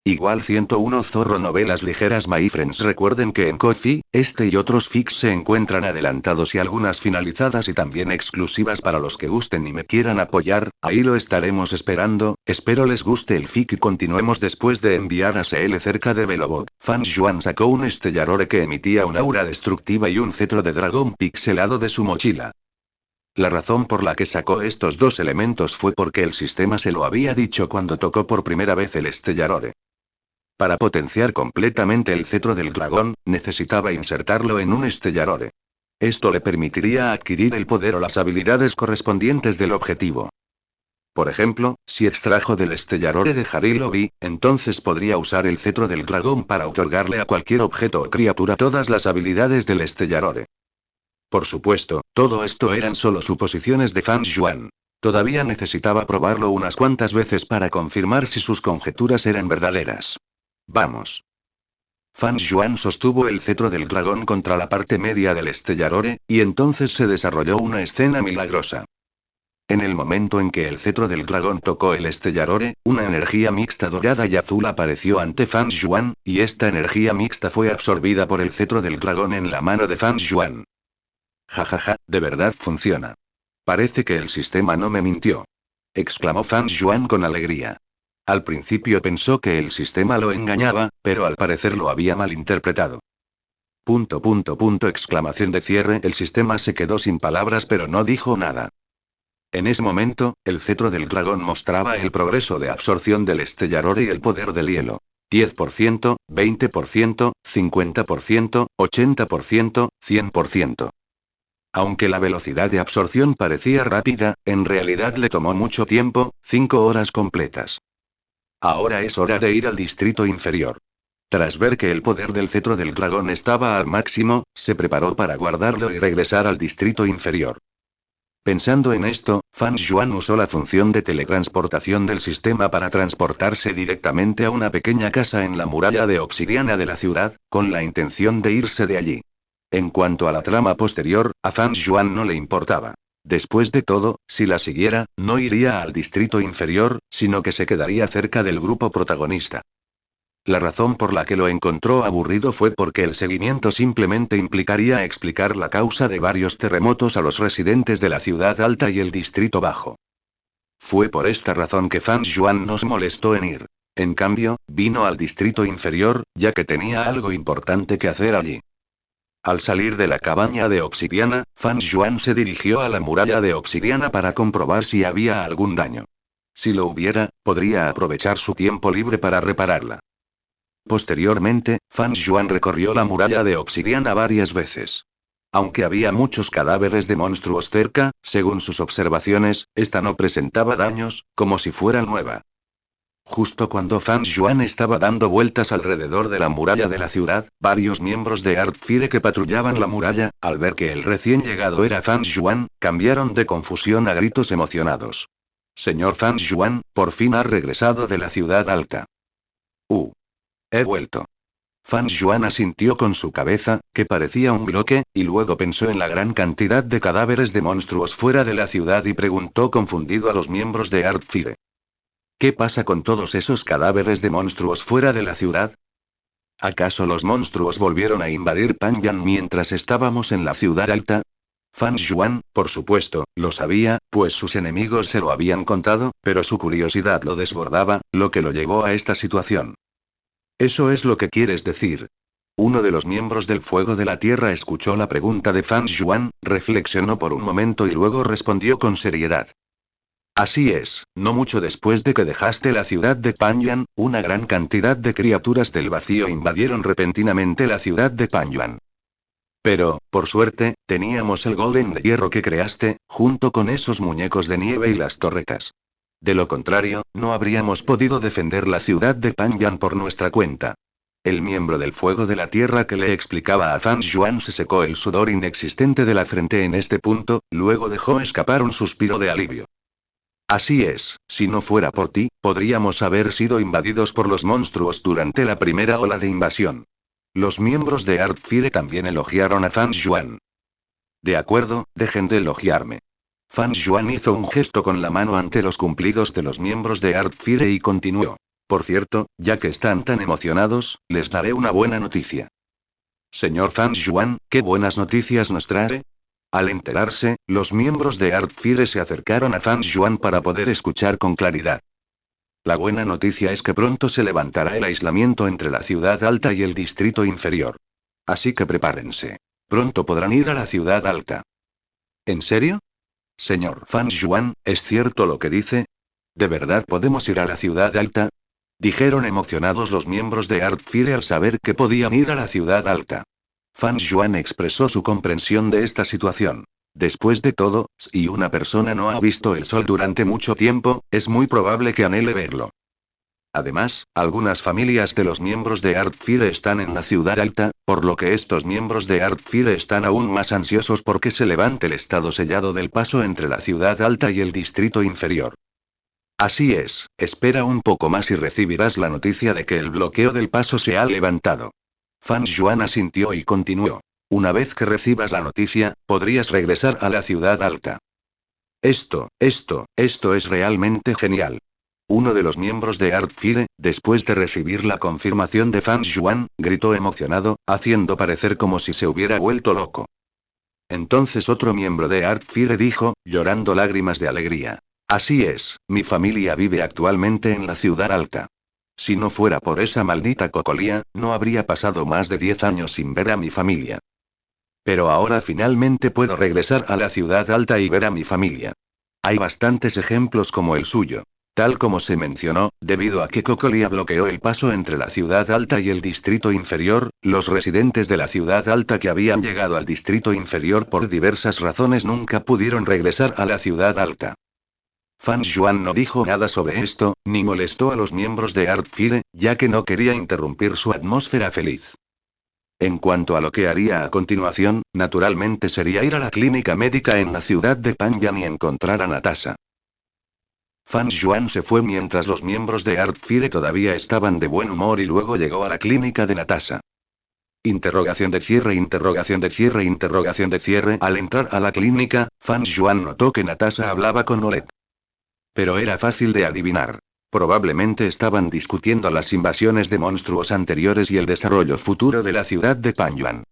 Igual 101 Zorro Novelas ligeras My friends. Recuerden que en Ko-fi, este y otros fics se encuentran adelantados y algunas finalizadas y también exclusivas para los que gusten y me quieran apoyar, ahí lo estaremos esperando. Espero les guste el fic y continuemos. Después de enviar a CL cerca de Belobot, Fan Juan sacó un Stellar que emitía un aura destructiva y un cetro de dragón pixelado de su mochila. La razón por la que sacó estos dos elementos fue porque el sistema se lo había dicho cuando tocó por primera vez el Stellar. Para potenciar completamente el cetro del dragón, necesitaba insertarlo en un Stellar. Esto le permitiría adquirir el poder o las habilidades correspondientes del objetivo. Por ejemplo, si extrajo del Stellar de Harilobi, entonces podría usar el cetro del dragón para otorgarle a cualquier objeto o criatura todas las habilidades del Stellar. Por supuesto, todo esto eran solo suposiciones de Fan Juan. Todavía necesitaba probarlo unas cuantas veces para confirmar si sus conjeturas eran verdaderas. Vamos. Fan Juan sostuvo el cetro del dragón contra la parte media del Stellar, y entonces se desarrolló una escena milagrosa. En el momento en que el cetro del dragón tocó el Stellar, una energía mixta dorada y azul apareció ante Fan Juan, y esta energía mixta fue absorbida por el cetro del dragón en la mano de Fan Juan. Jajaja, de verdad funciona. Parece que el sistema no me mintió. Exclamó Fan Juan con alegría. Al principio pensó que el sistema lo engañaba, pero al parecer lo había malinterpretado. Exclamación de cierre. El sistema se quedó sin palabras pero no dijo nada. En ese momento, el cetro del dragón mostraba el progreso de absorción del Stellar y el poder del hielo. 10%, 20%, 50%, 80%, 100%. Aunque la velocidad de absorción parecía rápida, en realidad le tomó mucho tiempo, 5 horas completas. Ahora es hora de ir al distrito inferior. Tras ver que el poder del cetro del dragón estaba al máximo, se preparó para guardarlo y regresar al distrito inferior. Pensando en esto, Fan Juan usó la función de teletransportación del sistema para transportarse directamente a una pequeña casa en la muralla de obsidiana de la ciudad, con la intención de irse de allí. En cuanto a la trama posterior, a Fan Juan no le importaba. Después de todo, si la siguiera, no iría al distrito inferior, sino que se quedaría cerca del grupo protagonista. La razón por la que lo encontró aburrido fue porque el seguimiento simplemente implicaría explicar la causa de varios terremotos a los residentes de la ciudad alta y el distrito bajo. Fue por esta razón que Fan Juan no se molestó en ir. En cambio, vino al distrito inferior, ya que tenía algo importante que hacer allí. Al salir de la cabaña de obsidiana, Fan Juan se dirigió a la muralla de obsidiana para comprobar si había algún daño. Si lo hubiera, podría aprovechar su tiempo libre para repararla. Posteriormente, Fan Juan recorrió la muralla de obsidiana varias veces. Aunque había muchos cadáveres de monstruos cerca, según sus observaciones, esta no presentaba daños, como si fuera nueva. Justo cuando Fan Juan estaba dando vueltas alrededor de la muralla de la ciudad, varios miembros de Artfire que patrullaban la muralla, al ver que el recién llegado era Fan Juan, cambiaron de confusión a gritos emocionados. Señor Fan Juan, por fin ha regresado de la ciudad alta. He vuelto. Fan Juan asintió con su cabeza, que parecía un bloque, y luego pensó en la gran cantidad de cadáveres de monstruos fuera de la ciudad y preguntó confundido a los miembros de Artfire. ¿Qué pasa con todos esos cadáveres de monstruos fuera de la ciudad? ¿Acaso los monstruos volvieron a invadir Panyan mientras estábamos en la ciudad alta? Fan Juan, por supuesto, lo sabía, pues sus enemigos se lo habían contado, pero su curiosidad lo desbordaba, lo que lo llevó a esta situación. ¿Eso es lo que quieres decir? Uno de los miembros del Fuego de la Tierra escuchó la pregunta de Fan Juan, reflexionó por un momento y luego respondió con seriedad. Así es, no mucho después de que dejaste la ciudad de Panyan, una gran cantidad de criaturas del vacío invadieron repentinamente la ciudad de Panyan. Pero, por suerte, teníamos el golem de hierro que creaste, junto con esos muñecos de nieve y las torretas. De lo contrario, no habríamos podido defender la ciudad de Panyan por nuestra cuenta. El miembro del Fuego de la Tierra que le explicaba a Fan Juan se secó el sudor inexistente de la frente en este punto, luego dejó escapar un suspiro de alivio. Así es, si no fuera por ti, podríamos haber sido invadidos por los monstruos durante la primera ola de invasión. Los miembros de Artfire también elogiaron a Fan Juan. De acuerdo, dejen de elogiarme. Fan Juan hizo un gesto con la mano ante los cumplidos de los miembros de Artfire y continuó. Por cierto, ya que están tan emocionados, les daré una buena noticia. Señor Fan Yuan, ¿qué buenas noticias nos trae? Al enterarse, los miembros de Artfire se acercaron a Fan Yuan para poder escuchar con claridad. La buena noticia es que pronto se levantará el aislamiento entre la ciudad alta y el distrito inferior. Así que prepárense. Pronto podrán ir a la ciudad alta. ¿En serio? Señor Fan Yuan, ¿es cierto lo que dice? ¿De verdad podemos ir a la ciudad alta? Dijeron emocionados los miembros de Artfire al saber que podían ir a la ciudad alta. Fan Yuan expresó su comprensión de esta situación. Después de todo, si una persona no ha visto el sol durante mucho tiempo, es muy probable que anhele verlo. Además, algunas familias de los miembros de Artfire están en la ciudad alta, por lo que estos miembros de Artfire están aún más ansiosos porque se levante el estado sellado del paso entre la ciudad alta y el distrito inferior. Así es, espera un poco más y recibirás la noticia de que el bloqueo del paso se ha levantado. Fan Yuan asintió y continuó. Una vez que recibas la noticia, podrías regresar a la ciudad alta. Esto es realmente genial. Uno de los miembros de Artfire, después de recibir la confirmación de Fan Yuan, gritó emocionado, haciendo parecer como si se hubiera vuelto loco. Entonces otro miembro de Artfire dijo, llorando lágrimas de alegría. Así es, mi familia vive actualmente en la ciudad alta. Si no fuera por esa maldita cocolía, no habría pasado más de 10 años sin ver a mi familia. Pero ahora finalmente puedo regresar a la ciudad alta y ver a mi familia. Hay bastantes ejemplos como el suyo. Tal como se mencionó, debido a que Cocolía bloqueó el paso entre la ciudad alta y el distrito inferior, los residentes de la ciudad alta que habían llegado al distrito inferior por diversas razones nunca pudieron regresar a la ciudad alta. Fan Yuan no dijo nada sobre esto, ni molestó a los miembros de Artfire, ya que no quería interrumpir su atmósfera feliz. En cuanto a lo que haría a continuación, naturalmente sería ir a la clínica médica en la ciudad de Panyan y encontrar a Natasha. Fan Yuan se fue mientras los miembros de Artfire todavía estaban de buen humor y luego llegó a la clínica de Natasha. Interrogación de cierre, interrogación de cierre, interrogación de cierre. Al entrar a la clínica, Fan Yuan notó que Natasha hablaba con Oleg. Pero era fácil de adivinar. Probablemente estaban discutiendo las invasiones de monstruos anteriores y el desarrollo futuro de la ciudad de Panyan.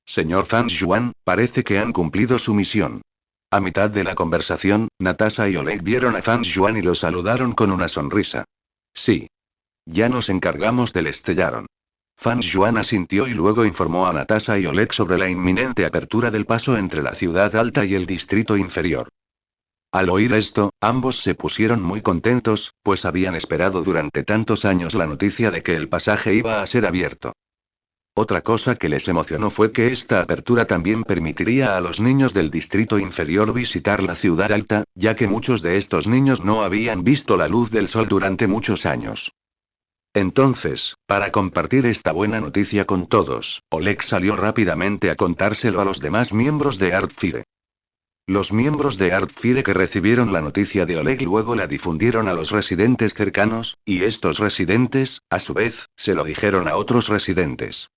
Señor Fan Yuan, parece que han cumplido su misión. A mitad de la conversación, Natasha y Oleg vieron a Fan Yuan y lo saludaron con una sonrisa. Sí. Ya nos encargamos del Estellaron. Fan Yuan asintió y luego informó a Natasha y Oleg sobre la inminente apertura del paso entre la ciudad alta y el distrito inferior. Al oír esto, ambos se pusieron muy contentos, pues habían esperado durante tantos años la noticia de que el pasaje iba a ser abierto. Otra cosa que les emocionó fue que esta apertura también permitiría a los niños del distrito inferior visitar la ciudad alta, ya que muchos de estos niños no habían visto la luz del sol durante muchos años. Entonces, para compartir esta buena noticia con todos, Oleg salió rápidamente a contárselo a los demás miembros de Artfire. Los miembros de Artfire que recibieron la noticia de Oleg luego la difundieron a los residentes cercanos, y estos residentes, a su vez, se lo dijeron a otros residentes.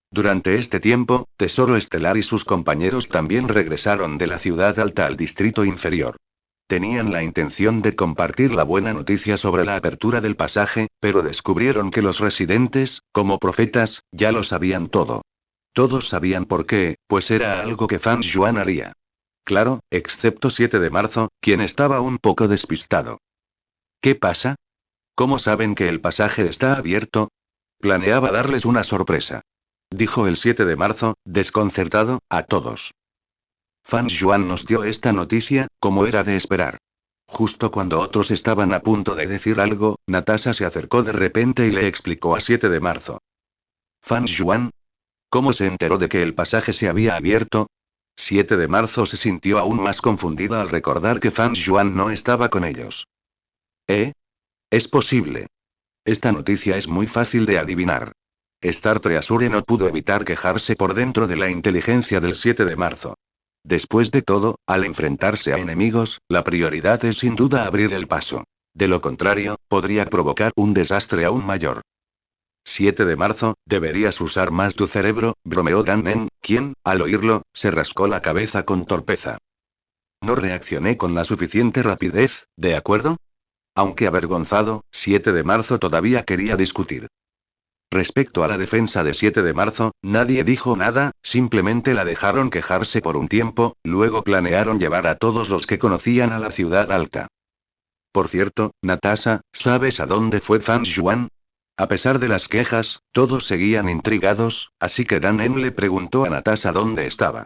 Durante este tiempo, Tesoro Estelar y sus compañeros también regresaron de la ciudad alta al distrito inferior. Tenían la intención de compartir la buena noticia sobre la apertura del pasaje, pero descubrieron que los residentes, como profetas, ya lo sabían todo. Todos sabían por qué, pues era algo que Fan Yuan haría. Claro, excepto 7 de marzo, quien estaba un poco despistado. ¿Qué pasa? ¿Cómo saben que el pasaje está abierto? Planeaba darles una sorpresa. Dijo el 7 de marzo, desconcertado, a todos. Fan Yuan nos dio esta noticia, como era de esperar. Justo cuando otros estaban a punto de decir algo, Natasha se acercó de repente y le explicó a 7 de marzo. Fan Yuan, ¿cómo se enteró de que el pasaje se había abierto? 7 de marzo se sintió aún más confundida al recordar que Fan Yuan no estaba con ellos. ¿Eh? Es posible. Esta noticia es muy fácil de adivinar. Star Treasure no pudo evitar quejarse por dentro de la inteligencia del 7 de marzo. Después de todo, al enfrentarse a enemigos, la prioridad es sin duda abrir el paso. De lo contrario, podría provocar un desastre aún mayor. 7 de marzo, deberías usar más tu cerebro, bromeó Dan Nen, quien, al oírlo, se rascó la cabeza con torpeza. No reaccioné con la suficiente rapidez, ¿de acuerdo? Aunque avergonzado, 7 de marzo todavía quería discutir. Respecto a la defensa de 7 de marzo, nadie dijo nada, simplemente la dejaron quejarse por un tiempo, luego planearon llevar a todos los que conocían a la ciudad alta. Por cierto, Natasha, ¿sabes a dónde fue Fan Juan? A pesar de las quejas, todos seguían intrigados, así que Dan En le preguntó a Natasha dónde estaba.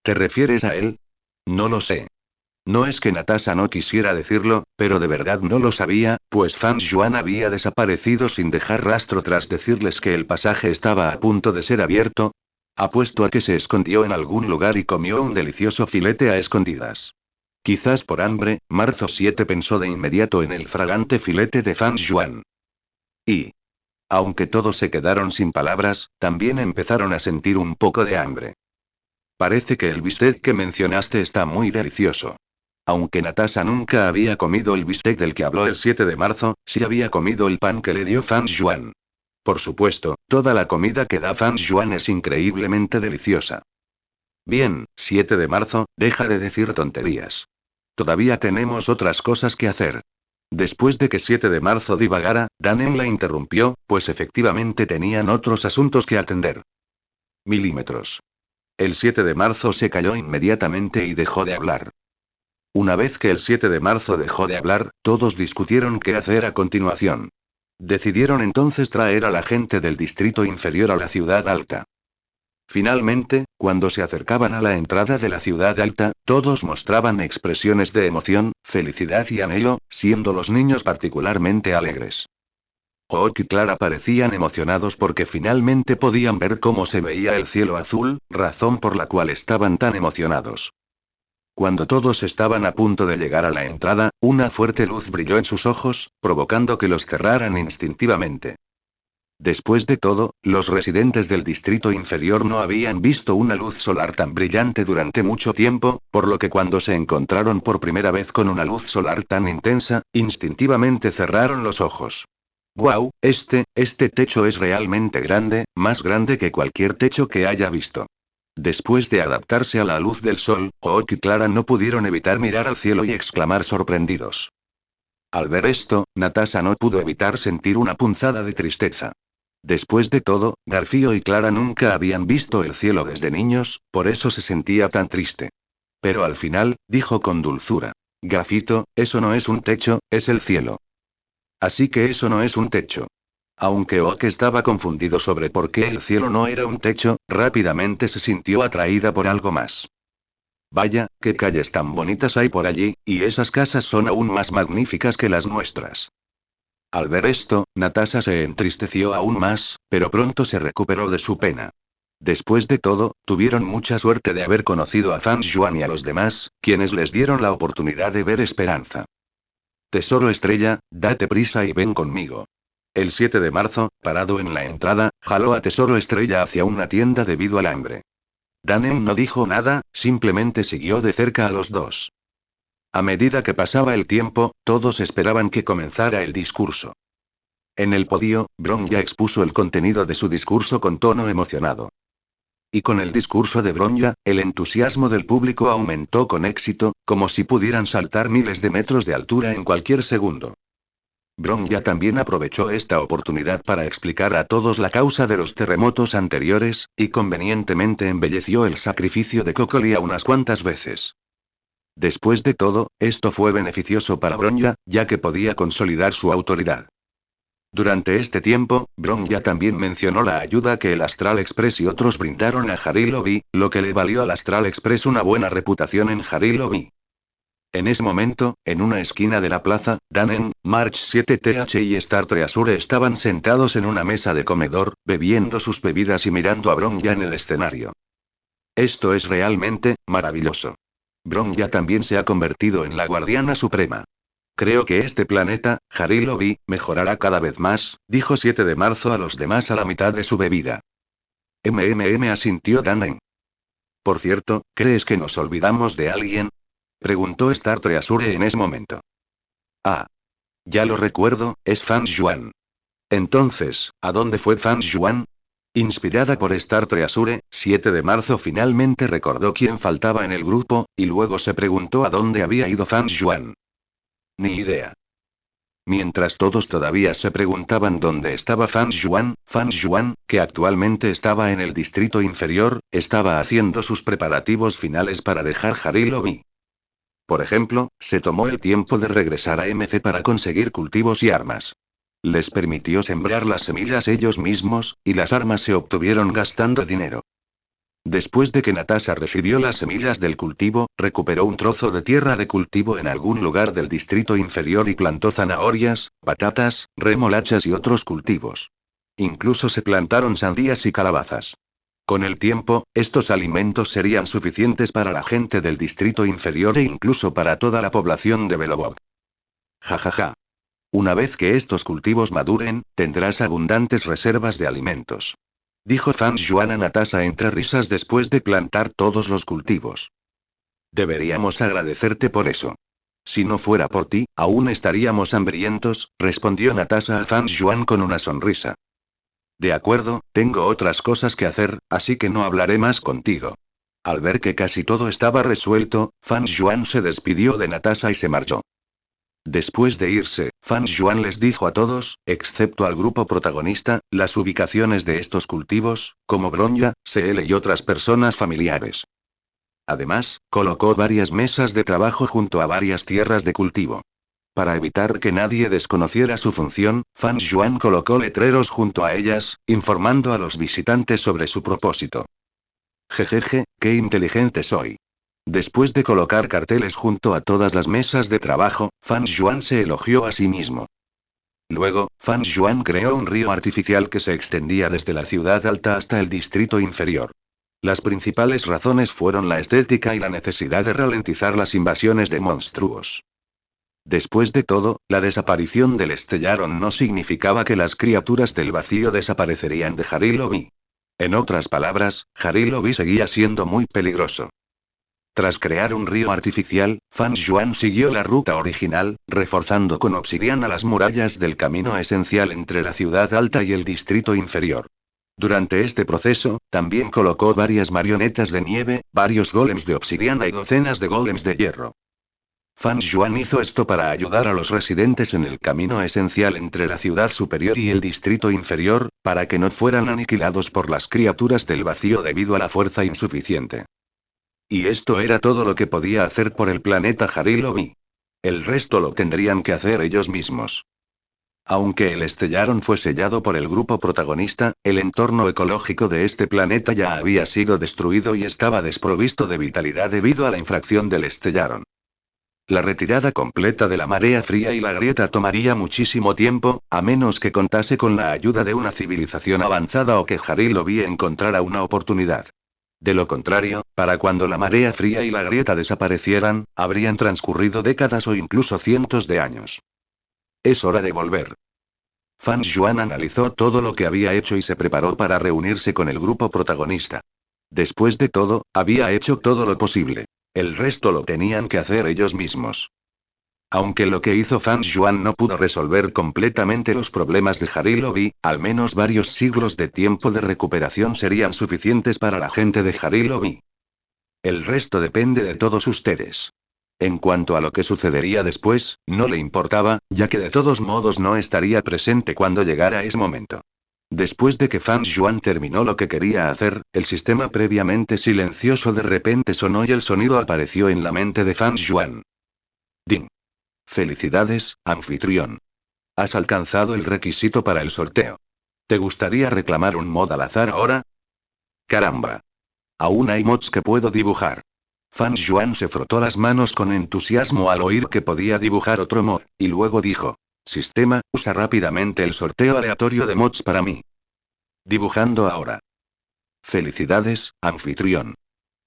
¿Te refieres a él? No lo sé. No es que Natasha no quisiera decirlo, pero de verdad no lo sabía, pues Fan Juan había desaparecido sin dejar rastro tras decirles que el pasaje estaba a punto de ser abierto. Apuesto a que se escondió en algún lugar y comió un delicioso filete a escondidas. Quizás por hambre, Marzo 7 pensó de inmediato en el fragante filete de Fan Juan. Y, aunque todos se quedaron sin palabras, también empezaron a sentir un poco de hambre. Parece que el bistec que mencionaste está muy delicioso. Aunque Natasha nunca había comido el bistec del que habló el 7 de marzo, sí había comido el pan que le dio Fan Juan. Por supuesto, toda la comida que da Fan Juan es increíblemente deliciosa. Bien, 7 de marzo, deja de decir tonterías. Todavía tenemos otras cosas que hacer. Después de que 7 de marzo divagara, Danen la interrumpió, pues efectivamente tenían otros asuntos que atender. Milímetros. El 7 de marzo se calló inmediatamente y dejó de hablar. Una vez que el 7 de marzo dejó de hablar, todos discutieron qué hacer a continuación. Decidieron entonces traer a la gente del distrito inferior a la ciudad alta. Finalmente, cuando se acercaban a la entrada de la ciudad alta, todos mostraban expresiones de emoción, felicidad y anhelo, siendo los niños particularmente alegres. Hook y Clara parecían emocionados porque finalmente podían ver cómo se veía el cielo azul, razón por la cual estaban tan emocionados. Cuando todos estaban a punto de llegar a la entrada, una fuerte luz brilló en sus ojos, provocando que los cerraran instintivamente. Después de todo, los residentes del distrito inferior no habían visto una luz solar tan brillante durante mucho tiempo, por lo que cuando se encontraron por primera vez con una luz solar tan intensa, instintivamente cerraron los ojos. ¡Guau! Este techo es realmente grande, más grande que cualquier techo que haya visto. Después de adaptarse a la luz del sol, Hook y Clara no pudieron evitar mirar al cielo y exclamar sorprendidos. Al ver esto, Natasha no pudo evitar sentir una punzada de tristeza. Después de todo, Garfio y Clara nunca habían visto el cielo desde niños, por eso se sentía tan triste. Pero al final, dijo con dulzura. Gafito, eso no es un techo, es el cielo. Así que eso no es un techo. Aunque Oak estaba confundido sobre por qué el cielo no era un techo, rápidamente se sintió atraída por algo más. Vaya, qué calles tan bonitas hay por allí, y esas casas son aún más magníficas que las nuestras. Al ver esto, Natasha se entristeció aún más, pero pronto se recuperó de su pena. Después de todo, tuvieron mucha suerte de haber conocido a Fan Juan y a los demás, quienes les dieron la oportunidad de ver esperanza. Tesoro Estrella, date prisa y ven conmigo. El 7 de marzo, parado en la entrada, jaló a Tesoro Estrella hacia una tienda debido al hambre. Danen no dijo nada, simplemente siguió de cerca a los dos. A medida que pasaba el tiempo, todos esperaban que comenzara el discurso. En el podio, Bronya expuso el contenido de su discurso con tono emocionado. Y con el discurso de Bronya, el entusiasmo del público aumentó con éxito, como si pudieran saltar miles de metros de altura en cualquier segundo. Bronya también aprovechó esta oportunidad para explicar a todos la causa de los terremotos anteriores, y convenientemente embelleció el sacrificio de Kokolia unas cuantas veces. Después de todo, esto fue beneficioso para Bronya, ya que podía consolidar su autoridad. Durante este tiempo, Bronya también mencionó la ayuda que el Astral Express y otros brindaron a Harilobi, lo que le valió al Astral Express una buena reputación en Harilobi. En ese momento, en una esquina de la plaza, Danen, March 7th y Star Treasure estaban sentados en una mesa de comedor, bebiendo sus bebidas y mirando a Bronya en el escenario. Esto es realmente maravilloso. Bronya también se ha convertido en la guardiana suprema. Creo que este planeta, Harilobi, mejorará cada vez más, dijo 7 de marzo a los demás a la mitad de su bebida. Asintió Danen. Por cierto, ¿crees que nos olvidamos de alguien? Preguntó Star Treasure en ese momento. Ah. Ya lo recuerdo, es Fan Juan. Entonces, ¿a dónde fue Fan Juan? Inspirada por Star Treasure, 7 de marzo finalmente recordó quién faltaba en el grupo, y luego se preguntó a dónde había ido Fan Juan. Ni idea. Mientras todos todavía se preguntaban dónde estaba Fan Juan, que actualmente estaba en el distrito inferior, estaba haciendo sus preparativos finales para dejar Harilobi. Por ejemplo, se tomó el tiempo de regresar a MC para conseguir cultivos y armas. Les permitió sembrar las semillas ellos mismos, y las armas se obtuvieron gastando dinero. Después de que Natasha recibió las semillas del cultivo, recuperó un trozo de tierra de cultivo en algún lugar del distrito inferior y plantó zanahorias, patatas, remolachas y otros cultivos. Incluso se plantaron sandías y calabazas. Con el tiempo, estos alimentos serían suficientes para la gente del distrito inferior e incluso para toda la población de Belobog. Jajaja. Una vez que estos cultivos maduren, tendrás abundantes reservas de alimentos. Dijo Fan Juan a Natasha entre risas después de plantar todos los cultivos. Deberíamos agradecerte por eso. Si no fuera por ti, aún estaríamos hambrientos, respondió Natasha a Fan Juan con una sonrisa. De acuerdo, tengo otras cosas que hacer, así que no hablaré más contigo. Al ver que casi todo estaba resuelto, Fan Juan se despidió de Natasha y se marchó. Después de irse, Fan Juan les dijo a todos, excepto al grupo protagonista, las ubicaciones de estos cultivos, como Bronya, CL y otras personas familiares. Además, colocó varias mesas de trabajo junto a varias tierras de cultivo. Para evitar que nadie desconociera su función, Fan Juan colocó letreros junto a ellas, informando a los visitantes sobre su propósito. Jejeje, qué inteligente soy. Después de colocar carteles junto a todas las mesas de trabajo, Fan Juan se elogió a sí mismo. Luego, Fan Juan creó un río artificial que se extendía desde la ciudad alta hasta el distrito inferior. Las principales razones fueron la estética y la necesidad de ralentizar las invasiones de monstruos. Después de todo, la desaparición del Estellaron no significaba que las criaturas del vacío desaparecerían de Harilobi. En otras palabras, Harilobi seguía siendo muy peligroso. Tras crear un río artificial, Fan Juan siguió la ruta original, reforzando con obsidiana las murallas del camino esencial entre la ciudad alta y el distrito inferior. Durante este proceso, también colocó varias marionetas de nieve, varios golems de obsidiana y docenas de golems de hierro. Fan Juan hizo esto para ayudar a los residentes en el camino esencial entre la ciudad superior y el distrito inferior, para que no fueran aniquilados por las criaturas del vacío debido a la fuerza insuficiente. Y esto era todo lo que podía hacer por el planeta Harilobi. El resto lo tendrían que hacer ellos mismos. Aunque el Estellaron fue sellado por el grupo protagonista, el entorno ecológico de este planeta ya había sido destruido y estaba desprovisto de vitalidad debido a la infracción del Estellaron. La retirada completa de la marea fría y la grieta tomaría muchísimo tiempo, a menos que contase con la ayuda de una civilización avanzada o que Harilobi encontrara una oportunidad. De lo contrario, para cuando la marea fría y la grieta desaparecieran, habrían transcurrido décadas o incluso cientos de años. Es hora de volver. Fan Juan analizó todo lo que había hecho y se preparó para reunirse con el grupo protagonista. Después de todo, había hecho todo lo posible. El resto lo tenían que hacer ellos mismos. Aunque lo que hizo Fan Juan no pudo resolver completamente los problemas de Harilobi, al menos varios siglos de tiempo de recuperación serían suficientes para la gente de Harilobi. El resto depende de todos ustedes. En cuanto a lo que sucedería después, no le importaba, ya que de todos modos no estaría presente cuando llegara ese momento. Después de que Fan Juan terminó lo que quería hacer, el sistema previamente silencioso de repente sonó y el sonido apareció en la mente de Fan Juan. Ding. Felicidades, anfitrión. Has alcanzado el requisito para el sorteo. ¿Te gustaría reclamar un mod al azar ahora? Caramba. Aún hay mods que puedo dibujar. Fan Juan se frotó las manos con entusiasmo al oír que podía dibujar otro mod, y luego dijo: Sistema, usa rápidamente el sorteo aleatorio de mods para mí. Dibujando ahora. Felicidades, anfitrión.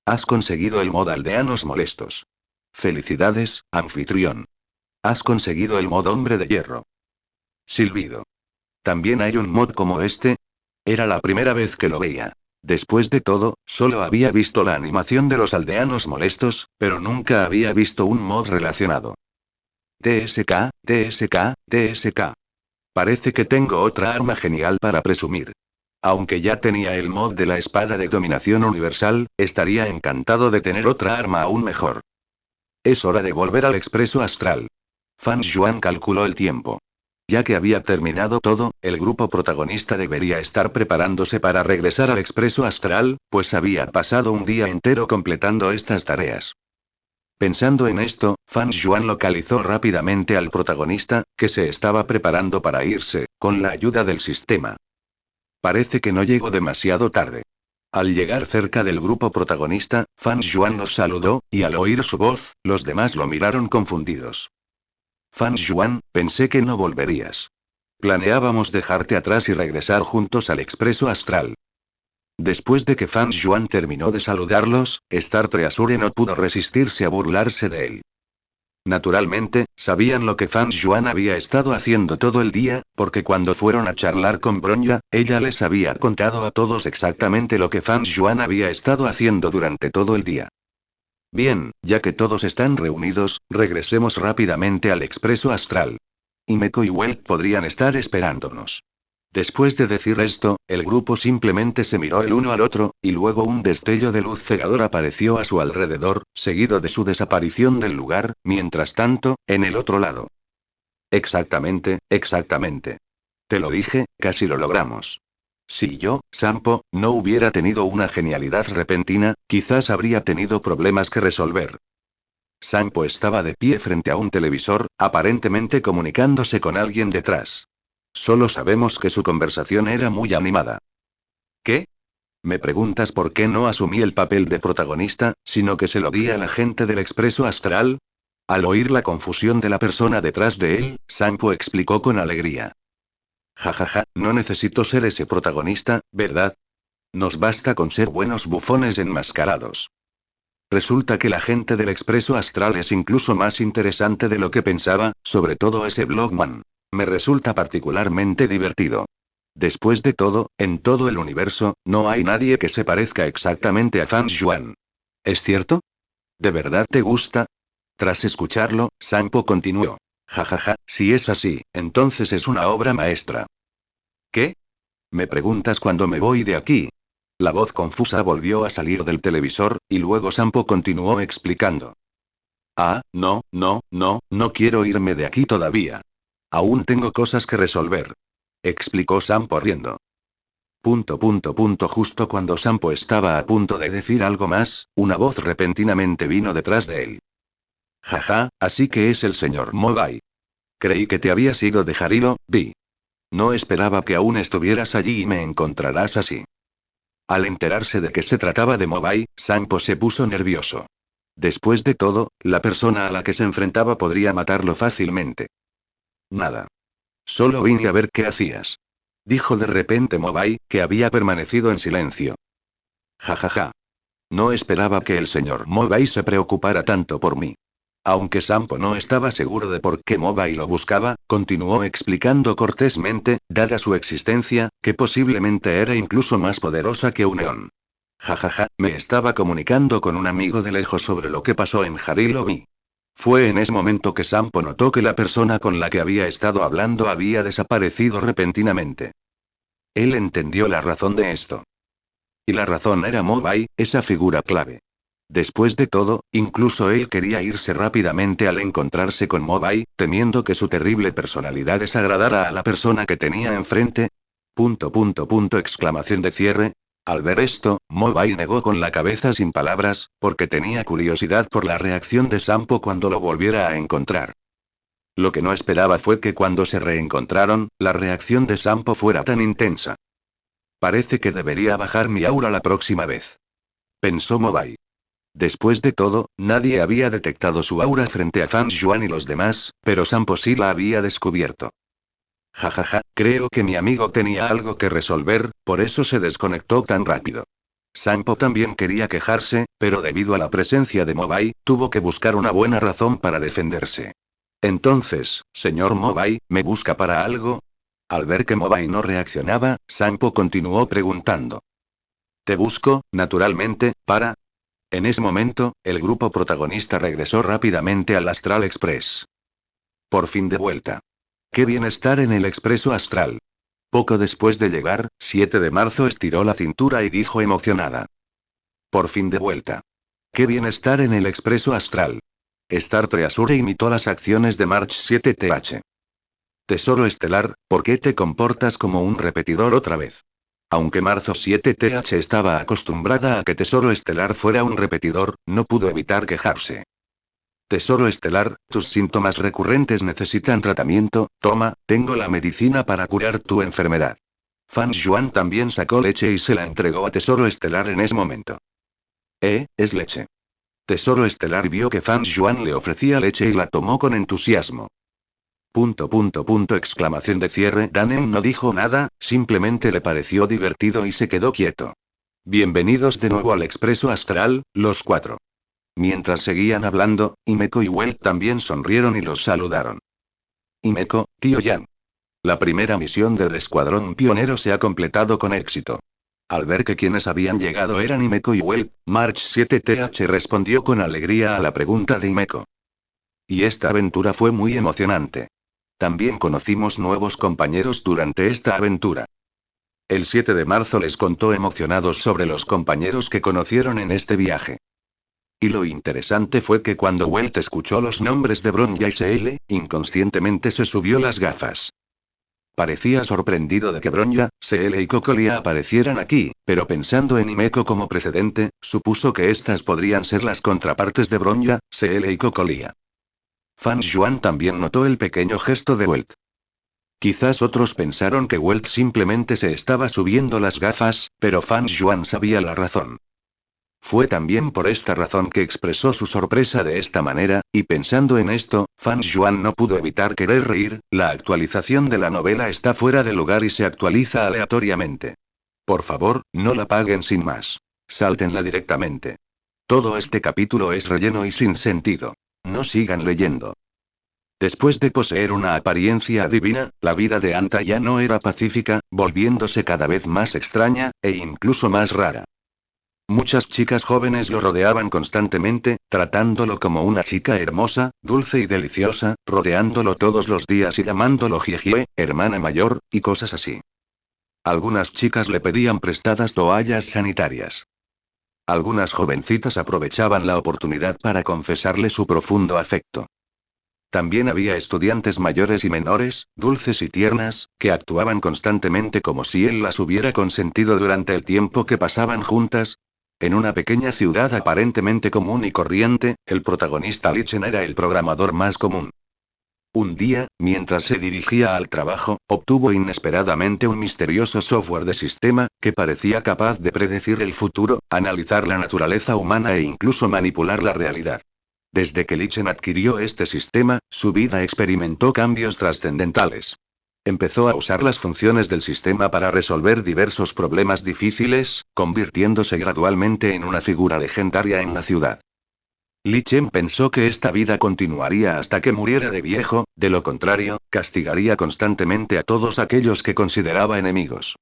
Has conseguido el mod aldeanos molestos. Felicidades, anfitrión. Has conseguido el mod hombre de hierro. Silbido. ¿También hay un mod como este? Era la primera vez que lo veía. Después de todo, solo había visto la animación de los aldeanos molestos, pero nunca había visto un mod relacionado. TSK, TSK, TSK. Parece que tengo otra arma genial para presumir. Aunque ya tenía el mod de la espada de dominación universal, estaría encantado de tener otra arma aún mejor. Es hora de volver al expreso astral. Fan Juan calculó el tiempo. Ya que había terminado todo, el grupo protagonista debería estar preparándose para regresar al expreso astral, pues había pasado un día entero completando estas tareas. Pensando en esto, Fan Juan localizó rápidamente al protagonista, que se estaba preparando para irse, con la ayuda del sistema. Parece que no llegó demasiado tarde. Al llegar cerca del grupo protagonista, Fan Juan los saludó, y al oír su voz, los demás lo miraron confundidos. Fan Juan, pensé que no volverías. Planeábamos dejarte atrás y regresar juntos al expreso astral. Después de que Fan Juan terminó de saludarlos, Star Treasure no pudo resistirse a burlarse de él. Naturalmente, sabían lo que Fan Juan había estado haciendo todo el día, porque cuando fueron a charlar con Bronya, ella les había contado a todos exactamente lo que Fan Juan había estado haciendo durante todo el día. Bien, ya que todos están reunidos, regresemos rápidamente al expreso astral. Himeko y Welt podrían estar esperándonos. Después de decir esto, el grupo simplemente se miró el uno al otro, y luego un destello de luz cegador apareció a su alrededor, seguido de su desaparición del lugar. Mientras tanto, en el otro lado. Exactamente, exactamente. Te lo dije, casi lo logramos. Si yo, Sampo, no hubiera tenido una genialidad repentina, quizás habría tenido problemas que resolver. Sampo estaba de pie frente a un televisor, aparentemente comunicándose con alguien detrás. Solo sabemos que su conversación era muy animada. ¿Qué? ¿Me preguntas por qué no asumí el papel de protagonista, sino que se lo di a la gente del expreso astral? Al oír la confusión de la persona detrás de él, Sampo explicó con alegría. Jajaja, no necesito ser ese protagonista, ¿verdad? Nos basta con ser buenos bufones enmascarados. Resulta que la gente del expreso astral es incluso más interesante de lo que pensaba, sobre todo ese Blogman. Me resulta particularmente divertido. Después de todo, en todo el universo, no hay nadie que se parezca exactamente a Fan Juan. ¿Es cierto? ¿De verdad te gusta? Tras escucharlo, Sampo continuó. Jajaja, si es así, entonces es una obra maestra. ¿Qué? ¿Me preguntas cuándo me voy de aquí? La voz confusa volvió a salir del televisor, y luego Sampo continuó explicando. Ah, no, no, no, no quiero irme de aquí todavía. Aún tengo cosas que resolver. Explicó Sampo riendo. Justo cuando Sampo estaba a punto de decir algo más, una voz repentinamente vino detrás de él. Jaja, así que es el señor Mobai. Creí que te habías ido de Jarilo, Vi. No esperaba que aún estuvieras allí y me encontrarás así. Al enterarse de que se trataba de Mobai, Sampo se puso nervioso. Después de todo, la persona a la que se enfrentaba podría matarlo fácilmente. Nada. Solo vine a ver qué hacías. Dijo de repente Mobai, que había permanecido en silencio. Jajaja. No esperaba que el señor Mobai se preocupara tanto por mí. Aunque Sampo no estaba seguro de por qué Mobai lo buscaba, continuó explicando cortésmente, dada su existencia, que posiblemente era incluso más poderosa que un eón. Jajaja, me estaba comunicando con un amigo de lejos sobre lo que pasó en Harilobi. Fue en ese momento que Sampo notó que la persona con la que había estado hablando había desaparecido repentinamente. Él entendió la razón de esto. Y la razón era Mobai, esa figura clave. Después de todo, incluso él quería irse rápidamente al encontrarse con Mobai, temiendo que su terrible personalidad desagradara a la persona que tenía enfrente. Exclamación de cierre. Al ver esto, Mobai negó con la cabeza sin palabras, porque tenía curiosidad por la reacción de Sampo cuando lo volviera a encontrar. Lo que no esperaba fue que cuando se reencontraron, la reacción de Sampo fuera tan intensa. Parece que debería bajar mi aura la próxima vez. Pensó Mobai. Después de todo, nadie había detectado su aura frente a Fan Juan y los demás, pero Sampo sí la había descubierto. Jajaja, creo que mi amigo tenía algo que resolver, por eso se desconectó tan rápido. Sampo también quería quejarse, pero debido a la presencia de Mobai, tuvo que buscar una buena razón para defenderse. Entonces, señor Mobai, ¿me busca para algo? Al ver que Mobai no reaccionaba, Sampo continuó preguntando. Te busco, naturalmente, para... En ese momento, el grupo protagonista regresó rápidamente al Astral Express. Por fin de vuelta. Qué bien estar en el expreso astral. Poco después de llegar, 7 de marzo estiró la cintura y dijo emocionada. Por fin de vuelta. Qué bien estar en el expreso astral. Star Treasure imitó las acciones de March 7th. Tesoro estelar, ¿por qué te comportas como un repetidor otra vez? Aunque Marzo 7th estaba acostumbrada a que Tesoro estelar fuera un repetidor, no pudo evitar quejarse. Tesoro estelar, tus síntomas recurrentes necesitan tratamiento, toma, tengo la medicina para curar tu enfermedad. Fan Yuan también sacó leche y se la entregó a Tesoro estelar en ese momento. Es leche. Tesoro estelar vio que Fan Yuan le ofrecía leche y la tomó con entusiasmo. Exclamación de cierre. Danem no dijo nada, simplemente le pareció divertido y se quedó quieto. Bienvenidos de nuevo al Expreso Astral, los cuatro. Mientras seguían hablando, Himeko y Welt también sonrieron y los saludaron. Himeko, tío Yan. La primera misión del escuadrón pionero se ha completado con éxito. Al ver que quienes habían llegado eran Himeko y Welt, March 7th respondió con alegría a la pregunta de Himeko. Y esta aventura fue muy emocionante. También conocimos nuevos compañeros durante esta aventura. El 7 de marzo les contó emocionados sobre los compañeros que conocieron en este viaje. Y lo interesante fue que cuando Welt escuchó los nombres de Bronya y SL, inconscientemente se subió las gafas. Parecía sorprendido de que Bronya, SL y Cocolia aparecieran aquí, pero pensando en Himeko como precedente, supuso que estas podrían ser las contrapartes de Bronya, SL y Cocolia. Fan Yuan también notó el pequeño gesto de Welt. Quizás otros pensaron que Welt simplemente se estaba subiendo las gafas, pero Fan Yuan sabía la razón. Fue también por esta razón que expresó su sorpresa de esta manera, y pensando en esto, Fan Yuan no pudo evitar querer reír. La actualización de la novela está fuera de lugar y se actualiza aleatoriamente. Por favor, no la paguen sin más. Sáltenla directamente. Todo este capítulo es relleno y sin sentido. No sigan leyendo. Después de poseer una apariencia divina, la vida de Anta ya no era pacífica, volviéndose cada vez más extraña, e incluso más rara. Muchas chicas jóvenes lo rodeaban constantemente, tratándolo como una chica hermosa, dulce y deliciosa, rodeándolo todos los días y llamándolo Jiejie, hermana mayor, y cosas así. Algunas chicas le pedían prestadas toallas sanitarias. Algunas jovencitas aprovechaban la oportunidad para confesarle su profundo afecto. También había estudiantes mayores y menores, dulces y tiernas, que actuaban constantemente como si él las hubiera consentido durante el tiempo que pasaban juntas. En una pequeña ciudad aparentemente común y corriente, el protagonista Lee Chen era el programador más común. Un día, mientras se dirigía al trabajo, obtuvo inesperadamente un misterioso software de sistema, que parecía capaz de predecir el futuro, analizar la naturaleza humana e incluso manipular la realidad. Desde que Lee Chen adquirió este sistema, su vida experimentó cambios trascendentales. Empezó a usar las funciones del sistema para resolver diversos problemas difíciles, convirtiéndose gradualmente en una figura legendaria en la ciudad. Lee Chen pensó que esta vida continuaría hasta que muriera de viejo, de lo contrario, castigaría constantemente a todos aquellos que consideraba enemigos.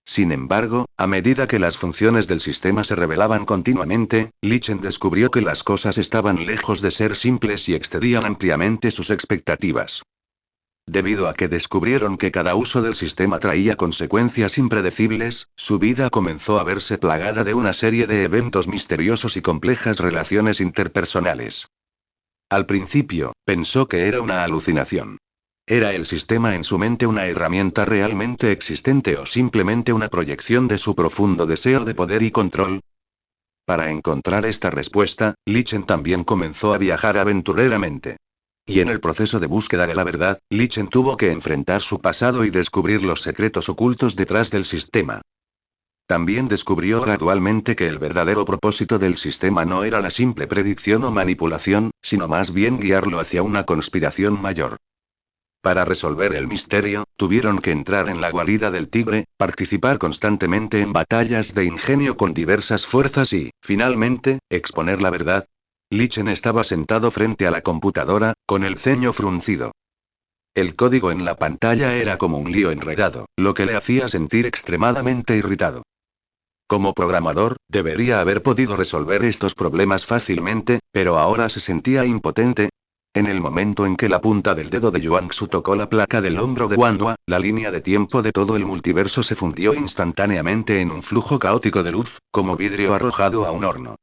Sin embargo, a medida que las funciones del sistema se revelaban continuamente, Lee Chen descubrió que las cosas estaban lejos de ser simples y excedían ampliamente sus expectativas. Debido a que descubrieron que cada uso del sistema traía consecuencias impredecibles, su vida comenzó a verse plagada de una serie de eventos misteriosos y complejas relaciones interpersonales. Al principio, pensó que era una alucinación. ¿Era el sistema en su mente una herramienta realmente existente o simplemente una proyección de su profundo deseo de poder y control? Para encontrar esta respuesta, Lee Chen también comenzó a viajar aventureramente. Y en el proceso de búsqueda de la verdad, Lee Chen tuvo que enfrentar su pasado y descubrir los secretos ocultos detrás del sistema. También descubrió gradualmente que el verdadero propósito del sistema no era la simple predicción o manipulación, sino más bien guiarlo hacia una conspiración mayor. Para resolver el misterio, tuvieron que entrar en la guarida del tigre, participar constantemente en batallas de ingenio con diversas fuerzas y, finalmente, exponer la verdad. Lee Chen estaba sentado frente a la computadora, con el ceño fruncido. El código en la pantalla era como un lío enredado, lo que le hacía sentir extremadamente irritado. Como programador, debería haber podido resolver estos problemas fácilmente, pero ahora se sentía impotente. En el momento en que la punta del dedo de Yuan-Xu tocó la placa del hombro de Wandua, la línea de tiempo de todo el multiverso se fundió instantáneamente en un flujo caótico de luz, como vidrio arrojado a un horno.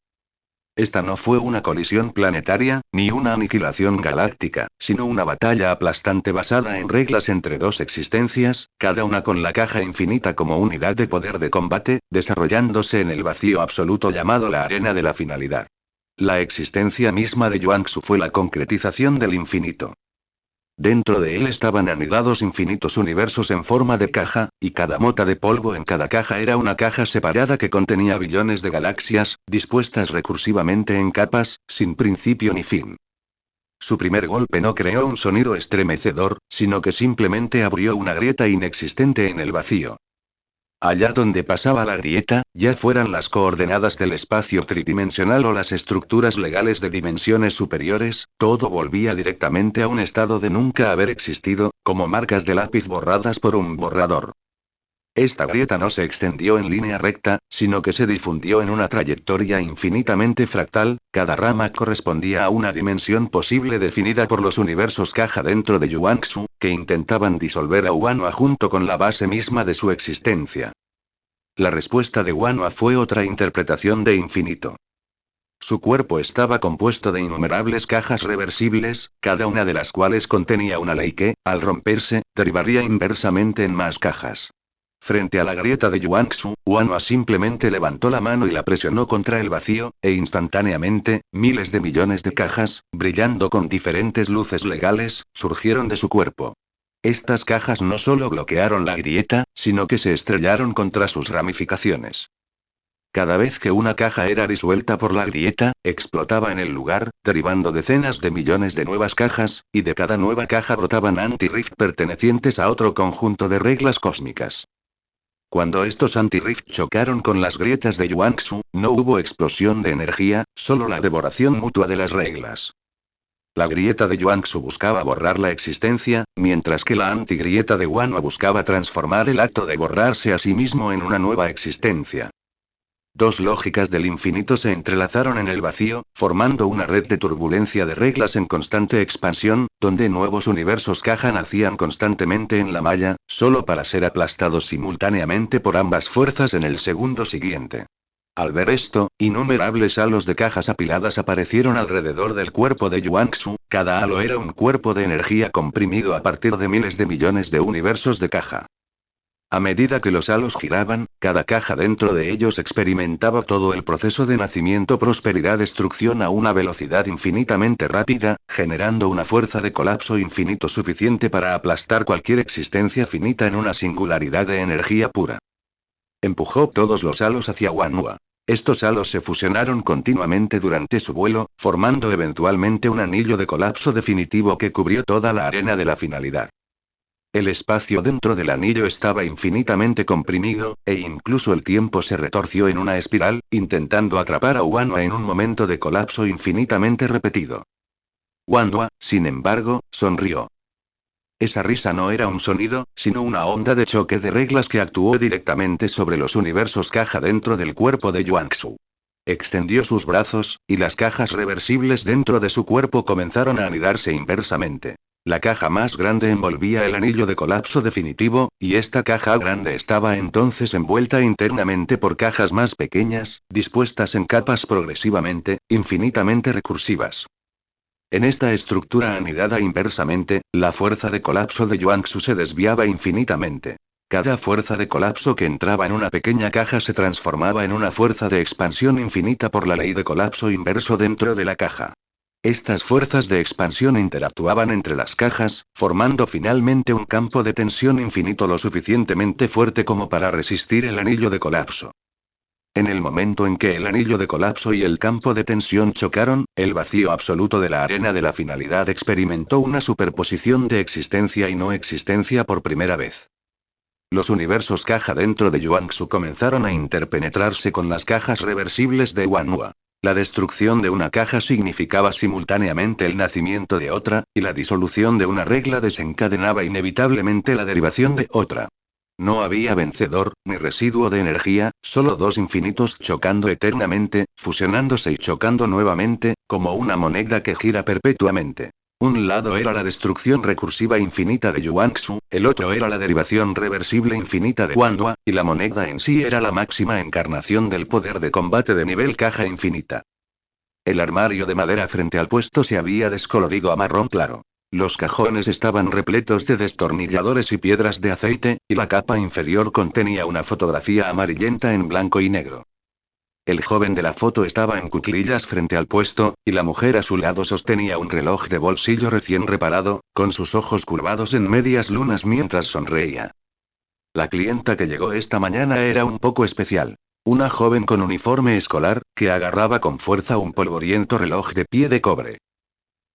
Esta no fue una colisión planetaria, ni una aniquilación galáctica, sino una batalla aplastante basada en reglas entre dos existencias, cada una con la caja infinita como unidad de poder de combate, desarrollándose en el vacío absoluto llamado la arena de la finalidad. La existencia misma de Yuanxu fue la concretización del infinito. Dentro de él estaban anidados infinitos universos en forma de caja, y cada mota de polvo en cada caja era una caja separada que contenía billones de galaxias, dispuestas recursivamente en capas, sin principio ni fin. Su primer golpe no creó un sonido estremecedor, sino que simplemente abrió una grieta inexistente en el vacío. Allá donde pasaba la grieta, ya fueran las coordenadas del espacio tridimensional o las estructuras legales de dimensiones superiores, todo volvía directamente a un estado de nunca haber existido, como marcas de lápiz borradas por un borrador. Esta grieta no se extendió en línea recta, sino que se difundió en una trayectoria infinitamente fractal, cada rama correspondía a una dimensión posible definida por los universos caja dentro de Yuanxu, que intentaban disolver a Wanhua junto con la base misma de su existencia. La respuesta de Wanhua fue otra interpretación de infinito. Su cuerpo estaba compuesto de innumerables cajas reversibles, cada una de las cuales contenía una ley que, al romperse, derivaría inversamente en más cajas. Frente a la grieta de Yuanxu, Wanhua simplemente levantó la mano y la presionó contra el vacío, e instantáneamente, miles de millones de cajas, brillando con diferentes luces legales, surgieron de su cuerpo. Estas cajas no solo bloquearon la grieta, sino que se estrellaron contra sus ramificaciones. Cada vez que una caja era disuelta por la grieta, explotaba en el lugar, derivando decenas de millones de nuevas cajas, y de cada nueva caja brotaban anti-rift pertenecientes a otro conjunto de reglas cósmicas. Cuando estos anti-rift chocaron con las grietas de Yuanxu, no hubo explosión de energía, solo la devoración mutua de las reglas. La grieta de Yuanxu buscaba borrar la existencia, mientras que la antigrieta de Wanhua buscaba transformar el acto de borrarse a sí mismo en una nueva existencia. Dos lógicas del infinito se entrelazaron en el vacío, formando una red de turbulencia de reglas en constante expansión, donde nuevos universos caja nacían constantemente en la malla, solo para ser aplastados simultáneamente por ambas fuerzas en el segundo siguiente. Al ver esto, innumerables halos de cajas apiladas aparecieron alrededor del cuerpo de Yuanxu, cada halo era un cuerpo de energía comprimido a partir de miles de millones de universos de caja. A medida que los halos giraban, cada caja dentro de ellos experimentaba todo el proceso de nacimiento, prosperidad, destrucción a una velocidad infinitamente rápida, generando una fuerza de colapso infinito suficiente para aplastar cualquier existencia finita en una singularidad de energía pura. Empujó todos los halos hacia Wanhua. Estos halos se fusionaron continuamente durante su vuelo, formando eventualmente un anillo de colapso definitivo que cubrió toda la arena de la finalidad. El espacio dentro del anillo estaba infinitamente comprimido, e incluso el tiempo se retorció en una espiral, intentando atrapar a Wanhua en un momento de colapso infinitamente repetido. Wanhua, sin embargo, sonrió. Esa risa no era un sonido, sino una onda de choque de reglas que actuó directamente sobre los universos caja dentro del cuerpo de Yuanxu. Extendió sus brazos, y las cajas reversibles dentro de su cuerpo comenzaron a anidarse inversamente. La caja más grande envolvía el anillo de colapso definitivo, y esta caja grande estaba entonces envuelta internamente por cajas más pequeñas, dispuestas en capas progresivamente, infinitamente recursivas. En esta estructura anidada inversamente, la fuerza de colapso de Yuanxu se desviaba infinitamente. Cada fuerza de colapso que entraba en una pequeña caja se transformaba en una fuerza de expansión infinita por la ley de colapso inverso dentro de la caja. Estas fuerzas de expansión interactuaban entre las cajas, formando finalmente un campo de tensión infinito lo suficientemente fuerte como para resistir el anillo de colapso. En el momento en que el anillo de colapso y el campo de tensión chocaron, el vacío absoluto de la arena de la finalidad experimentó una superposición de existencia y no existencia por primera vez. Los universos caja dentro de Yuanxu comenzaron a interpenetrarse con las cajas reversibles de Wanhua. La destrucción de una caja significaba simultáneamente el nacimiento de otra, y la disolución de una regla desencadenaba inevitablemente la derivación de otra. No había vencedor, ni residuo de energía, solo dos infinitos chocando eternamente, fusionándose y chocando nuevamente, como una moneda que gira perpetuamente. Un lado era la destrucción recursiva infinita de Yuanxu, el otro era la derivación reversible infinita de Wanhua, y la moneda en sí era la máxima encarnación del poder de combate de nivel caja infinita. El armario de madera frente al puesto se había descolorido a marrón claro. Los cajones estaban repletos de destornilladores y piedras de aceite, y la capa inferior contenía una fotografía amarillenta en blanco y negro. El joven de la foto estaba en cuclillas frente al puesto, y la mujer a su lado sostenía un reloj de bolsillo recién reparado, con sus ojos curvados en medias lunas mientras sonreía. La clienta que llegó esta mañana era un poco especial. Una joven con uniforme escolar, que agarraba con fuerza un polvoriento reloj de pie de cobre.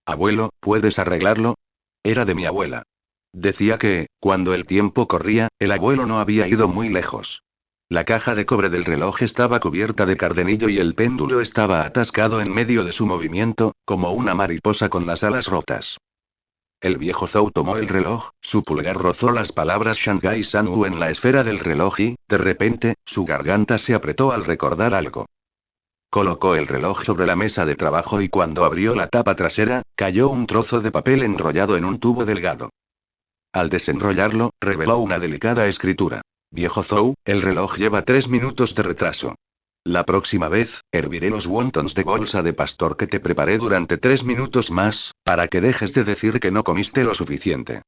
Abuelo, ¿puedes arreglarlo? Era de mi abuela. Decía que, cuando el tiempo corría, el abuelo no había ido muy lejos. La caja de cobre del reloj estaba cubierta de cardenillo y el péndulo estaba atascado en medio de su movimiento, como una mariposa con las alas rotas. El viejo Zhou tomó el reloj, su pulgar rozó las palabras Shanghai Sanwu en la esfera del reloj y, de repente, su garganta se apretó al recordar algo. Colocó el reloj sobre la mesa de trabajo y cuando abrió la tapa trasera, cayó un trozo de papel enrollado en un tubo delgado. Al desenrollarlo, reveló una delicada escritura. Viejo Zhou, el reloj lleva 3 minutos de retraso. La próxima vez, herviré los wontons de bolsa de pastor que te preparé durante 3 minutos más, para que dejes de decir que no comiste lo suficiente.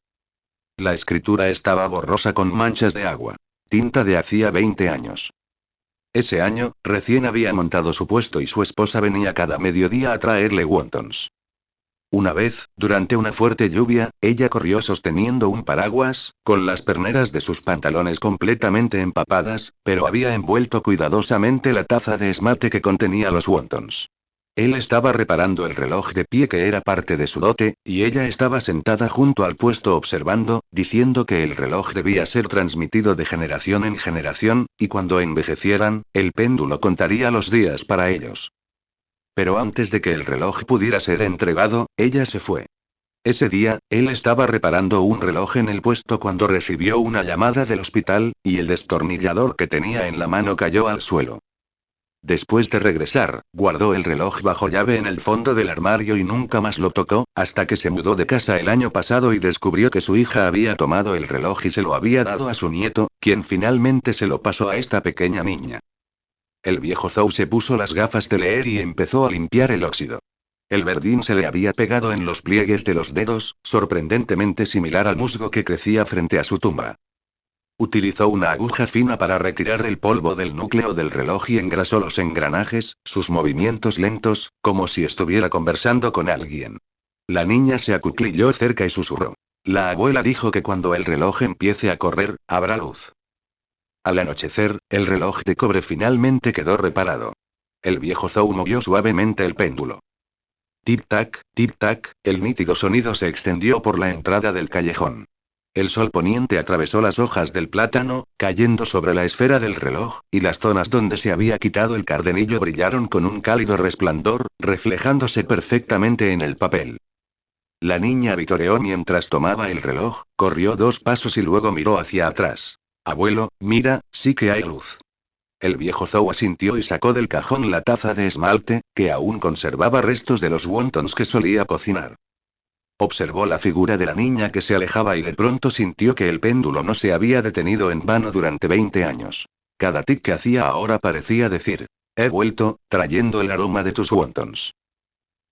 La escritura estaba borrosa con manchas de agua. Tinta de hacía 20 años. Ese año, recién había montado su puesto y su esposa venía cada mediodía a traerle wontons. Una vez, durante una fuerte lluvia, ella corrió sosteniendo un paraguas, con las perneras de sus pantalones completamente empapadas, pero había envuelto cuidadosamente la taza de esmalte que contenía los wontons. Él estaba reparando el reloj de pie que era parte de su dote, y ella estaba sentada junto al puesto observando, diciendo que el reloj debía ser transmitido de generación en generación, y cuando envejecieran, el péndulo contaría los días para ellos. Pero antes de que el reloj pudiera ser entregado, ella se fue. Ese día, él estaba reparando un reloj en el puesto cuando recibió una llamada del hospital, y el destornillador que tenía en la mano cayó al suelo. Después de regresar, guardó el reloj bajo llave en el fondo del armario y nunca más lo tocó, hasta que se mudó de casa el año pasado y descubrió que su hija había tomado el reloj y se lo había dado a su nieto, quien finalmente se lo pasó a esta pequeña niña. El viejo Zhou se puso las gafas de leer y empezó a limpiar el óxido. El verdín se le había pegado en los pliegues de los dedos, sorprendentemente similar al musgo que crecía frente a su tumba. Utilizó una aguja fina para retirar el polvo del núcleo del reloj y engrasó los engranajes, sus movimientos lentos, como si estuviera conversando con alguien. La niña se acuclilló cerca y susurró. La abuela dijo que cuando el reloj empiece a correr, habrá luz. Al anochecer, el reloj de cobre finalmente quedó reparado. El viejo Zhou movió suavemente el péndulo. Tic-tac, tic-tac, el nítido sonido se extendió por la entrada del callejón. El sol poniente atravesó las hojas del plátano, cayendo sobre la esfera del reloj, y las zonas donde se había quitado el cardenillo brillaron con un cálido resplandor, reflejándose perfectamente en el papel. La niña vitoreó mientras tomaba el reloj, corrió 2 pasos y luego miró hacia atrás. Abuelo, mira, sí que hay luz. El viejo Zhou asintió y sacó del cajón la taza de esmalte, que aún conservaba restos de los wontons que solía cocinar. Observó la figura de la niña que se alejaba y de pronto sintió que el péndulo no se había detenido en vano durante 20 años. Cada tic que hacía ahora parecía decir: he vuelto, trayendo el aroma de tus wontons.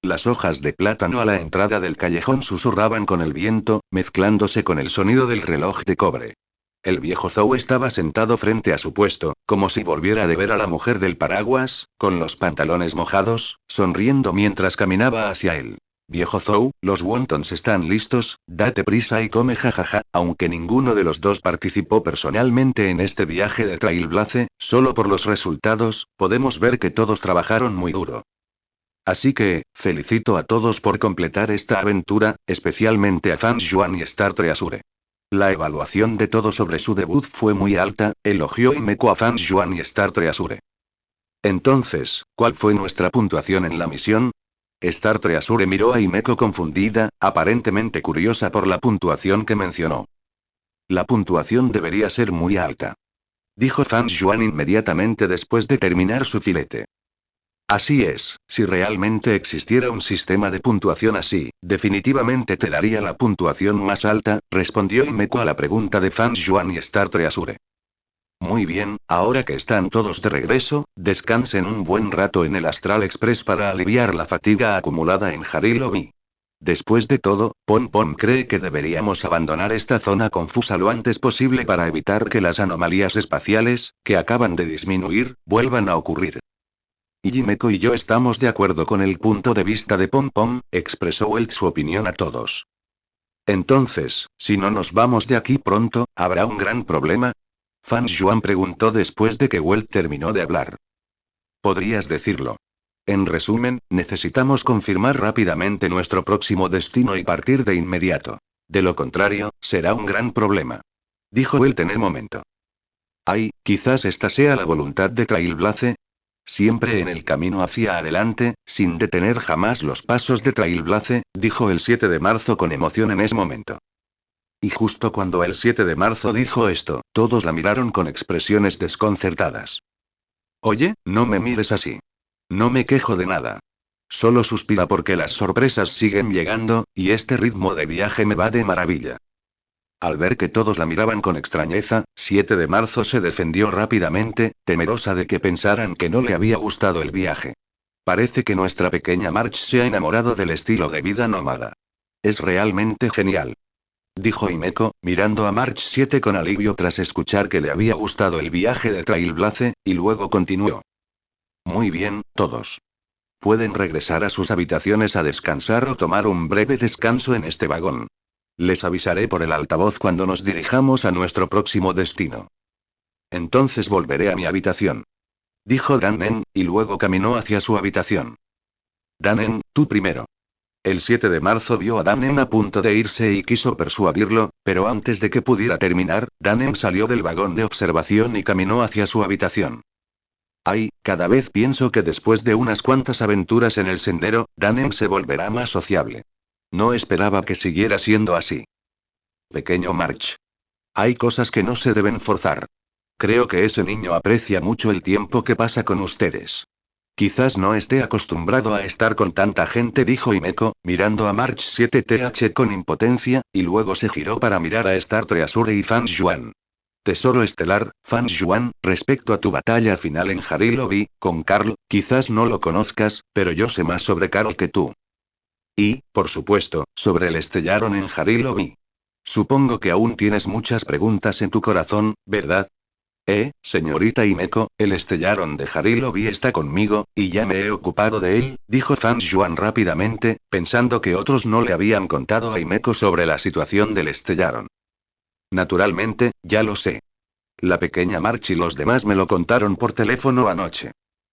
Las hojas de plátano a la entrada del callejón susurraban con el viento, mezclándose con el sonido del reloj de cobre. El viejo Zhou estaba sentado frente a su puesto, como si volviera de ver a la mujer del paraguas, con los pantalones mojados, sonriendo mientras caminaba hacia él. Viejo Zhou, los wontons están listos, date prisa y come jajaja. Aunque ninguno de los dos participó personalmente en este viaje de Trailblaze, solo por los resultados, podemos ver que todos trabajaron muy duro. Así que, felicito a todos por completar esta aventura, especialmente a Fan Yuan y Star Treasure. La evaluación de todo sobre su debut fue muy alta, elogió Himeko a Fan Yuan y Star Treasure. Entonces, ¿cuál fue nuestra puntuación en la misión? Star Treasure miró a Himeko confundida, aparentemente curiosa por la puntuación que mencionó. La puntuación debería ser muy alta, dijo Fan Yuan inmediatamente después de terminar su filete. Así es, si realmente existiera un sistema de puntuación así, definitivamente te daría la puntuación más alta, respondió Himeko a la pregunta de Fan Yuan y Star Treasure. Muy bien, ahora que están todos de regreso, descansen un buen rato en el Astral Express para aliviar la fatiga acumulada en Harilobi. Después de todo, Pom Pom cree que deberíamos abandonar esta zona confusa lo antes posible para evitar que las anomalías espaciales, que acaban de disminuir, vuelvan a ocurrir. Y Himeko y yo estamos de acuerdo con el punto de vista de Pom Pom, expresó Welt su opinión a todos. Entonces, si no nos vamos de aquí pronto, ¿habrá un gran problema? Fan Juan preguntó después de que Welt terminó de hablar. Podrías decirlo. En resumen, necesitamos confirmar rápidamente nuestro próximo destino y partir de inmediato. De lo contrario, será un gran problema. Dijo Welt en el momento. Ay, quizás esta sea la voluntad de Trailblaze. Siempre en el camino hacia adelante, sin detener jamás los pasos de Trailblaze, dijo el 7 de marzo con emoción en ese momento. Y justo cuando el 7 de marzo dijo esto, todos la miraron con expresiones desconcertadas. Oye, no me mires así. No me quejo de nada. Solo suspira porque las sorpresas siguen llegando, y este ritmo de viaje me va de maravilla. Al ver que todos la miraban con extrañeza, 7 de marzo se defendió rápidamente, temerosa de que pensaran que no le había gustado el viaje. Parece que nuestra pequeña March se ha enamorado del estilo de vida nómada. Es realmente genial. Dijo Himeko, mirando a March 7 con alivio tras escuchar que le había gustado el viaje de Trailblaze, y luego continuó. Muy bien, todos. Pueden regresar a sus habitaciones a descansar o tomar un breve descanso en este vagón. Les avisaré por el altavoz cuando nos dirijamos a nuestro próximo destino. Entonces volveré a mi habitación. Dijo Danen, y luego caminó hacia su habitación. Danen, tú primero. El 7 de marzo vio a Danen a punto de irse y quiso persuadirlo, pero antes de que pudiera terminar, Danen salió del vagón de observación y caminó hacia su habitación. Ay, cada vez pienso que después de unas cuantas aventuras en el sendero, Danen se volverá más sociable. No esperaba que siguiera siendo así. Pequeño March. Hay cosas que no se deben forzar. Creo que ese niño aprecia mucho el tiempo que pasa con ustedes. Quizás no esté acostumbrado a estar con tanta gente, dijo Himeko, mirando a March 7th con impotencia, y luego se giró para mirar a Star Treasure y Fan Juan. Tesoro estelar, Fan Juan, respecto a tu batalla final en Harilobi, con Carl, quizás no lo conozcas, pero yo sé más sobre Carl que tú. Y, por supuesto, sobre el estellaron en Harilobi. Supongo que aún tienes muchas preguntas en tu corazón, ¿verdad? Señorita Himeko, el estellaron de Harilobi está conmigo, y ya me he ocupado de él, dijo Fan Juan rápidamente, pensando que otros no le habían contado a Himeko sobre la situación del estellaron. Naturalmente, ya lo sé. La pequeña March y los demás me lo contaron por teléfono anoche.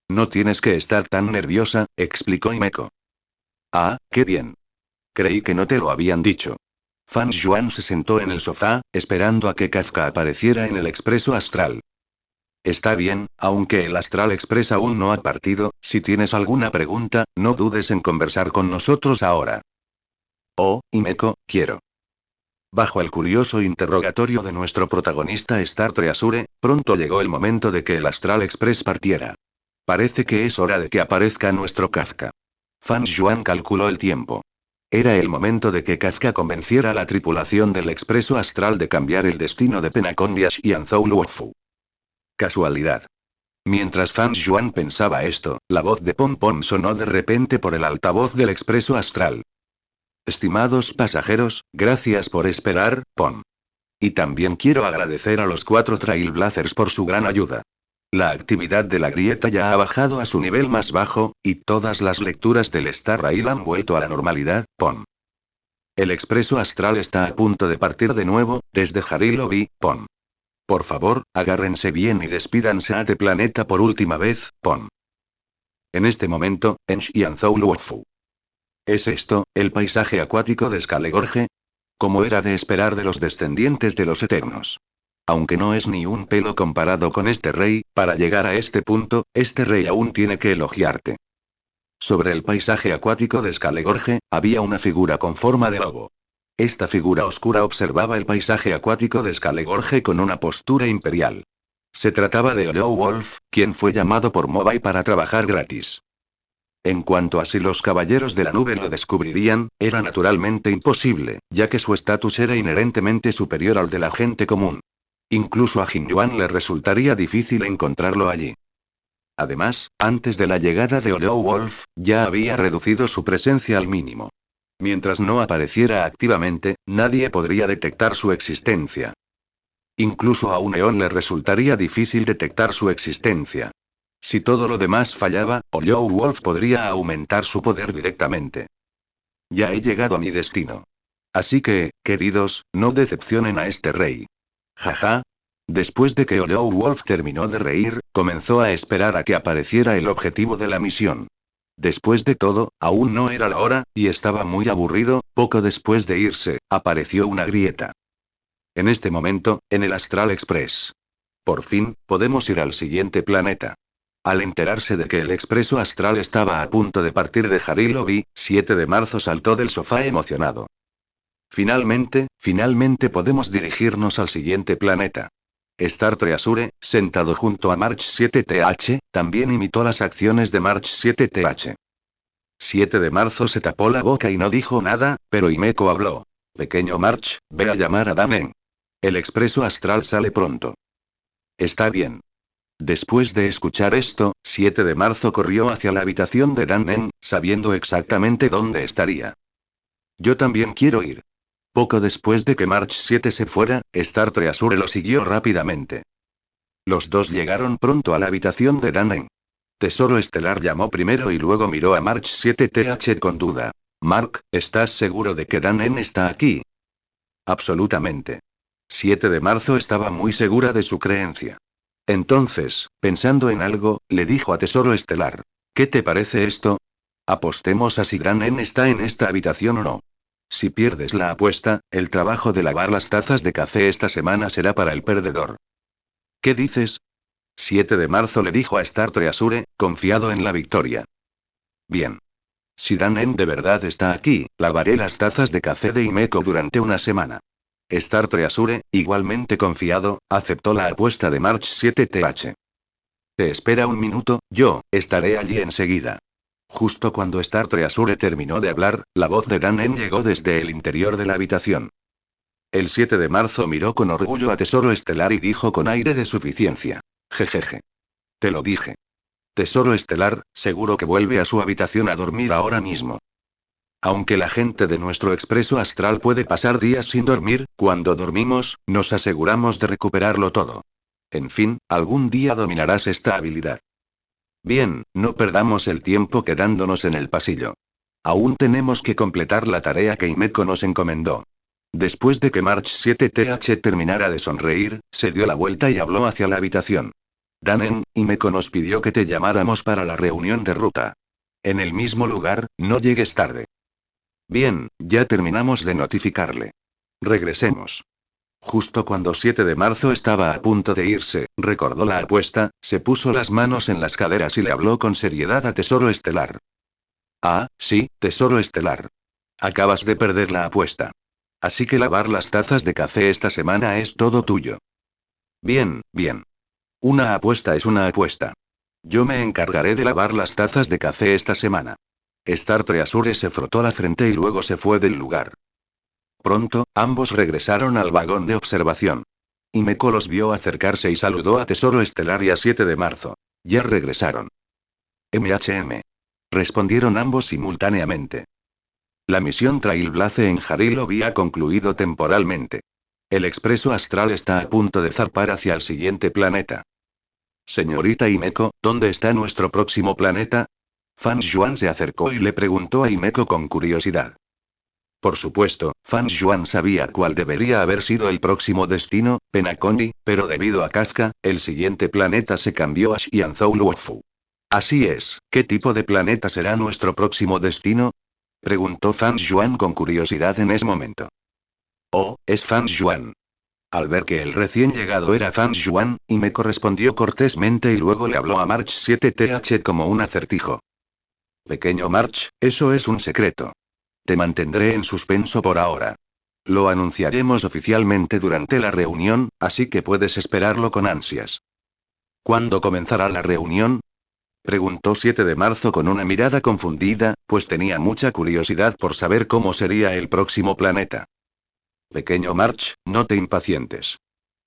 No tienes que estar tan nerviosa, explicó Himeko. Ah, qué bien. Creí que no te lo habían dicho. Fan Juan se sentó en el sofá, esperando a que Kafka apareciera en el expreso astral. Está bien, aunque el Astral Express aún no ha partido, si tienes alguna pregunta, no dudes en conversar con nosotros ahora. Oh, Himeko, quiero. Bajo el curioso interrogatorio de nuestro protagonista Star Treasure, pronto llegó el momento de que el Astral Express partiera. Parece que es hora de que aparezca nuestro Kafka. Fan Juan calculó el tiempo. Era el momento de que Kafka convenciera a la tripulación del expreso astral de cambiar el destino de Penacondias y Anzou-Luofu. Casualidad. Mientras Fan Juan pensaba esto, la voz de Pom Pom sonó de repente por el altavoz del expreso astral. Estimados pasajeros, gracias por esperar, Pom. Y también quiero agradecer a los 4 Trailblazers por su gran ayuda. La actividad de la grieta ya ha bajado a su nivel más bajo, y todas las lecturas del Star Rail han vuelto a la normalidad, Pom. El expreso astral está a punto de partir de nuevo, desde Harilobi, Pom. Por favor, agárrense bien y despídanse a este planeta por última vez, Pom. En este momento, en Xianzhou-Luofu. ¿Es esto, el paisaje acuático de Skalegorge? Como era de esperar de los descendientes de los Eternos. Aunque no es ni un pelo comparado con este rey, para llegar a este punto, este rey aún tiene que elogiarte. Sobre el paisaje acuático de Skalegorge, había una figura con forma de lobo. Esta figura oscura observaba el paisaje acuático de Skalegorge con una postura imperial. Se trataba de Olou Wolf, quien fue llamado por Mobai para trabajar gratis. En cuanto a si los caballeros de la nube lo descubrirían, era naturalmente imposible, ya que su estatus era inherentemente superior al de la gente común. Incluso a Jin Yuan le resultaría difícil encontrarlo allí. Además, antes de la llegada de Hollow Wolf, ya había reducido su presencia al mínimo. Mientras no apareciera activamente, nadie podría detectar su existencia. Incluso a un Eon le resultaría difícil detectar su existencia. Si todo lo demás fallaba, Hollow Wolf podría aumentar su poder directamente. Ya he llegado a mi destino. Así que, queridos, no decepcionen a este rey. Jaja. Después de que Hollow Wolf terminó de reír, comenzó a esperar a que apareciera el objetivo de la misión. Después de todo, aún no era la hora, y estaba muy aburrido. Poco después de irse, apareció una grieta. En este momento, en el Astral Express. Por fin, podemos ir al siguiente planeta. Al enterarse de que el expreso astral estaba a punto de partir de Harilobi, 7 de marzo saltó del sofá emocionado. Finalmente podemos dirigirnos al siguiente planeta. Star Treasure, sentado junto a March 7TH, también imitó las acciones de March 7TH. 7 de marzo se tapó la boca y no dijo nada, pero Himeko habló. Pequeño March, ve a llamar a Danen. El expreso astral sale pronto. Está bien. Después de escuchar esto, 7 de marzo corrió hacia la habitación de Danen, sabiendo exactamente dónde estaría. Yo también quiero ir. Poco después de que March 7 se fuera, Star Treasure lo siguió rápidamente. Los dos llegaron pronto a la habitación de Danen. Tesoro Estelar llamó primero y luego miró a March 7TH con duda. Mark, ¿estás seguro de que Danen está aquí? Absolutamente. 7 de marzo estaba muy segura de su creencia. Entonces, pensando en algo, le dijo a Tesoro Estelar. ¿Qué te parece esto? Apostemos a si Danen está en esta habitación o no. Si pierdes la apuesta, el trabajo de lavar las tazas de café esta semana será para el perdedor. ¿Qué dices? 7 de marzo le dijo a Star Treasure, confiado en la victoria. Bien. Si Danen de verdad está aquí, lavaré las tazas de café de Himeko durante una semana. Star Treasure, igualmente confiado, aceptó la apuesta de March 7TH. Te espera un minuto, yo estaré allí enseguida. Justo cuando Star Treasure terminó de hablar, la voz de Danen llegó desde el interior de la habitación. El 7 de marzo miró con orgullo a Tesoro Estelar y dijo con aire de suficiencia. Jejeje. Te lo dije. Tesoro Estelar, seguro que vuelve a su habitación a dormir ahora mismo. Aunque la gente de nuestro expreso astral puede pasar días sin dormir, cuando dormimos, nos aseguramos de recuperarlo todo. En fin, algún día dominarás esta habilidad. Bien, no perdamos el tiempo quedándonos en el pasillo. Aún tenemos que completar la tarea que Himeko nos encomendó. Después de que March 7TH terminara de sonreír, se dio la vuelta y habló hacia la habitación. Danen, Himeko nos pidió que te llamáramos para la reunión de ruta. En el mismo lugar, no llegues tarde. Bien, ya terminamos de notificarle. Regresemos. Justo cuando 7 de marzo estaba a punto de irse, recordó la apuesta, se puso las manos en las caderas y le habló con seriedad a Tesoro Estelar. Ah, sí, Tesoro Estelar. Acabas de perder la apuesta. Así que lavar las tazas de café esta semana es todo tuyo. Bien, bien. Una apuesta es una apuesta. Yo me encargaré de lavar las tazas de café esta semana. Star Treasure se frotó la frente y luego se fue del lugar. Pronto, ambos regresaron al vagón de observación. Himeko los vio acercarse y saludó a Tesoro Estelar y a 7 de marzo. Ya regresaron. MHM. Respondieron ambos simultáneamente. La misión Trailblaze en Harilobi ha concluido temporalmente. El expreso astral está a punto de zarpar hacia el siguiente planeta. Señorita Himeko, ¿dónde está nuestro próximo planeta? Fan Yuan se acercó y le preguntó a Himeko con curiosidad. Por supuesto, Fan Yuan sabía cuál debería haber sido el próximo destino, Penacony, pero debido a Kafka, el siguiente planeta se cambió a Xianzhou Luofu. Así es, ¿qué tipo de planeta será nuestro próximo destino? Preguntó Fan Yuan con curiosidad en ese momento. Oh, es Fan Yuan. Al ver que el recién llegado era Fan Yuan, y me correspondió cortésmente y luego le habló a March 7TH como un acertijo. Pequeño March, eso es un secreto. Te mantendré en suspenso por ahora. Lo anunciaremos oficialmente durante la reunión, así que puedes esperarlo con ansias. ¿Cuándo comenzará la reunión? Preguntó 7 de marzo con una mirada confundida, pues tenía mucha curiosidad por saber cómo sería el próximo planeta. Pequeño March, no te impacientes.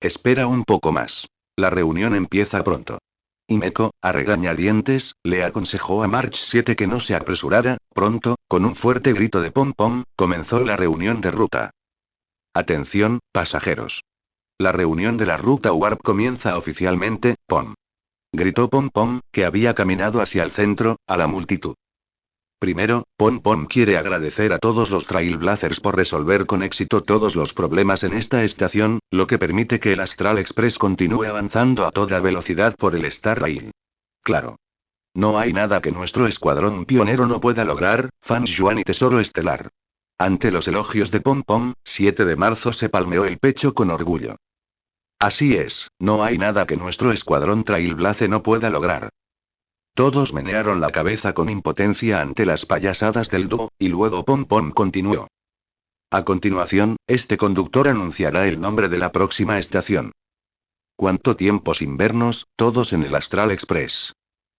Espera un poco más. La reunión empieza pronto. Himeko, a regañadientes, le aconsejó a March 7 que no se apresurara. Pronto, con un fuerte grito de pom pom, comenzó la reunión de ruta. Atención, pasajeros. La reunión de la ruta Warp comienza oficialmente, pom. Gritó Pom Pom, que había caminado hacia el centro, a la multitud. Primero, Pom Pom quiere agradecer a todos los Trailblazers por resolver con éxito todos los problemas en esta estación, lo que permite que el Astral Express continúe avanzando a toda velocidad por el Star Rail. Claro. No hay nada que nuestro escuadrón pionero no pueda lograr, Fan Yuan y Tesoro Estelar. Ante los elogios de Pom Pom, 7 de marzo se palmeó el pecho con orgullo. Así es, no hay nada que nuestro escuadrón Trailblaze no pueda lograr. Todos menearon la cabeza con impotencia ante las payasadas del dúo, y luego Pom Pom continuó. A continuación, este conductor anunciará el nombre de la próxima estación. ¿Cuánto tiempo sin vernos, todos en el Astral Express?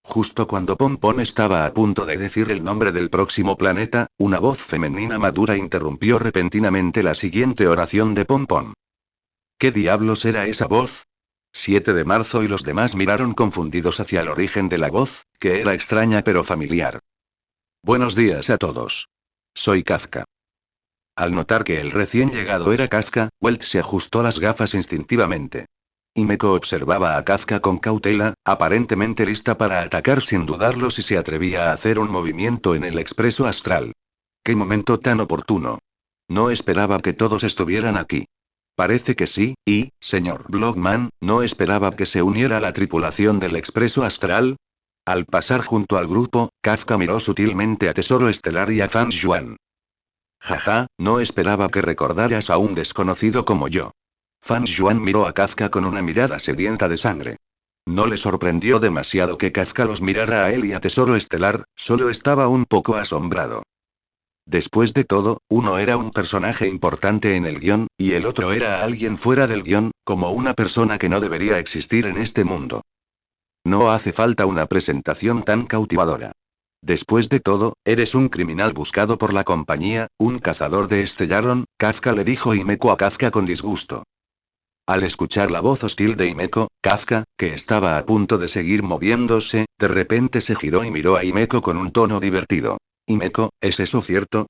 Justo cuando Pom Pom estaba a punto de decir el nombre del próximo planeta, una voz femenina madura interrumpió repentinamente la siguiente oración de Pom Pom. ¿Qué diablos era esa voz? 7 de marzo y los demás miraron confundidos hacia el origen de la voz, que era extraña pero familiar. Buenos días a todos. Soy Kafka. Al notar que el recién llegado era Kafka, Welt se ajustó las gafas instintivamente. Himeko observaba a Kafka con cautela, aparentemente lista para atacar sin dudarlo si se atrevía a hacer un movimiento en el expreso astral. ¡Qué momento tan oportuno! No esperaba que todos estuvieran aquí. Parece que sí, y, señor Blogman, ¿no esperaba que se uniera a la tripulación del expreso astral? Al pasar junto al grupo, Kafka miró sutilmente a Tesoro Estelar y a Fan Yuan. Jaja, no esperaba que recordaras a un desconocido como yo. Fan Yuan miró a Kafka con una mirada sedienta de sangre. No le sorprendió demasiado que Kafka los mirara a él y a Tesoro Estelar, solo estaba un poco asombrado. Después de todo, uno era un personaje importante en el guión, y el otro era alguien fuera del guión, como una persona que no debería existir en este mundo. No hace falta una presentación tan cautivadora. Después de todo, eres un criminal buscado por la compañía, un cazador de Estellaron, Kafka le dijo Himeko a Kafka con disgusto. Al escuchar la voz hostil de Himeko, Kafka, que estaba a punto de seguir moviéndose, de repente se giró y miró a Himeko con un tono divertido. Himeko, ¿es eso cierto?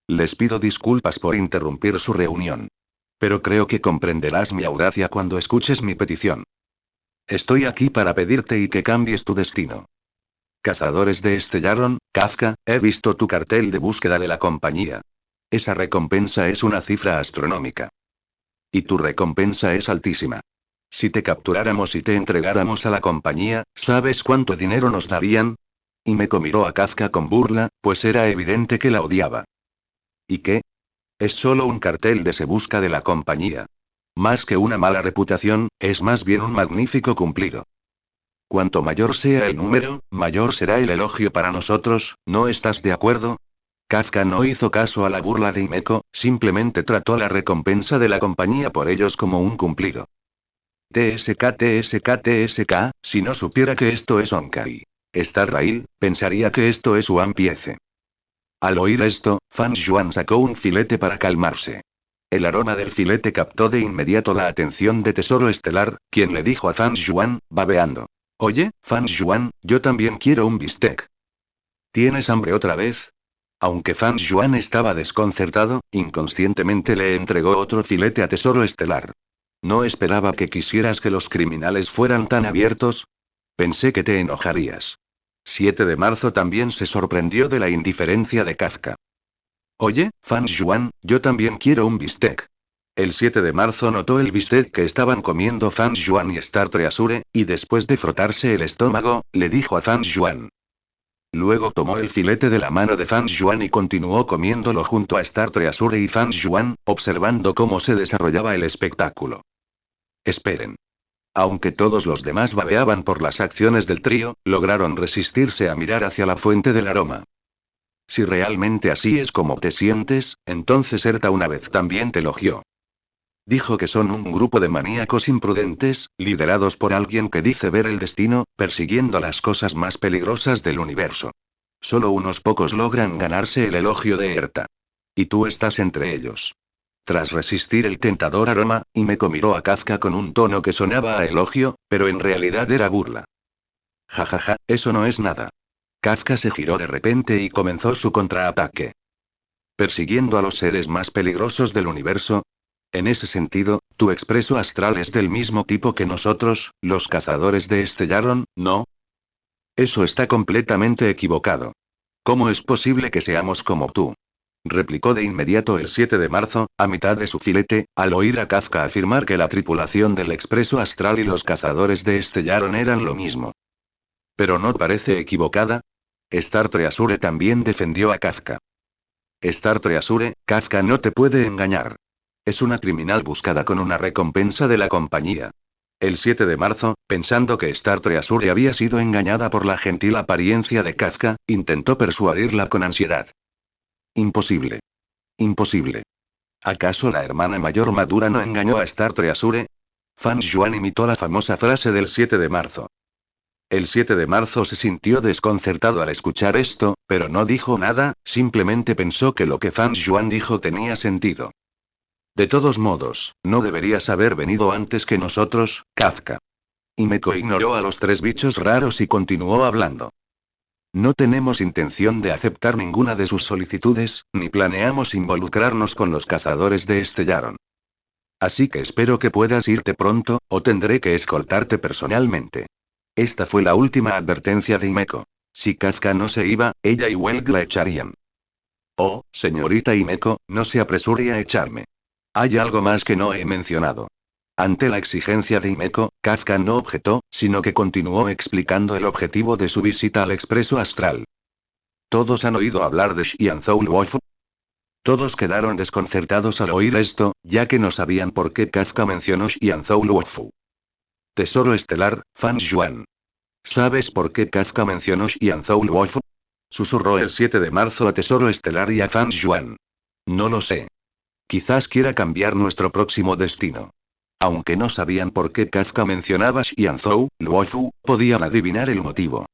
Les pido disculpas por interrumpir su reunión. Pero creo que comprenderás mi audacia cuando escuches mi petición. Estoy aquí para pedirte y que cambies tu destino. Cazadores de Estellaron, Kafka, he visto tu cartel de búsqueda de la compañía. Esa recompensa es una cifra astronómica. Y tu recompensa es altísima. Si te capturáramos y te entregáramos a la compañía, ¿sabes cuánto dinero nos darían? Himeko miró a Kafka con burla, pues era evidente que la odiaba. ¿Y qué? Es solo un cartel de se busca de la compañía. Más que una mala reputación, es más bien un magnífico cumplido. Cuanto mayor sea el número, mayor será el elogio para nosotros, ¿no estás de acuerdo? Kafka no hizo caso a la burla de Himeko, simplemente trató la recompensa de la compañía por ellos como un cumplido. TSK, si no supiera que esto es Onkai Star Rail, pensaría que esto es One Piece. Al oír esto, Fan Yuan sacó un filete para calmarse. El aroma del filete captó de inmediato la atención de Tesoro Estelar, quien le dijo a Fan Yuan, babeando. Oye, Fan Yuan, yo también quiero un bistec. ¿Tienes hambre otra vez? Aunque Fan Yuan estaba desconcertado, inconscientemente le entregó otro filete a Tesoro Estelar. No esperaba que quisieras que los criminales fueran tan abiertos. Pensé que te enojarías. 7 de marzo también se sorprendió de la indiferencia de Kafka. Oye, Fan Yuan, yo también quiero un bistec. El 7 de marzo notó el bistec que estaban comiendo Fan Yuan y Star Treasure, y después de frotarse el estómago, le dijo a Fan Yuan. Luego tomó el filete de la mano de Fan Yuan y continuó comiéndolo junto a Star Treasure y Fan Yuan, observando cómo se desarrollaba el espectáculo. Esperen. Aunque todos los demás babeaban por las acciones del trío, lograron resistirse a mirar hacia la fuente del aroma. Si realmente así es como te sientes, entonces Erta una vez también te elogió. Dijo que son un grupo de maníacos imprudentes, liderados por alguien que dice ver el destino, persiguiendo las cosas más peligrosas del universo. Solo unos pocos logran ganarse el elogio de Erta. Y tú estás entre ellos. Tras resistir el tentador aroma, Himeko miró a Kafka con un tono que sonaba a elogio, pero en realidad era burla. Jajaja, eso no es nada. Kafka se giró de repente y comenzó su contraataque. ¿Persiguiendo a los seres más peligrosos del universo? En ese sentido, tu expreso astral es del mismo tipo que nosotros, los cazadores de Estellaron, ¿no? Eso está completamente equivocado. ¿Cómo es posible que seamos como tú? Replicó de inmediato el 7 de marzo, a mitad de su filete, al oír a Kafka afirmar que la tripulación del expreso astral y los cazadores de Estellaron eran lo mismo. ¿Pero no parece equivocada? Star Treasure también defendió a Kafka. Star Treasure, Kafka no te puede engañar. Es una criminal buscada con una recompensa de la compañía. El 7 de marzo, pensando que Star Treasure había sido engañada por la gentil apariencia de Kafka, intentó persuadirla con ansiedad. Imposible. Imposible. ¿Acaso la hermana mayor madura no engañó a Star Treasure? Fan Juan imitó la famosa frase del 7 de marzo. El 7 de marzo se sintió desconcertado al escuchar esto, pero no dijo nada, simplemente pensó que lo que Fan Juan dijo tenía sentido. De todos modos, no deberías haber venido antes que nosotros, Kafka. Himeko ignoró a los tres bichos raros y continuó hablando. No tenemos intención de aceptar ninguna de sus solicitudes, ni planeamos involucrarnos con los cazadores de Estellaron. Así que espero que puedas irte pronto, o tendré que escoltarte personalmente. Esta fue la última advertencia de Himeko. Si Kafka no se iba, ella y Welg la echarían. Oh, señorita Himeko, no se apresure a echarme. Hay algo más que no he mencionado. Ante la exigencia de Himeko, Kafka no objetó, sino que continuó explicando el objetivo de su visita al expreso astral. ¿Todos han oído hablar de Xianzhou Luofu? Todos quedaron desconcertados al oír esto, ya que no sabían por qué Kafka mencionó Xianzhou Luofu. Tesoro estelar, Fan Juan. ¿Sabes por qué Kafka mencionó Xianzhou Luofu? Susurró el 7 de marzo a Tesoro estelar y a Fan Juan. No lo sé. Quizás quiera cambiar nuestro próximo destino. Aunque no sabían por qué Kafka mencionaba Xianzhou Luofu, podían adivinar el motivo.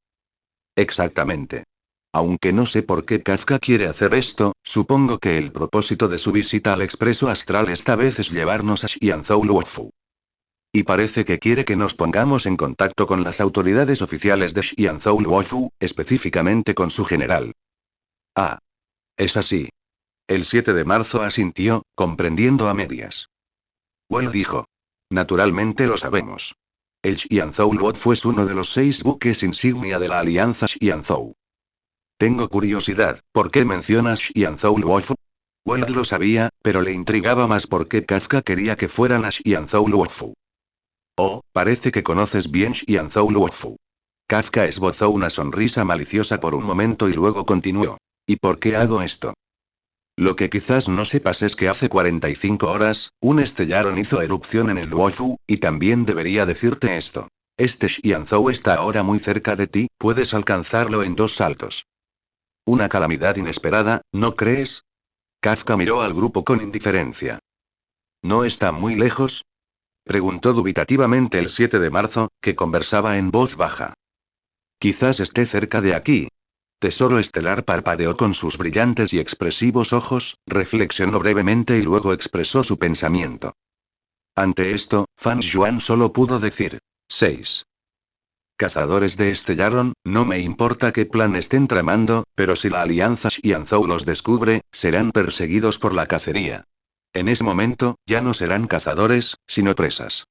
Exactamente. Aunque no sé por qué Kafka quiere hacer esto, supongo que el propósito de su visita al expreso astral esta vez es llevarnos a Xianzhou Luofu. Y parece que quiere que nos pongamos en contacto con las autoridades oficiales de Xianzhou Luofu, específicamente con su general. Ah. Es así. El 7 de marzo asintió, comprendiendo a medias. Well dijo. Naturalmente lo sabemos. El Xianzhou Luofu es uno de los 6 buques insignia de la Alianza Xianzhou. Tengo curiosidad, ¿por qué mencionas Xianzhou Luofu? Well lo sabía, pero le intrigaba más por qué Kafka quería que fueran a Xianzhou Luofu. Oh, parece que conoces bien Xianzhou Luofu. Kafka esbozó una sonrisa maliciosa por un momento y luego continuó. ¿Y por qué hago esto? Lo que quizás no sepas es que hace 45 horas, un Estellaron hizo erupción en el Luofu, y también debería decirte esto. Este Xianzhou está ahora muy cerca de ti, puedes alcanzarlo en 2 saltos. Una calamidad inesperada, ¿no crees? Kafka miró al grupo con indiferencia. ¿No está muy lejos? Preguntó dubitativamente el 7 de marzo, que conversaba en voz baja. Quizás esté cerca de aquí. Tesoro estelar parpadeó con sus brillantes y expresivos ojos, reflexionó brevemente y luego expresó su pensamiento. Ante esto, Fan Juan solo pudo decir: 6. Cazadores de Estellaron, no me importa qué plan estén tramando, pero si la Alianza Xianzhou los descubre, serán perseguidos por la cacería. En ese momento, ya no serán cazadores, sino presas.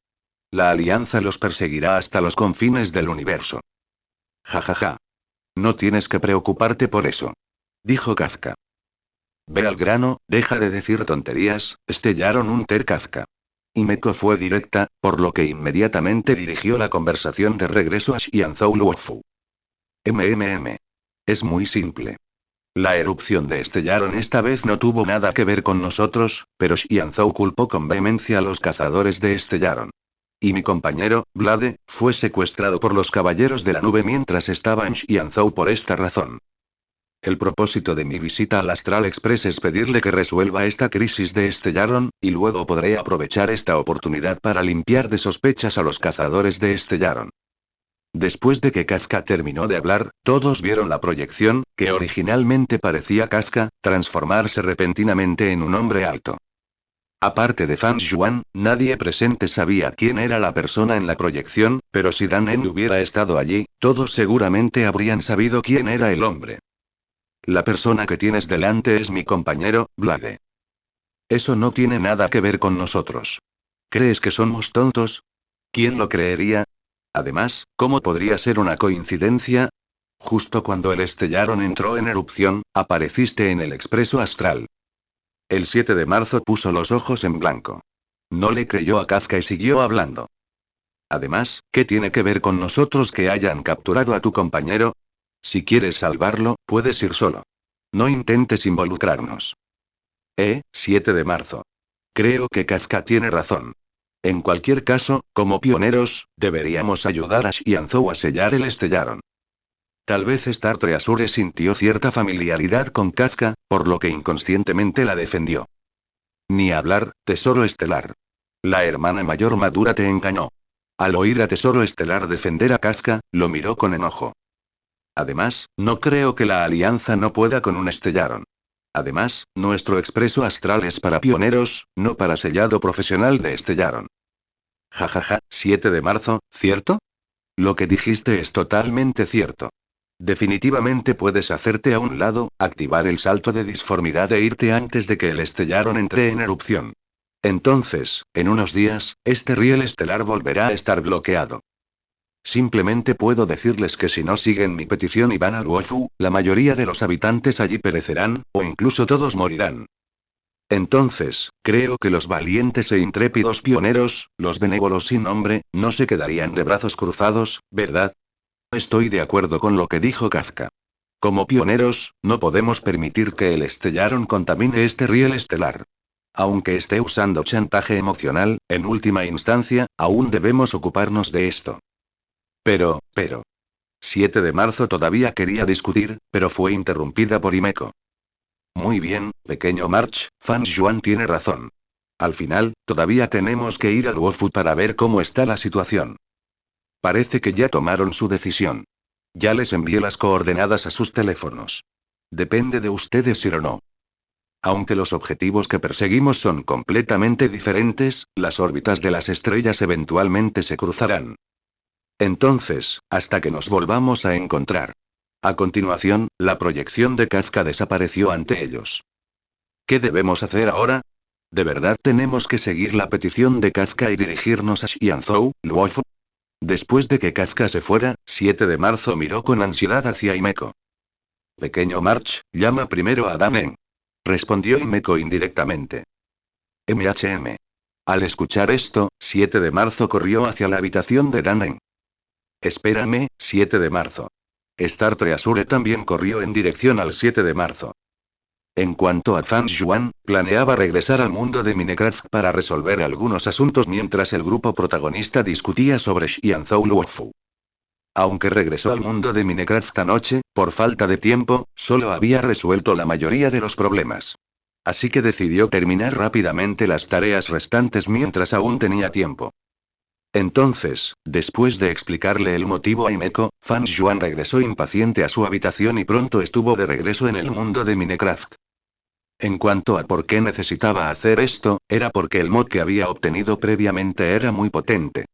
La Alianza los perseguirá hasta los confines del universo. Jajaja. No tienes que preocuparte por eso. Dijo Kafka. Ve al grano, deja de decir tonterías, Estellaron Unter Kafka. Himeko fue directa, por lo que inmediatamente dirigió la conversación de regreso a Xianzhou Luofu. Es muy simple. La erupción de Estellaron esta vez no tuvo nada que ver con nosotros, pero Xianzhou culpó con vehemencia a los cazadores de Estellaron. Y mi compañero, Blade, fue secuestrado por los caballeros de la nube mientras estaba en Xianzhou por esta razón. El propósito de mi visita al Astral Express es pedirle que resuelva esta crisis de Estellaron, y luego podré aprovechar esta oportunidad para limpiar de sospechas a los cazadores de Estellaron. Después de que Kafka terminó de hablar, todos vieron la proyección, que originalmente parecía Kafka, transformarse repentinamente en un hombre alto. Aparte de Fan Yuan, nadie presente sabía quién era la persona en la proyección, pero si Dan En hubiera estado allí, todos seguramente habrían sabido quién era el hombre. La persona que tienes delante es mi compañero, Blade. Eso no tiene nada que ver con nosotros. ¿Crees que somos tontos? ¿Quién lo creería? Además, ¿cómo podría ser una coincidencia? Justo cuando el Estellaron entró en erupción, apareciste en el expreso astral. El 7 de marzo puso los ojos en blanco. No le creyó a Kafka y siguió hablando. Además, ¿qué tiene que ver con nosotros que hayan capturado a tu compañero? Si quieres salvarlo, puedes ir solo. No intentes involucrarnos. 7 de marzo. Creo que Kafka tiene razón. En cualquier caso, como pioneros, deberíamos ayudar a Xianzhou a sellar el Estellaron. Tal vez Star Treasure sintió cierta familiaridad con Kafka, por lo que inconscientemente la defendió. Ni hablar, Tesoro Estelar. La hermana mayor madura te engañó. Al oír a Tesoro Estelar defender a Kafka, lo miró con enojo. Además, no creo que la alianza no pueda con un Estellaron. Además, nuestro expreso astral es para pioneros, no para sellado profesional de Estellaron. Jajaja, 7 de marzo, ¿cierto? Lo que dijiste es totalmente cierto. Definitivamente puedes hacerte a un lado, activar el salto de disformidad e irte antes de que el Estellaron entre en erupción. Entonces, en unos días, este riel estelar volverá a estar bloqueado. Simplemente puedo decirles que si no siguen mi petición y van al Wofu, la mayoría de los habitantes allí perecerán, o incluso todos morirán. Entonces, creo que los valientes e intrépidos pioneros, los benévolos sin nombre, no se quedarían de brazos cruzados, ¿verdad? Estoy de acuerdo con lo que dijo Kafka. Como pioneros, no podemos permitir que el Estellaron contamine este riel estelar. Aunque esté usando chantaje emocional, en última instancia, aún debemos ocuparnos de esto. Pero. 7 de marzo todavía quería discutir, pero fue interrumpida por Himeko. Muy bien, pequeño March, Fan Yuan tiene razón. Al final, todavía tenemos que ir al Wofu para ver cómo está la situación. Parece que ya tomaron su decisión. Ya les envié las coordenadas a sus teléfonos. Depende de ustedes ir o no. Aunque los objetivos que perseguimos son completamente diferentes, las órbitas de las estrellas eventualmente se cruzarán. Entonces, hasta que nos volvamos a encontrar. A continuación, la proyección de Kafka desapareció ante ellos. ¿Qué debemos hacer ahora? ¿De verdad tenemos que seguir la petición de Kafka y dirigirnos a Xianzhou, Luofu? Después de que Kafka se fuera, 7 de marzo miró con ansiedad hacia Himeko. Pequeño March, llama primero a Danen. Respondió Himeko indirectamente. MHM. Al escuchar esto, 7 de marzo corrió hacia la habitación de Danen. Espérame, 7 de marzo. Star Treasure también corrió en dirección al 7 de marzo. En cuanto a Fan Yuan, planeaba regresar al mundo de Minecraft para resolver algunos asuntos mientras el grupo protagonista discutía sobre Xianzhou Luofu. Aunque regresó al mundo de Minecraft anoche, por falta de tiempo, solo había resuelto la mayoría de los problemas. Así que decidió terminar rápidamente las tareas restantes mientras aún tenía tiempo. Entonces, después de explicarle el motivo a Himeko, Fan Yuan regresó impaciente a su habitación y pronto estuvo de regreso en el mundo de Minecraft. En cuanto a por qué necesitaba hacer esto, era porque el mod que había obtenido previamente era muy potente.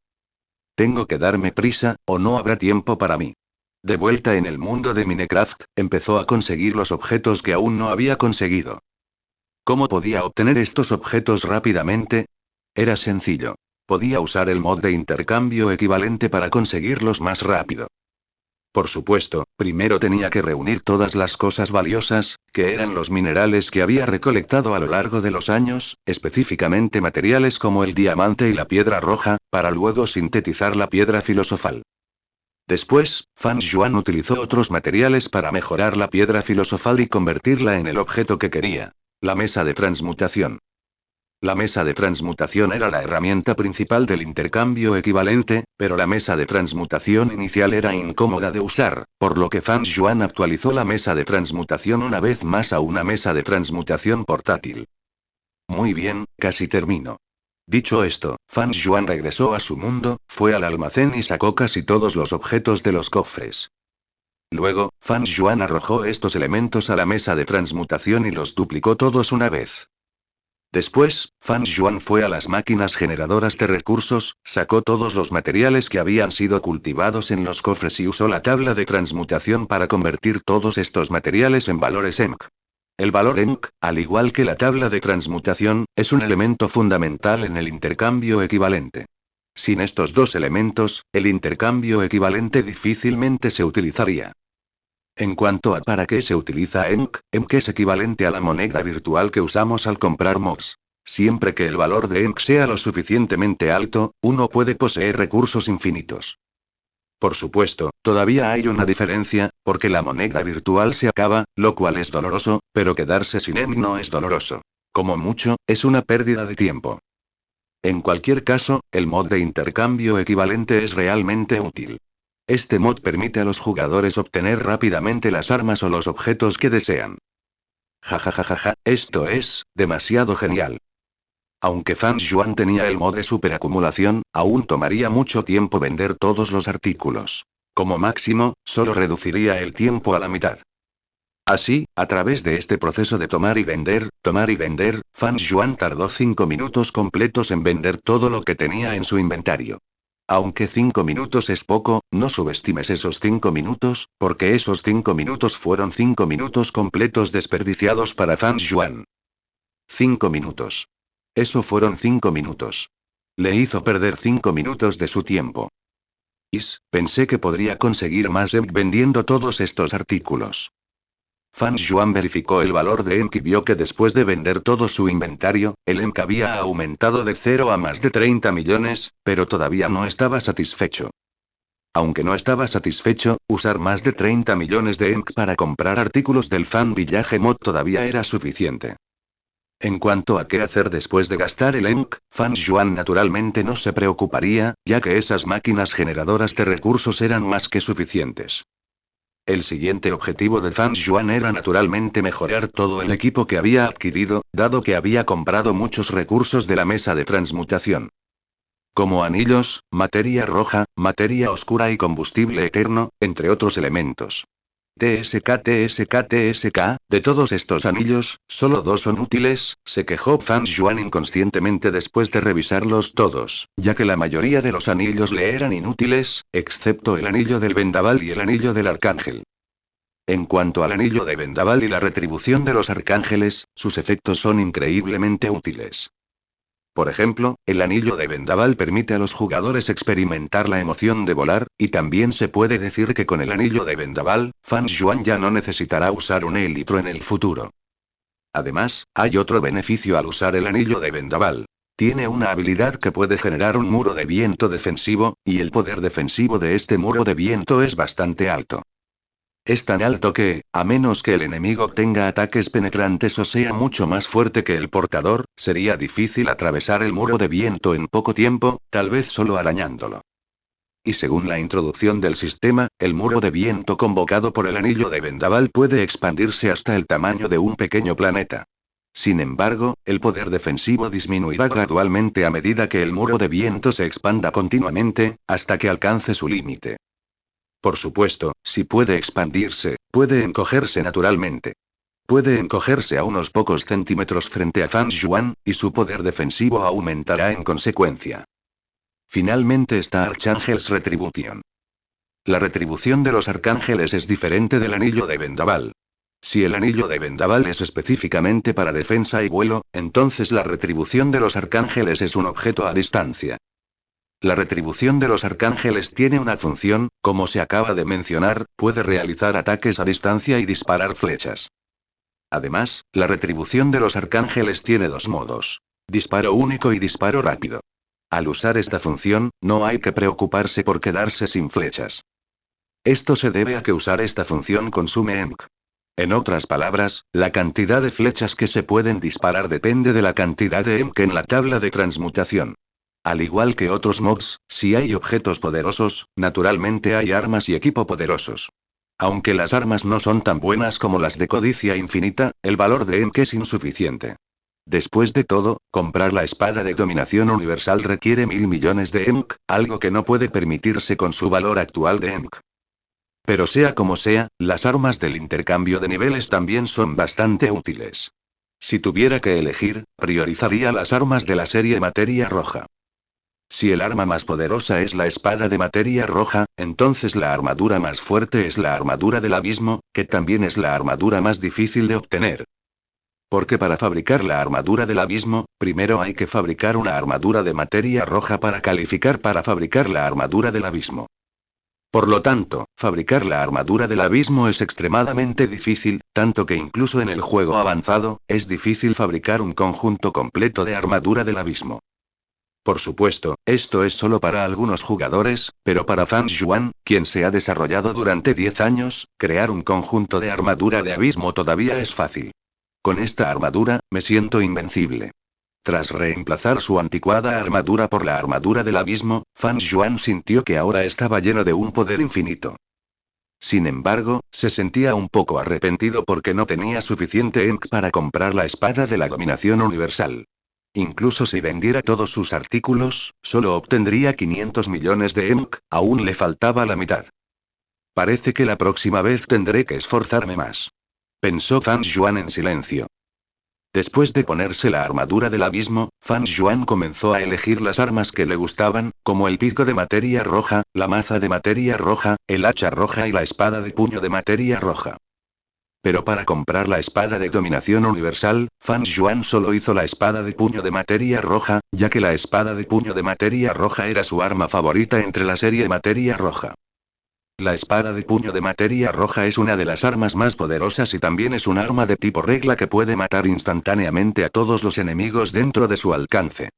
Tengo que darme prisa, o no habrá tiempo para mí. De vuelta en el mundo de Minecraft, empezó a conseguir los objetos que aún no había conseguido. ¿Cómo podía obtener estos objetos rápidamente? Era sencillo. Podía usar el mod de intercambio equivalente para conseguirlos más rápido. Por supuesto, primero tenía que reunir todas las cosas valiosas, que eran los minerales que había recolectado a lo largo de los años, específicamente materiales como el diamante y la piedra roja, para luego sintetizar la piedra filosofal. Después, Fan Yuan utilizó otros materiales para mejorar la piedra filosofal y convertirla en el objeto que quería, la mesa de transmutación. La mesa de transmutación era la herramienta principal del intercambio equivalente, pero la mesa de transmutación inicial era incómoda de usar, por lo que Fan Yuan actualizó la mesa de transmutación una vez más a una mesa de transmutación portátil. Muy bien, casi termino. Dicho esto, Fan Yuan regresó a su mundo, fue al almacén y sacó casi todos los objetos de los cofres. Luego, Fan Yuan arrojó estos elementos a la mesa de transmutación y los duplicó todos una vez. Después, Fan Yuan fue a las máquinas generadoras de recursos, sacó todos los materiales que habían sido cultivados en los cofres y usó la tabla de transmutación para convertir todos estos materiales en valores ENC. El valor ENC, al igual que la tabla de transmutación, es un elemento fundamental en el intercambio equivalente. Sin estos dos elementos, el intercambio equivalente difícilmente se utilizaría. En cuanto a para qué se utiliza ENC, ENC es equivalente a la moneda virtual que usamos al comprar mobs. Siempre que el valor de ENC sea lo suficientemente alto, uno puede poseer recursos infinitos. Por supuesto, todavía hay una diferencia, porque la moneda virtual se acaba, lo cual es doloroso, pero quedarse sin ENC no es doloroso. Como mucho, es una pérdida de tiempo. En cualquier caso, el mod de intercambio equivalente es realmente útil. Este mod permite a los jugadores obtener rápidamente las armas o los objetos que desean. Jajajajaja, esto es demasiado genial. Aunque Fan Yuan tenía el mod de superacumulación, aún tomaría mucho tiempo vender todos los artículos. Como máximo, solo reduciría el tiempo a la mitad. Así, a través de este proceso de tomar y vender, Fan Yuan tardó 5 minutos completos en vender todo lo que tenía en su inventario. Aunque 5 minutos es poco, no subestimes esos 5 minutos, porque esos 5 minutos fueron 5 minutos completos desperdiciados para Fan Yuan. 5 minutos. Eso fueron 5 minutos. Le hizo perder 5 minutos de su tiempo. Pensé que podría conseguir más ENC vendiendo todos estos artículos. Fan Yuan verificó el valor de ENC y vio que después de vender todo su inventario, el ENC había aumentado de 0 a más de 30 millones, pero todavía no estaba satisfecho. Aunque no estaba satisfecho, usar más de 30 millones de ENC para comprar artículos del Fan Village Mod todavía era suficiente. En cuanto a qué hacer después de gastar el ENC, Fan Yuan naturalmente no se preocuparía, ya que esas máquinas generadoras de recursos eran más que suficientes. El siguiente objetivo de Fan Yuan era naturalmente mejorar todo el equipo que había adquirido, dado que había comprado muchos recursos de la mesa de transmutación. Como anillos, materia roja, materia oscura y combustible eterno, entre otros elementos. TSK, de todos estos anillos, solo 2 son útiles, se quejó Fan Yuan inconscientemente después de revisarlos todos, ya que la mayoría de los anillos le eran inútiles, excepto el anillo del vendaval y el anillo del arcángel. En cuanto al anillo de vendaval y la retribución de los arcángeles, sus efectos son increíblemente útiles. Por ejemplo, el anillo de vendaval permite a los jugadores experimentar la emoción de volar, y también se puede decir que con el anillo de vendaval, Fan Yuan ya no necesitará usar un élitro en el futuro. Además, hay otro beneficio al usar el anillo de vendaval. Tiene una habilidad que puede generar un muro de viento defensivo, y el poder defensivo de este muro de viento es bastante alto. Es tan alto que, a menos que el enemigo tenga ataques penetrantes o sea mucho más fuerte que el portador, sería difícil atravesar el muro de viento en poco tiempo, tal vez solo arañándolo. Y según la introducción del sistema, el muro de viento convocado por el anillo de vendaval puede expandirse hasta el tamaño de un pequeño planeta. Sin embargo, el poder defensivo disminuirá gradualmente a medida que el muro de viento se expanda continuamente, hasta que alcance su límite. Por supuesto, si puede expandirse, puede encogerse naturalmente. Puede encogerse a unos pocos centímetros frente a Fan Yuan, y su poder defensivo aumentará en consecuencia. Finalmente está Archangel's Retribution. La retribución de los arcángeles es diferente del anillo de vendaval. Si el anillo de vendaval es específicamente para defensa y vuelo, entonces la retribución de los arcángeles es un objeto a distancia. La retribución de los arcángeles tiene una función, como se acaba de mencionar, puede realizar ataques a distancia y disparar flechas. Además, la retribución de los arcángeles tiene 2 modos: disparo único y disparo rápido. Al usar esta función, no hay que preocuparse por quedarse sin flechas. Esto se debe a que usar esta función consume ENC. En otras palabras, la cantidad de flechas que se pueden disparar depende de la cantidad de ENC en la tabla de transmutación. Al igual que otros mobs, si hay objetos poderosos, naturalmente hay armas y equipo poderosos. Aunque las armas no son tan buenas como las de codicia infinita, el valor de ENC es insuficiente. Después de todo, comprar la espada de dominación universal requiere 1000 millones de ENC, algo que no puede permitirse con su valor actual de ENC. Pero sea como sea, las armas del intercambio de niveles también son bastante útiles. Si tuviera que elegir, priorizaría las armas de la serie Materia Roja. Si el arma más poderosa es la espada de materia roja, entonces la armadura más fuerte es la armadura del abismo, que también es la armadura más difícil de obtener. Porque para fabricar la armadura del abismo, primero hay que fabricar una armadura de materia roja para calificar para fabricar la armadura del abismo. Por lo tanto, fabricar la armadura del abismo es extremadamente difícil, tanto que incluso en el juego avanzado, es difícil fabricar un conjunto completo de armadura del abismo. Por supuesto, esto es solo para algunos jugadores, pero para Fan Juan, quien se ha desarrollado durante 10 años, crear un conjunto de armadura de abismo todavía es fácil. Con esta armadura, me siento invencible. Tras reemplazar su anticuada armadura por la armadura del abismo, Fan Juan sintió que ahora estaba lleno de un poder infinito. Sin embargo, se sentía un poco arrepentido porque no tenía suficiente Enk para comprar la espada de la dominación universal. Incluso si vendiera todos sus artículos, solo obtendría 500 millones de Enk, aún le faltaba la mitad. Parece que la próxima vez tendré que esforzarme más. Pensó Fan Juan en silencio. Después de ponerse la armadura del abismo, Fan Juan comenzó a elegir las armas que le gustaban, como el pico de materia roja, la maza de materia roja, el hacha roja y la espada de puño de materia roja. Pero para comprar la espada de dominación universal, Fan Juan solo hizo la espada de puño de materia roja, ya que la espada de puño de materia roja era su arma favorita entre la serie materia roja. La espada de puño de materia roja es una de las armas más poderosas y también es un arma de tipo regla que puede matar instantáneamente a todos los enemigos dentro de su alcance.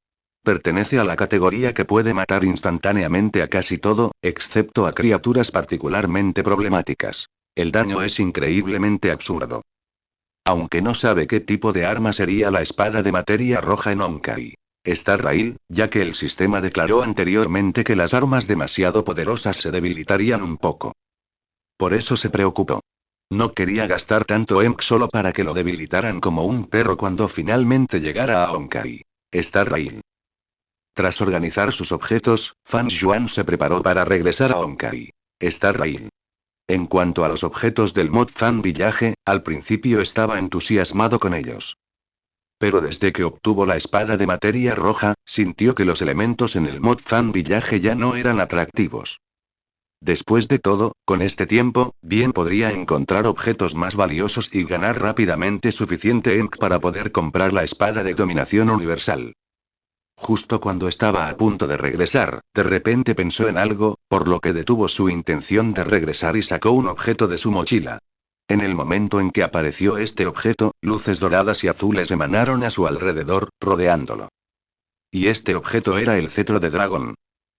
Pertenece a la categoría que puede matar instantáneamente a casi todo, excepto a criaturas particularmente problemáticas. El daño es increíblemente absurdo. Aunque no sabe qué tipo de arma sería la espada de materia roja en Honkai Star Rail, ya que el sistema declaró anteriormente que las armas demasiado poderosas se debilitarían un poco. Por eso se preocupó. No quería gastar tanto Enk solo para que lo debilitaran como un perro cuando finalmente llegara a Honkai Star Rail. Tras organizar sus objetos, Fan Juan se preparó para regresar a Honkai Star Rail. En cuanto a los objetos del Mod Fan Village, al principio estaba entusiasmado con ellos. Pero desde que obtuvo la espada de materia roja, sintió que los elementos en el Mod Fan Village ya no eran atractivos. Después de todo, con este tiempo, bien podría encontrar objetos más valiosos y ganar rápidamente suficiente Enk para poder comprar la espada de dominación universal. Justo cuando estaba a punto de regresar, de repente pensó en algo, por lo que detuvo su intención de regresar y sacó un objeto de su mochila. En el momento en que apareció este objeto, luces doradas y azules emanaron a su alrededor, rodeándolo. Y este objeto era el cetro de dragón.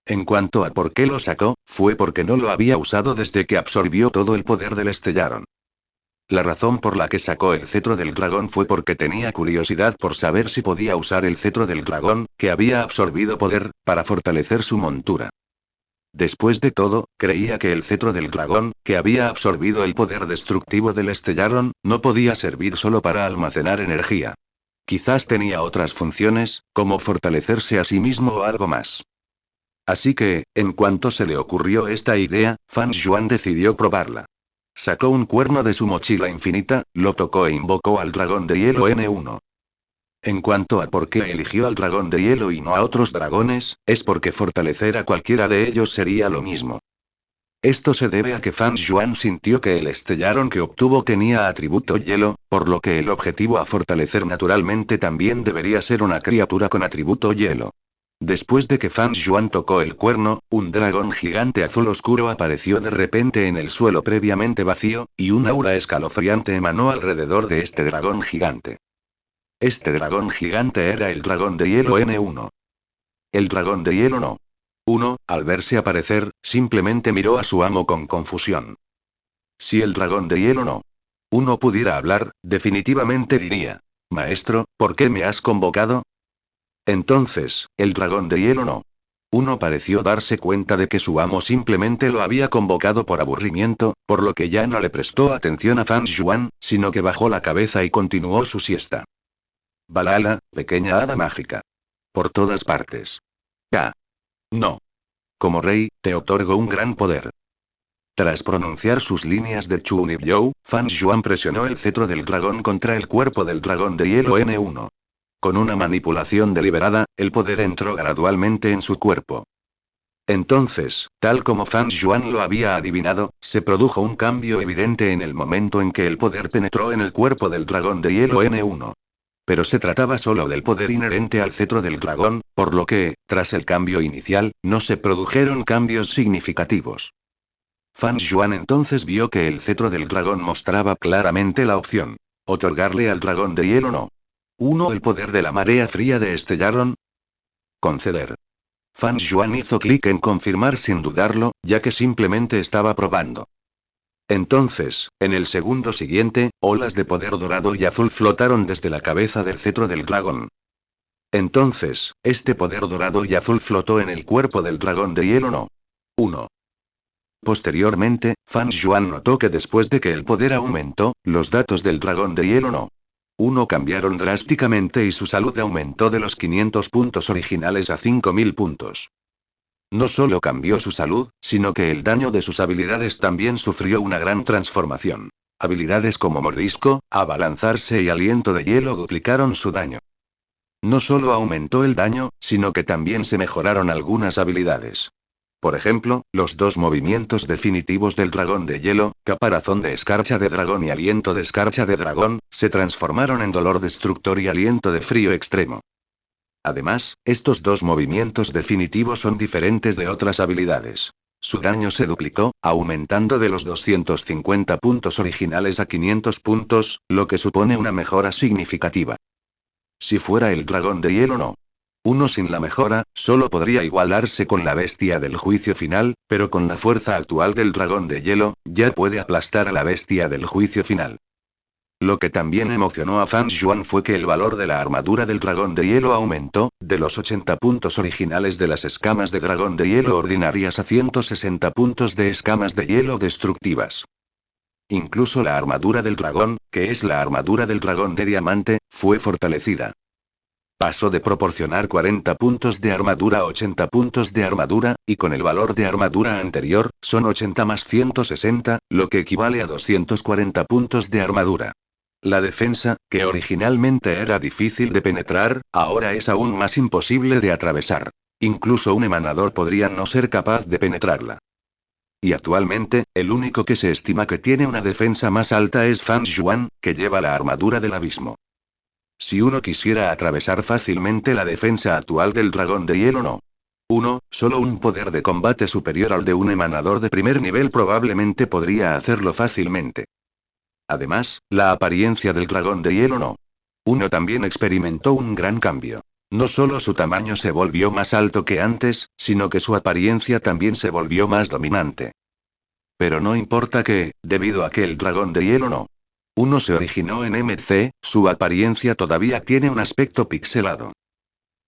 En cuanto a por qué lo sacó, fue porque no lo había usado desde que absorbió todo el poder del Estellaron. La razón por la que sacó el cetro del dragón fue porque tenía curiosidad por saber si podía usar el cetro del dragón, que había absorbido poder, para fortalecer su montura. Después de todo, creía que el cetro del dragón, que había absorbido el poder destructivo del Estellaron, no podía servir solo para almacenar energía. Quizás tenía otras funciones, como fortalecerse a sí mismo o algo más. Así que, en cuanto se le ocurrió esta idea, Fan Juan decidió probarla. Sacó un cuerno de su mochila infinita, lo tocó e invocó al dragón de hielo N1. En cuanto a por qué eligió al dragón de hielo y no a otros dragones, es porque fortalecer a cualquiera de ellos sería lo mismo. Esto se debe a que Fan Juan sintió que el Estellaron que obtuvo tenía atributo hielo, por lo que el objetivo a fortalecer naturalmente también debería ser una criatura con atributo hielo. Después de que Fan Juan tocó el cuerno, un dragón gigante azul oscuro apareció de repente en el suelo previamente vacío, y un aura escalofriante emanó alrededor de este dragón gigante. Este dragón gigante era el dragón de hielo N1. El dragón de hielo no. Uno, al verse aparecer, simplemente miró a su amo con confusión. Si el dragón de hielo no. Uno pudiera hablar, definitivamente diría: Maestro, ¿por qué me has convocado? Entonces, el dragón de hielo no. Uno pareció darse cuenta de que su amo simplemente lo había convocado por aburrimiento, por lo que ya no le prestó atención a Fan Juan, sino que bajó la cabeza y continuó su siesta. Balala, pequeña hada mágica. Por todas partes. No. Como rey, te otorgo un gran poder. Tras pronunciar sus líneas de Chun y Byou, Fan Yuan presionó el cetro del dragón contra el cuerpo del dragón de hielo N1. Con una manipulación deliberada, el poder entró gradualmente en su cuerpo. Entonces, tal como Fan Yuan lo había adivinado, se produjo un cambio evidente en el momento en que el poder penetró en el cuerpo del dragón de hielo N1. Pero se trataba solo del poder inherente al cetro del dragón, por lo que, tras el cambio inicial, no se produjeron cambios significativos. Fan Yuan entonces vio que el cetro del dragón mostraba claramente la opción: otorgarle al dragón de hielo no. 1. El poder de la marea fría de Estellaron. Conceder. Fan Yuan hizo clic en confirmar sin dudarlo, ya que simplemente estaba probando. Entonces, en el segundo siguiente, olas de poder dorado y azul flotaron desde la cabeza del cetro del dragón. Entonces, este poder dorado y azul flotó en el cuerpo del dragón de hielo no. 1. Posteriormente, Fan Yuan notó que después de que el poder aumentó, los datos del dragón de hielo no. 1 cambiaron drásticamente y su salud aumentó de los 500 puntos originales a 5000 puntos. No solo cambió su salud, sino que el daño de sus habilidades también sufrió una gran transformación. Habilidades como mordisco, abalanzarse y aliento de hielo duplicaron su daño. No solo aumentó el daño, sino que también se mejoraron algunas habilidades. Por ejemplo, los dos movimientos definitivos del dragón de hielo, caparazón de escarcha de dragón y aliento de escarcha de dragón, se transformaron en dolor destructor y aliento de frío extremo. Además, estos dos movimientos definitivos son diferentes de otras habilidades. Su daño se duplicó, aumentando de los 250 puntos originales a 500 puntos, lo que supone una mejora significativa. Si fuera el dragón de hielo no. 1 sin la mejora, solo podría igualarse con la bestia del juicio final, pero con la fuerza actual del dragón de hielo, ya puede aplastar a la bestia del juicio final. Lo que también emocionó a Fan Yuan fue que el valor de la armadura del dragón de hielo aumentó, de los 80 puntos originales de las escamas de dragón de hielo ordinarias a 160 puntos de escamas de hielo destructivas. Incluso la armadura del dragón, que es la armadura del dragón de diamante, fue fortalecida. Pasó de proporcionar 40 puntos de armadura a 80 puntos de armadura, y con el valor de armadura anterior, son 80 más 160, lo que equivale a 240 puntos de armadura. La defensa, que originalmente era difícil de penetrar, ahora es aún más imposible de atravesar. Incluso un emanador podría no ser capaz de penetrarla. Y actualmente, el único que se estima que tiene una defensa más alta es Fan Yuan, que lleva la armadura del abismo. Si uno quisiera atravesar fácilmente la defensa actual del dragón de hielo no. 1, solo un poder de combate superior al de un emanador de primer nivel probablemente podría hacerlo fácilmente. Además, la apariencia del dragón de hielo no. 1 también experimentó un gran cambio. No solo su tamaño se volvió más alto que antes, sino que su apariencia también se volvió más dominante. Pero no importa que, debido a que el dragón de hielo no. 1 se originó en MC, su apariencia todavía tiene un aspecto pixelado.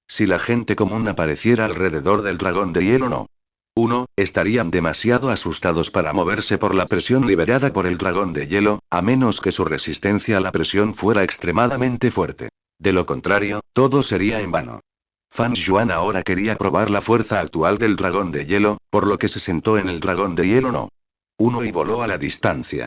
Si la gente común apareciera alrededor del dragón de hielo no. 1, estarían demasiado asustados para moverse por la presión liberada por el dragón de hielo, a menos que su resistencia a la presión fuera extremadamente fuerte. De lo contrario, todo sería en vano. Fan Yuan ahora quería probar la fuerza actual del dragón de hielo, por lo que se sentó en el dragón de hielo no. 1 y voló a la distancia.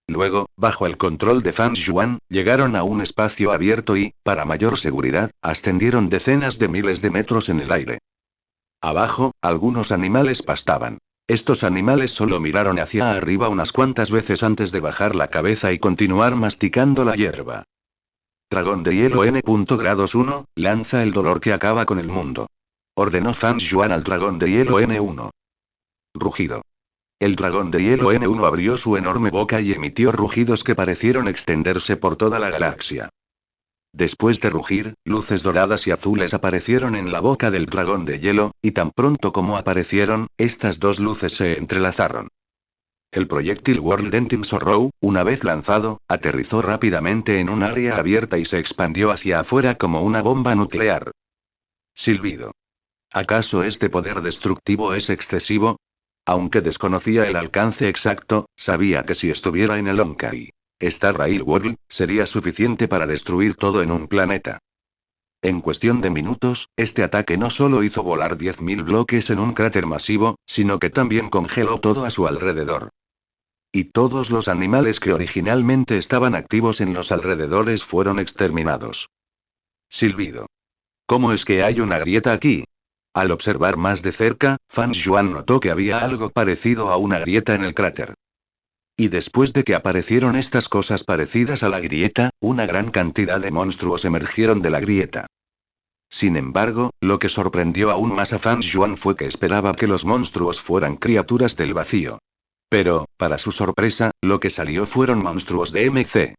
Luego, bajo el control de Fan Yuan, llegaron a un espacio abierto y, para mayor seguridad, ascendieron decenas de miles de metros en el aire. Abajo, algunos animales pastaban. Estos animales solo miraron hacia arriba unas cuantas veces antes de bajar la cabeza y continuar masticando la hierba. Dragón de hielo N.grados 1, lanza el dolor que acaba con el mundo. Ordenó Fan Yuan al dragón de hielo N1. Rugido. El dragón de hielo N1 abrió su enorme boca y emitió rugidos que parecieron extenderse por toda la galaxia. Después de rugir, luces doradas y azules aparecieron en la boca del dragón de hielo, y tan pronto como aparecieron, estas dos luces se entrelazaron. El proyectil World Ending Sorrow, una vez lanzado, aterrizó rápidamente en un área abierta y se expandió hacia afuera como una bomba nuclear. Silbido. ¿Acaso este poder destructivo es excesivo? Aunque desconocía el alcance exacto, sabía que si estuviera en el Honkai Star Rail World, sería suficiente para destruir todo en un planeta. En cuestión de minutos, este ataque no solo hizo volar 10.000 bloques en un cráter masivo, sino que también congeló todo a su alrededor. Y todos los animales que originalmente estaban activos en los alrededores fueron exterminados. Silbido. ¿Cómo es que hay una grieta aquí? Al observar más de cerca, Fan Xuan notó que había algo parecido a una grieta en el cráter. Y después de que aparecieron estas cosas parecidas a la grieta, una gran cantidad de monstruos emergieron de la grieta. Sin embargo, lo que sorprendió aún más a Fan Xuan fue que esperaba que los monstruos fueran criaturas del vacío. Pero, para su sorpresa, lo que salió fueron monstruos de MC.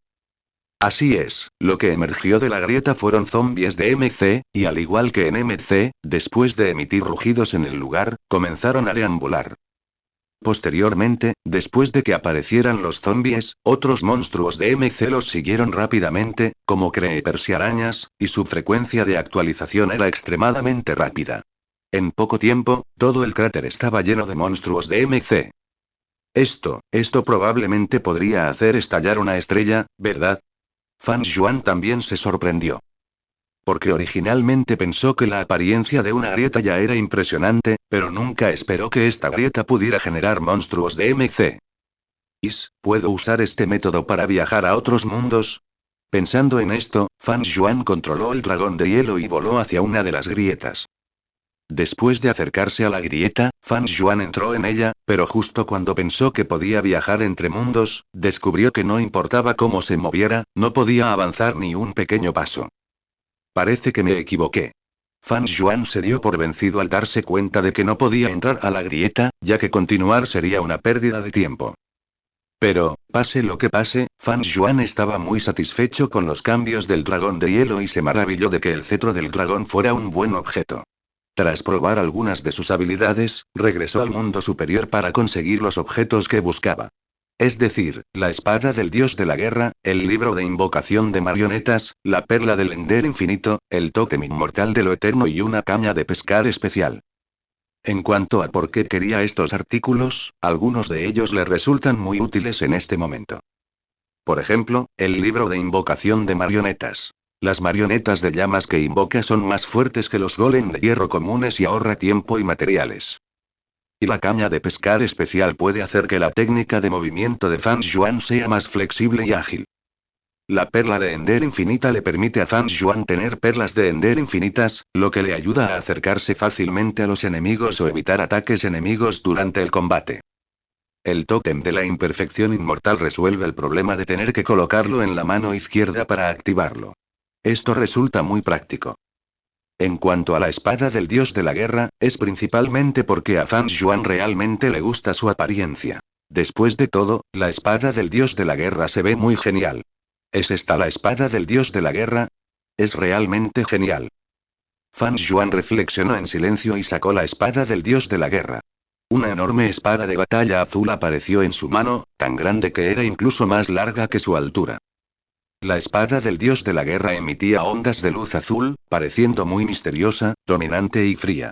Así es, lo que emergió de la grieta fueron zombies de MC, y al igual que en MC, después de emitir rugidos en el lugar, comenzaron a deambular. Posteriormente, después de que aparecieran los zombies, otros monstruos de MC los siguieron rápidamente, como creepers y arañas, y su frecuencia de actualización era extremadamente rápida. En poco tiempo, todo el cráter estaba lleno de monstruos de MC. Esto probablemente podría hacer estallar una estrella, ¿verdad? Fan Xuan también se sorprendió. Porque originalmente pensó que la apariencia de una grieta ya era impresionante, pero nunca esperó que esta grieta pudiera generar monstruos de MC. ¿Puedo usar este método para viajar a otros mundos? Pensando en esto, Fan Xuan controló el dragón de hielo y voló hacia una de las grietas. Después de acercarse a la grieta, Fan Xuan entró en ella, pero justo cuando pensó que podía viajar entre mundos, descubrió que no importaba cómo se moviera, no podía avanzar ni un pequeño paso. Parece que me equivoqué. Fan Xuan se dio por vencido al darse cuenta de que no podía entrar a la grieta, ya que continuar sería una pérdida de tiempo. Pero, pase lo que pase, Fan Xuan estaba muy satisfecho con los cambios del dragón de hielo y se maravilló de que el cetro del dragón fuera un buen objeto. Tras probar algunas de sus habilidades, regresó al mundo superior para conseguir los objetos que buscaba. Es decir, la espada del dios de la guerra, el libro de invocación de marionetas, la perla del Ender infinito, el tótem inmortal de lo eterno y una caña de pescar especial. En cuanto a por qué quería estos artículos, algunos de ellos le resultan muy útiles en este momento. Por ejemplo, el libro de invocación de marionetas. Las marionetas de llamas que invoca son más fuertes que los golem de hierro comunes y ahorra tiempo y materiales. Y la caña de pescar especial puede hacer que la técnica de movimiento de Fan Xuan sea más flexible y ágil. La perla de Ender infinita le permite a Fan Xuan tener perlas de Ender infinitas, lo que le ayuda a acercarse fácilmente a los enemigos o evitar ataques enemigos durante el combate. El tótem de la imperfección inmortal resuelve el problema de tener que colocarlo en la mano izquierda para activarlo. Esto resulta muy práctico. En cuanto a la espada del dios de la guerra, es principalmente porque a Fan Xuan realmente le gusta su apariencia. Después de todo, la espada del dios de la guerra se ve muy genial. ¿Es esta la espada del dios de la guerra? Es realmente genial. Fan Xuan reflexionó en silencio y sacó la espada del dios de la guerra. Una enorme espada de batalla azul apareció en su mano, tan grande que era incluso más larga que su altura. La espada del dios de la guerra emitía ondas de luz azul, pareciendo muy misteriosa, dominante y fría.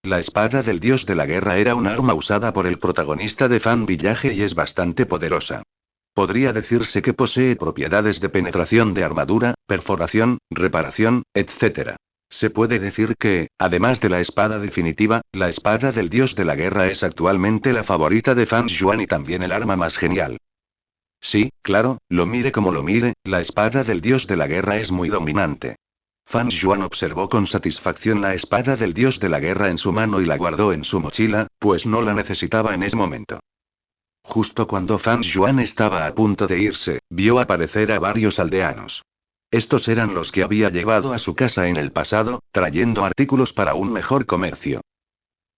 La espada del dios de la guerra era un arma usada por el protagonista de Fan Village y es bastante poderosa. Podría decirse que posee propiedades de penetración de armadura, perforación, reparación, etc. Se puede decir que, además de la espada definitiva, la espada del dios de la guerra es actualmente la favorita de Fan Xuan y también el arma más genial. Sí, claro, lo mire como lo mire, la espada del dios de la guerra es muy dominante. Fan Xuan observó con satisfacción la espada del dios de la guerra en su mano y la guardó en su mochila, pues no la necesitaba en ese momento. Justo cuando Fan Xuan estaba a punto de irse, vio aparecer a varios aldeanos. Estos eran los que había llevado a su casa en el pasado, trayendo artículos para un mejor comercio.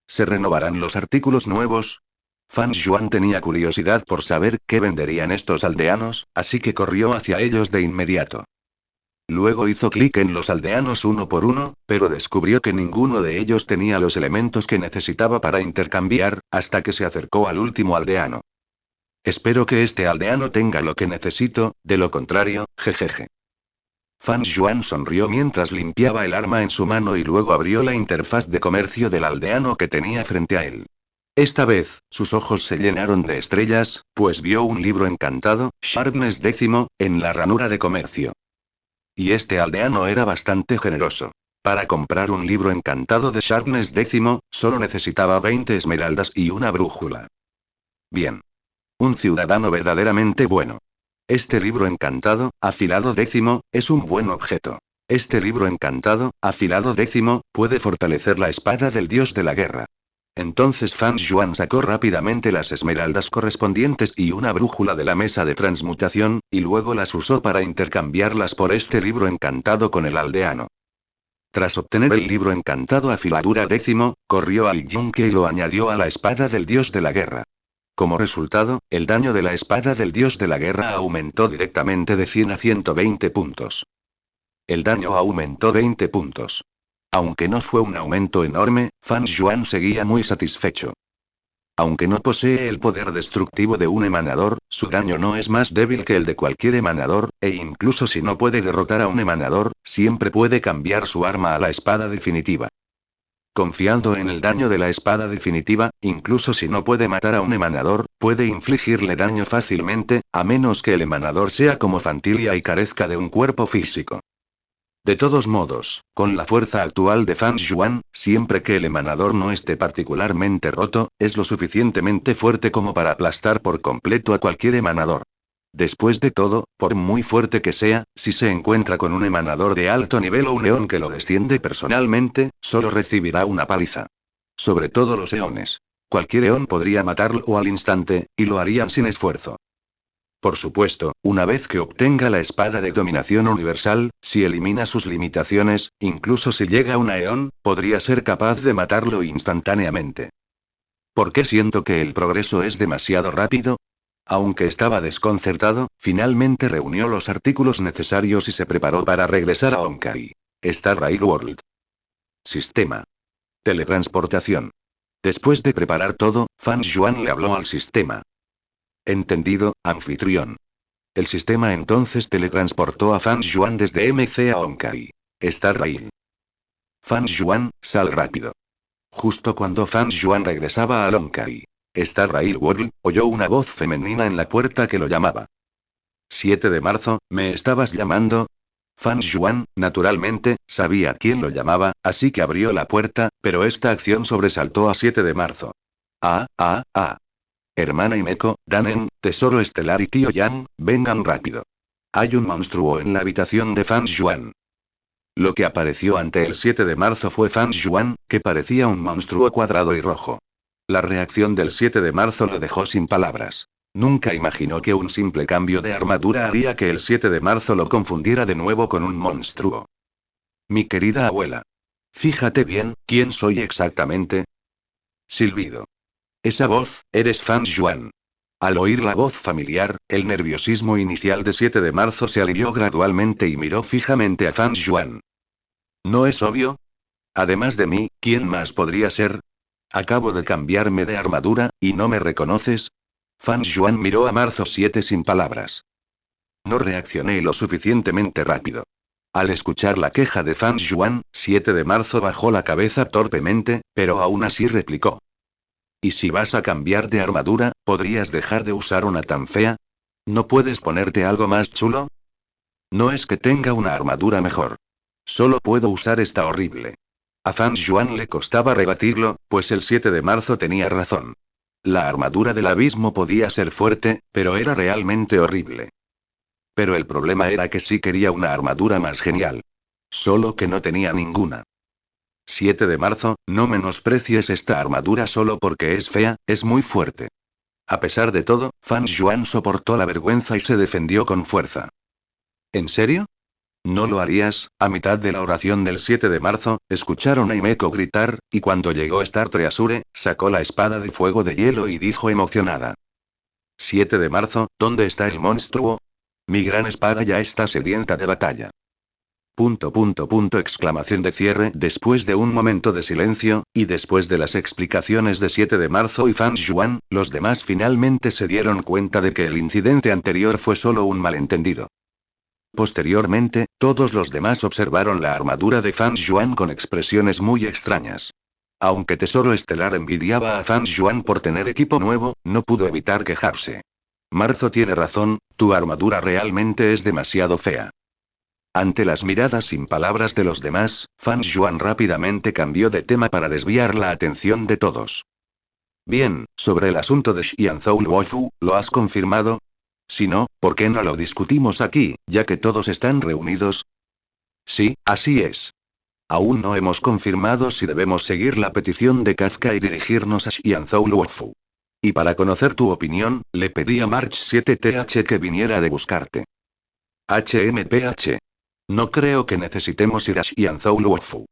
¿Se renovarán los artículos nuevos? Fan Xuan tenía curiosidad por saber qué venderían estos aldeanos, así que corrió hacia ellos de inmediato. Luego hizo clic en los aldeanos uno por uno, pero descubrió que ninguno de ellos tenía los elementos que necesitaba para intercambiar, hasta que se acercó al último aldeano. Espero que este aldeano tenga lo que necesito, de lo contrario, jejeje. Fan Xuan sonrió mientras limpiaba el arma en su mano y luego abrió la interfaz de comercio del aldeano que tenía frente a él. Esta vez, sus ojos se llenaron de estrellas, pues vio un libro encantado, Sharpness 10, en la ranura de comercio. Y este aldeano era bastante generoso. Para comprar un libro encantado de Sharpness X, solo necesitaba 20 esmeraldas y una brújula. Bien. Un ciudadano verdaderamente bueno. Este libro encantado, afilado 10, es un buen objeto. Este libro encantado, afilado 10, puede fortalecer la espada del dios de la guerra. Entonces Fan Yuan sacó rápidamente las esmeraldas correspondientes y una brújula de la mesa de transmutación, y luego las usó para intercambiarlas por este libro encantado con el aldeano. Tras obtener el libro encantado afiladura 10, corrió al yunque y lo añadió a la espada del dios de la guerra. Como resultado, el daño de la espada del dios de la guerra aumentó directamente de 100 a 120 puntos. El daño aumentó 20 puntos. Aunque no fue un aumento enorme, Fan Yuan seguía muy satisfecho. Aunque no posee el poder destructivo de un emanador, su daño no es más débil que el de cualquier emanador, e incluso si no puede derrotar a un emanador, siempre puede cambiar su arma a la espada definitiva. Confiando en el daño de la espada definitiva, incluso si no puede matar a un emanador, puede infligirle daño fácilmente, a menos que el emanador sea como Fantilia y carezca de un cuerpo físico. De todos modos, con la fuerza actual de Fan Yuan, siempre que el emanador no esté particularmente roto, es lo suficientemente fuerte como para aplastar por completo a cualquier emanador. Después de todo, por muy fuerte que sea, si se encuentra con un emanador de alto nivel o un eón que lo desciende personalmente, solo recibirá una paliza. Sobre todo los eones. Cualquier eón podría matarlo al instante, y lo harían sin esfuerzo. Por supuesto, una vez que obtenga la espada de dominación universal, si elimina sus limitaciones, incluso si llega a un eón, podría ser capaz de matarlo instantáneamente. ¿Por qué siento que el progreso es demasiado rápido? Aunque estaba desconcertado, finalmente reunió los artículos necesarios y se preparó para regresar a Honkai. Star Rail World. Sistema. Teletransportación. Después de preparar todo, Fan Yuan le habló al sistema. Entendido, anfitrión. El sistema entonces teletransportó a Fan Yuan desde MC a Honkai. Star Rail. Fan Yuan, sal rápido. Justo cuando Fan Yuan regresaba a Honkai. Star Rail World, oyó una voz femenina en la puerta que lo llamaba. 7 de marzo, ¿me estabas llamando? Fan Yuan, naturalmente, sabía quién lo llamaba, así que abrió la puerta, pero esta acción sobresaltó a 7 de marzo. Hermana Himeko, Danen, Tesoro Estelar y Tío Yang, vengan rápido. Hay un monstruo en la habitación de Fan Yuan. Lo que apareció ante el 7 de marzo fue Fan Yuan, que parecía un monstruo cuadrado y rojo. La reacción del 7 de marzo lo dejó sin palabras. Nunca imaginó que un simple cambio de armadura haría que el 7 de marzo lo confundiera de nuevo con un monstruo. Mi querida abuela. Fíjate bien, ¿quién soy exactamente? Silbido. Esa voz, eres Fan Yuan. Al oír la voz familiar, el nerviosismo inicial de 7 de marzo se alivió gradualmente y miró fijamente a Fan Yuan. ¿No es obvio? Además de mí, ¿quién más podría ser? Acabo de cambiarme de armadura, ¿y no me reconoces? Fan Yuan miró a Marzo 7 sin palabras. No reaccioné lo suficientemente rápido. Al escuchar la queja de Fan Yuan, 7 de marzo bajó la cabeza torpemente, pero aún así replicó. ¿Y si vas a cambiar de armadura, podrías dejar de usar una tan fea? ¿No puedes ponerte algo más chulo? No es que tenga una armadura mejor. Solo puedo usar esta horrible. A Fan Yuan le costaba rebatirlo, pues el 7 de marzo tenía razón. La armadura del abismo podía ser fuerte, pero era realmente horrible. Pero el problema era que sí quería una armadura más genial. Solo que no tenía ninguna. 7 de marzo, no menosprecies esta armadura solo porque es fea, es muy fuerte. A pesar de todo, Fan Yuan soportó la vergüenza y se defendió con fuerza. ¿En serio? ¿No lo harías? A mitad de la oración del 7 de marzo, escucharon a Himeko gritar, y cuando llegó Star Treasure, sacó la espada de fuego de hielo y dijo emocionada. 7 de marzo, ¿dónde está el monstruo? Mi gran espada ya está sedienta de batalla. Exclamación de cierre. Después de un momento de silencio, y después de las explicaciones de 7 de marzo y Fan Yuan, los demás finalmente se dieron cuenta de que el incidente anterior fue solo un malentendido. Posteriormente, todos los demás observaron la armadura de Fan Yuan con expresiones muy extrañas. Aunque Tesoro Estelar envidiaba a Fan Yuan por tener equipo nuevo, no pudo evitar quejarse. Marzo tiene razón, tu armadura realmente es demasiado fea. Ante las miradas sin palabras de los demás, Fan Yuan rápidamente cambió de tema para desviar la atención de todos. Bien, sobre el asunto de Xianzhou Luofu, ¿lo has confirmado? Si no, ¿por qué no lo discutimos aquí, ya que todos están reunidos? Sí, así es. Aún no hemos confirmado si debemos seguir la petición de Kafka y dirigirnos a Xianzhou Luofu. Y para conocer tu opinión, le pedí a March 7TH que viniera de buscarte. HMPH. No creo que necesitemos ir a Xianzhou Luofu.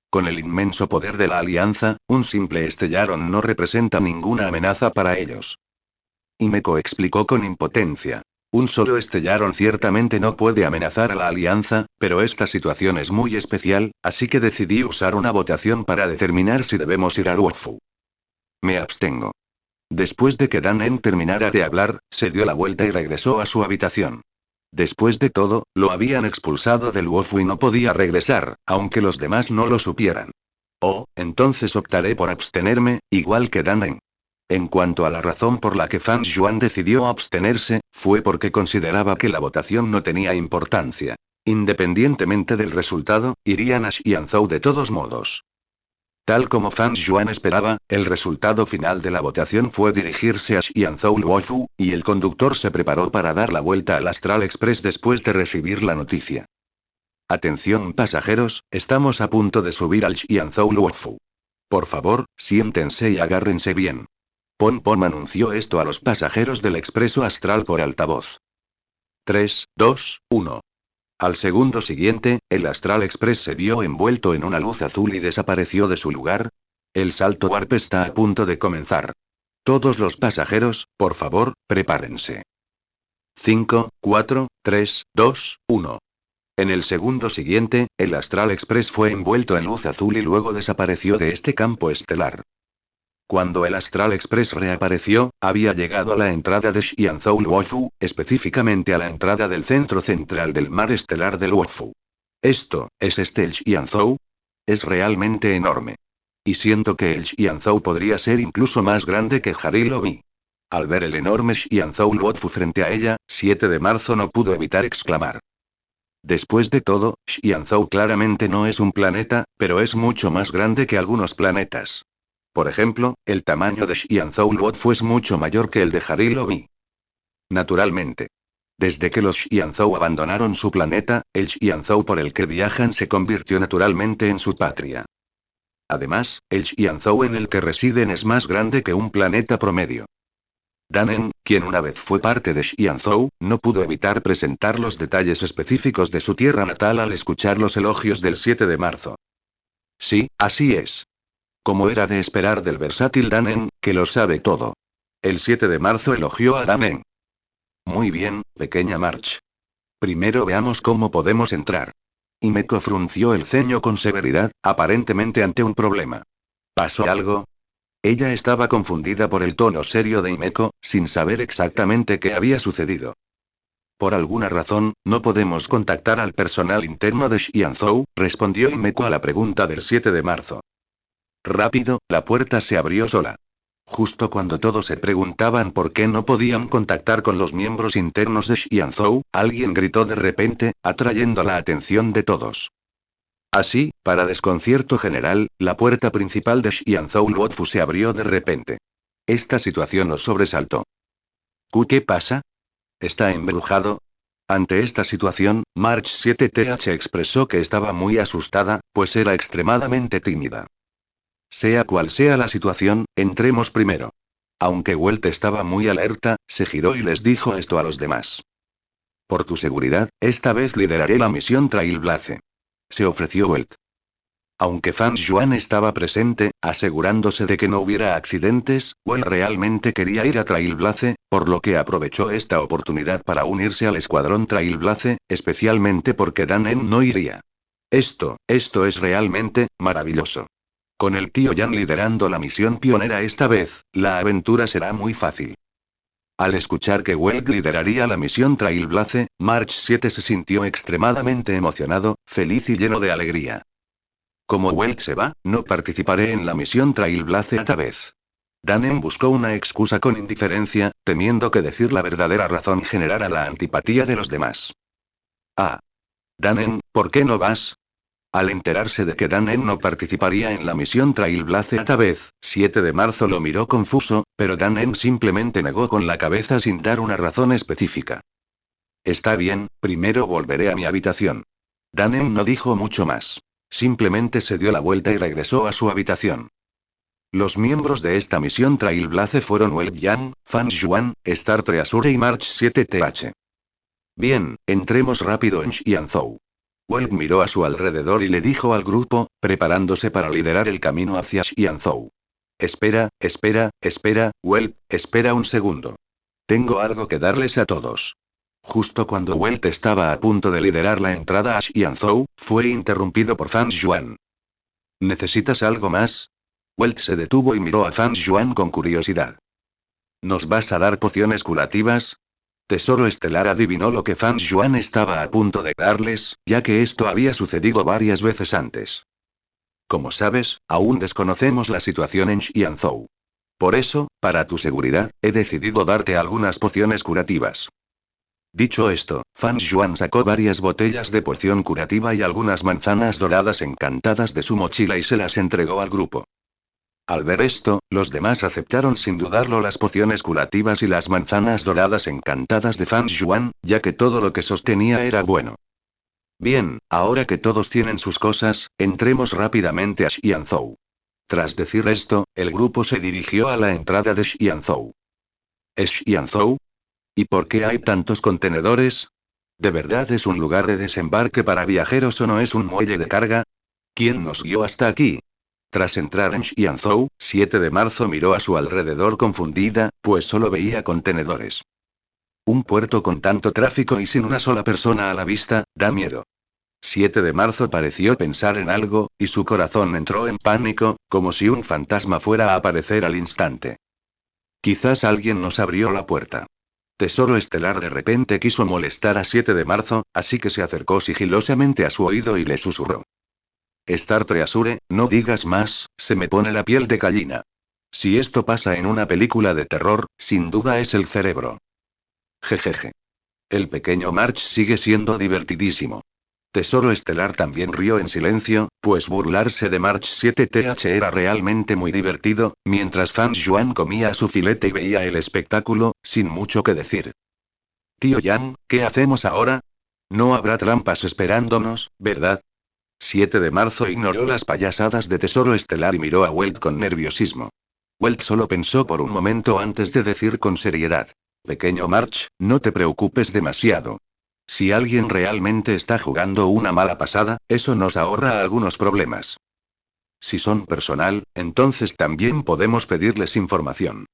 Con el inmenso poder de la Alianza, un simple Estellaron no representa ninguna amenaza para ellos. Himeko explicó con impotencia. Un solo Estellaron ciertamente no puede amenazar a la Alianza, pero esta situación es muy especial, así que decidí usar una votación para determinar si debemos ir a Luofu. Me abstengo. Después de que Dan terminara de hablar, se dio la vuelta y regresó a su habitación. Después de todo, lo habían expulsado del Luofu y no podía regresar, aunque los demás no lo supieran. Oh, entonces optaré por abstenerme, igual que Dan. En cuanto a la razón por la que Fan Yuan decidió abstenerse, fue porque consideraba que la votación no tenía importancia. Independientemente del resultado, irían a Xianzhou de todos modos. Tal como Fan Yuan esperaba, el resultado final de la votación fue dirigirse a Xianzhou Luofu, y el conductor se preparó para dar la vuelta al Astral Express después de recibir la noticia. Atención pasajeros, estamos a punto de subir al Xianzhou Luofu. Por favor, siéntense y agárrense bien. Pon Pon anunció esto a los pasajeros del expreso astral por altavoz. 3, 2, 1. Al segundo siguiente, el Astral Express se vio envuelto en una luz azul y desapareció de su lugar. El salto warp está a punto de comenzar. Todos los pasajeros, por favor, prepárense. 5, 4, 3, 2, 1. En el segundo siguiente, el Astral Express fue envuelto en luz azul y luego desapareció de este campo estelar. Cuando el Astral Express reapareció, había llegado a la entrada de Xianzhou Luofu, específicamente a la entrada del centro central del mar estelar de Luofu. ¿Esto, es este el Xianzhou? Es realmente enorme. Y siento que el Xianzhou podría ser incluso más grande que Harilobi. Al ver el enorme Xianzhou Luofu frente a ella, 7 de marzo no pudo evitar exclamar. Después de todo, Xianzhou claramente no es un planeta, pero es mucho más grande que algunos planetas. Por ejemplo, el tamaño de Xianzhou Luofu es mucho mayor que el de Harilobi. Naturalmente. Desde que los Xianzhou abandonaron su planeta, el Xianzhou por el que viajan se convirtió naturalmente en su patria. Además, el Xianzhou en el que residen es más grande que un planeta promedio. Dan, quien una vez fue parte de Xianzhou, no pudo evitar presentar los detalles específicos de su tierra natal al escuchar los elogios del 7 de marzo. Sí, así es. Como era de esperar del versátil Dan, que lo sabe todo. El 7 de marzo elogió a Dan. Muy bien, pequeña March. Primero veamos cómo podemos entrar. Himeko frunció el ceño con severidad, aparentemente ante un problema. ¿Pasó algo? Ella estaba confundida por el tono serio de Himeko, sin saber exactamente qué había sucedido. Por alguna razón, no podemos contactar al personal interno de Xianzhou, respondió Himeko a la pregunta del 7 de marzo. Rápido, la puerta se abrió sola. Justo cuando todos se preguntaban por qué no podían contactar con los miembros internos de Xianzhou, alguien gritó de repente, atrayendo la atención de todos. Así, para desconcierto general, la puerta principal de Xianzhou Luofu se abrió de repente. Esta situación los sobresaltó. ¿Qué pasa? ¿Está embrujado? Ante esta situación, March 7TH expresó que estaba muy asustada, pues era extremadamente tímida. Sea cual sea la situación, entremos primero. Aunque Welt estaba muy alerta, se giró y les dijo esto a los demás. Por tu seguridad, esta vez lideraré la misión Trailblaze. Se ofreció Welt. Aunque Fan Yuan estaba presente, asegurándose de que no hubiera accidentes, Welt realmente quería ir a Trailblaze, por lo que aprovechó esta oportunidad para unirse al escuadrón Trailblaze, especialmente porque Dan no iría. Esto es realmente maravilloso. Con el tío Yan liderando la misión pionera esta vez, la aventura será muy fácil. Al escuchar que Welt lideraría la misión Trailblaze, March 7 se sintió extremadamente emocionado, feliz y lleno de alegría. Como Welt se va, no participaré en la misión Trailblaze esta vez. Dan buscó una excusa con indiferencia, temiendo que decir la verdadera razón generara la antipatía de los demás. Ah. Danen, ¿por qué no vas? Al enterarse de que Danen no participaría en la misión Trailblazer esta vez, 7 de marzo lo miró confuso, pero Danen simplemente negó con la cabeza sin dar una razón específica. Está bien, primero volveré a mi habitación. Danen no dijo mucho más. Simplemente se dio la vuelta y regresó a su habitación. Los miembros de esta misión Trailblazer fueron Wei Yan, Fan Yuan, Star Treasure y March 7th. Bien, entremos rápido en Xianzhou. Wei miró a su alrededor y le dijo al grupo, preparándose para liderar el camino hacia Xianzhou. Espera, Wei, espera un segundo. Tengo algo que darles a todos. Justo cuando Welt estaba a punto de liderar la entrada a Xianzhou, fue interrumpido por Fan Yuan. ¿Necesitas algo más? Welt se detuvo y miró a Fan Yuan con curiosidad. ¿Nos vas a dar pociones curativas? Tesoro Estelar adivinó lo que Fan Yuan estaba a punto de darles, ya que esto había sucedido varias veces antes. Como sabes, aún desconocemos la situación en Xianzhou. Por eso, para tu seguridad, he decidido darte algunas pociones curativas. Dicho esto, Fan Yuan sacó varias botellas de poción curativa y algunas manzanas doradas encantadas de su mochila y se las entregó al grupo. Al ver esto, los demás aceptaron sin dudarlo las pociones curativas y las manzanas doradas encantadas de Fan Yuan, ya que todo lo que sostenía era bueno. Bien, ahora que todos tienen sus cosas, entremos rápidamente a Xianzhou. Tras decir esto, el grupo se dirigió a la entrada de Xianzhou. ¿Es Xianzhou? ¿Y por qué hay tantos contenedores? ¿De verdad es un lugar de desembarque para viajeros o no es un muelle de carga? ¿Quién nos guió hasta aquí? Tras entrar en Xianzhou, 7 de marzo miró a su alrededor confundida, pues solo veía contenedores. Un puerto con tanto tráfico y sin una sola persona a la vista, da miedo. 7 de marzo pareció pensar en algo, y su corazón entró en pánico, como si un fantasma fuera a aparecer al instante. Quizás alguien nos abrió la puerta. Tesoro Estelar de repente quiso molestar a 7 de marzo, así que se acercó sigilosamente a su oído y le susurró. Star Treasure, no digas más, se me pone la piel de gallina. Si esto pasa en una película de terror, sin duda es el cerebro. Jejeje. El pequeño March sigue siendo divertidísimo. Tesoro Estelar también rió en silencio, pues burlarse de March 7th era realmente muy divertido, mientras Fan Yuan comía su filete y veía el espectáculo, sin mucho que decir. Tío Yan, ¿qué hacemos ahora? No habrá trampas esperándonos, ¿verdad? 7 de marzo ignoró las payasadas de Tesoro Estelar y miró a Welt con nerviosismo. Welt solo pensó por un momento antes de decir con seriedad. Pequeño March, no te preocupes demasiado. Si alguien realmente está jugando una mala pasada, eso nos ahorra algunos problemas. Si son personal, entonces también podemos pedirles información.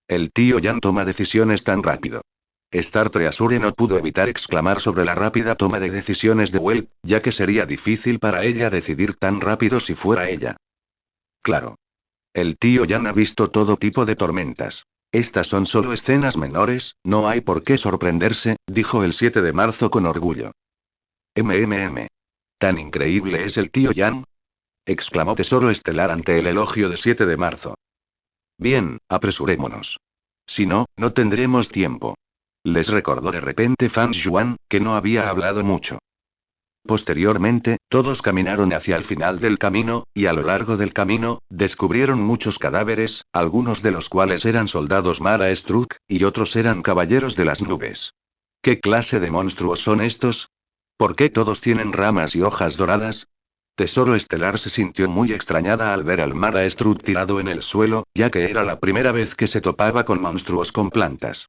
El tío Yan toma decisiones tan rápido. Star Treasure no pudo evitar exclamar sobre la rápida toma de decisiones de Welt, ya que sería difícil para ella decidir tan rápido si fuera ella. Claro. El tío Yan ha visto todo tipo de tormentas. Estas son solo escenas menores, no hay por qué sorprenderse, dijo el 7 de marzo con orgullo. ¿Tan increíble es el tío Yan? Exclamó Tesoro Estelar ante el elogio de 7 de marzo. Bien, apresurémonos. Si no, no tendremos tiempo. Les recordó de repente Fan Yuan, que no había hablado mucho. Posteriormente, todos caminaron hacia el final del camino, y a lo largo del camino, descubrieron muchos cadáveres, algunos de los cuales eran soldados Mara Struck, y otros eran caballeros de las nubes. ¿Qué clase de monstruos son estos? ¿Por qué todos tienen ramas y hojas doradas? Tesoro Estelar se sintió muy extrañada al ver al Mara Struck tirado en el suelo, ya que era la primera vez que se topaba con monstruos con plantas.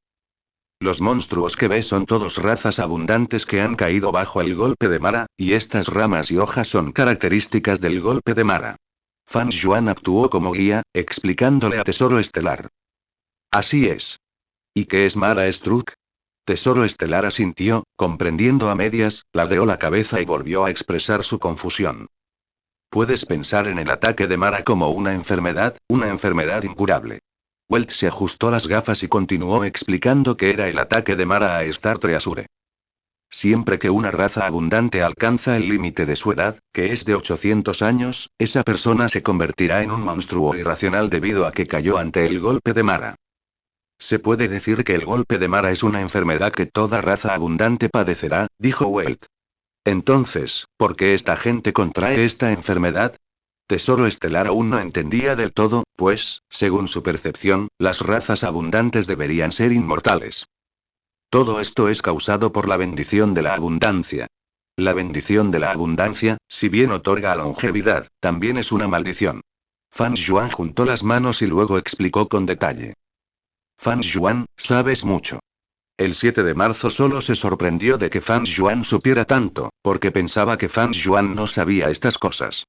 Los monstruos que ve son todos razas abundantes que han caído bajo el golpe de Mara, y estas ramas y hojas son características del golpe de Mara. Fan Yuan actuó como guía, explicándole a Tesoro Estelar. Así es. ¿Y qué es Mara Struck? Tesoro Estelar asintió, comprendiendo a medias, ladeó la cabeza y volvió a expresar su confusión. Puedes pensar en el ataque de Mara como una enfermedad incurable. Welt se ajustó las gafas y continuó explicando que era el ataque de Mara a Star Treasure. Siempre que una raza abundante alcanza el límite de su edad, que es de 800 años, esa persona se convertirá en un monstruo irracional debido a que cayó ante el golpe de Mara. Se puede decir que el golpe de Mara es una enfermedad que toda raza abundante padecerá, dijo Welt. Entonces, ¿por qué esta gente contrae esta enfermedad? Tesoro Estelar aún no entendía del todo, pues, según su percepción, las razas abundantes deberían ser inmortales. Todo esto es causado por la bendición de la abundancia. La bendición de la abundancia, si bien otorga longevidad, también es una maldición. Fan Yuan juntó las manos y luego explicó con detalle. Fan Yuan, sabes mucho. El 7 de marzo solo se sorprendió de que Fan Yuan supiera tanto, porque pensaba que Fan Yuan no sabía estas cosas.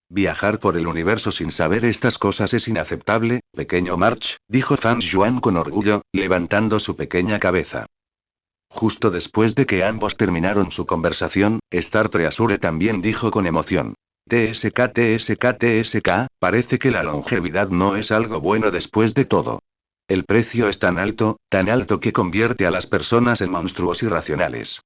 Viajar por el universo sin saber estas cosas es inaceptable, pequeño March, dijo Fan Yuan con orgullo, levantando su pequeña cabeza. Justo después de que ambos terminaron su conversación, Star Treasure también dijo con emoción. TSK, parece que la longevidad no es algo bueno después de todo. El precio es tan alto que convierte a las personas en monstruos irracionales.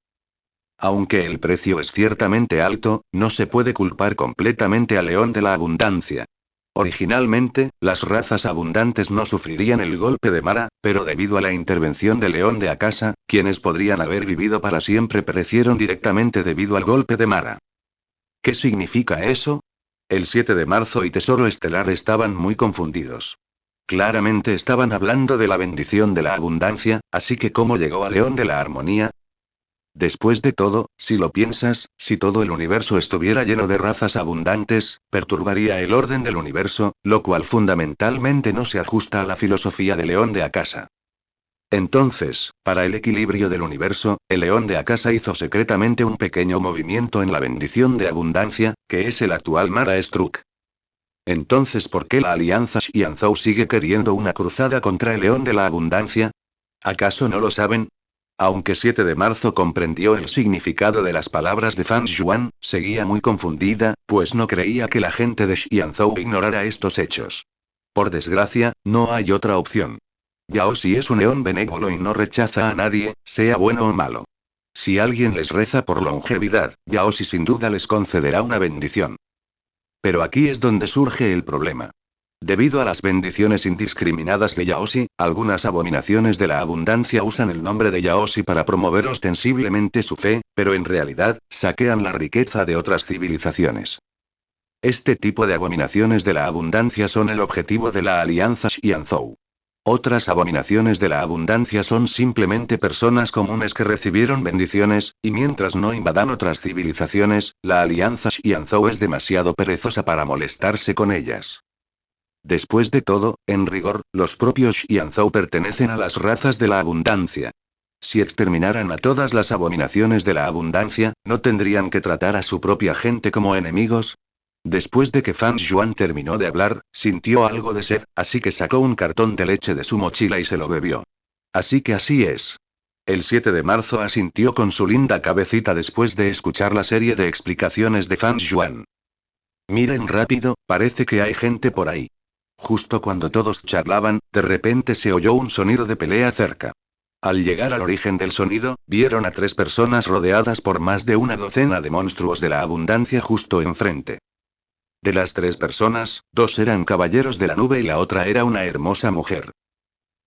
Aunque el precio es ciertamente alto, no se puede culpar completamente al león de la abundancia. Originalmente, las razas abundantes no sufrirían el golpe de Mara, pero debido a la intervención del león de Akasa, quienes podrían haber vivido para siempre perecieron directamente debido al golpe de Mara. ¿Qué significa eso? El 7 de marzo y Tesoro Estelar estaban muy confundidos. Claramente estaban hablando de la bendición de la abundancia, así que ¿cómo llegó a León de la Armonía? Después de todo, si lo piensas, si todo el universo estuviera lleno de razas abundantes, perturbaría el orden del universo, lo cual fundamentalmente no se ajusta a la filosofía de León de Akasa. Entonces, para el equilibrio del universo, el León de Akasa hizo secretamente un pequeño movimiento en la bendición de abundancia, que es el actual Mara Struck. Entonces, ¿por qué la alianza Xianzhou sigue queriendo una cruzada contra el León de la Abundancia? ¿Acaso no lo saben? Aunque 7 de marzo comprendió el significado de las palabras de Fan Yuan, seguía muy confundida, pues no creía que la gente de Xianzhou ignorara estos hechos. Por desgracia, no hay otra opción. Yao Si es un león benévolo y no rechaza a nadie, sea bueno o malo. Si alguien les reza por longevidad, Yao Si sin duda les concederá una bendición. Pero aquí es donde surge el problema. Debido a las bendiciones indiscriminadas de Yaosi, algunas abominaciones de la abundancia usan el nombre de Yaosi para promover ostensiblemente su fe, pero en realidad, saquean la riqueza de otras civilizaciones. Este tipo de abominaciones de la abundancia son el objetivo de la alianza Xianzhou. Otras abominaciones de la abundancia son simplemente personas comunes que recibieron bendiciones, y mientras no invadan otras civilizaciones, la alianza Xianzhou es demasiado perezosa para molestarse con ellas. Después de todo, en rigor, los propios Xianzhou pertenecen a las razas de la abundancia. Si exterminaran a todas las abominaciones de la abundancia, ¿no tendrían que tratar a su propia gente como enemigos? Después de que Fan Yuan terminó de hablar, sintió algo de sed, así que sacó un cartón de leche de su mochila y se lo bebió. Así que así es. El 7 de marzo asintió con su linda cabecita después de escuchar la serie de explicaciones de Fan Yuan. Miren rápido, parece que hay gente por ahí. Justo cuando todos charlaban, de repente se oyó un sonido de pelea cerca. Al llegar al origen del sonido, vieron a 3 personas rodeadas por más de una docena de monstruos de la abundancia justo enfrente. De las 3 personas, 2 eran caballeros de la nube y la otra era una hermosa mujer.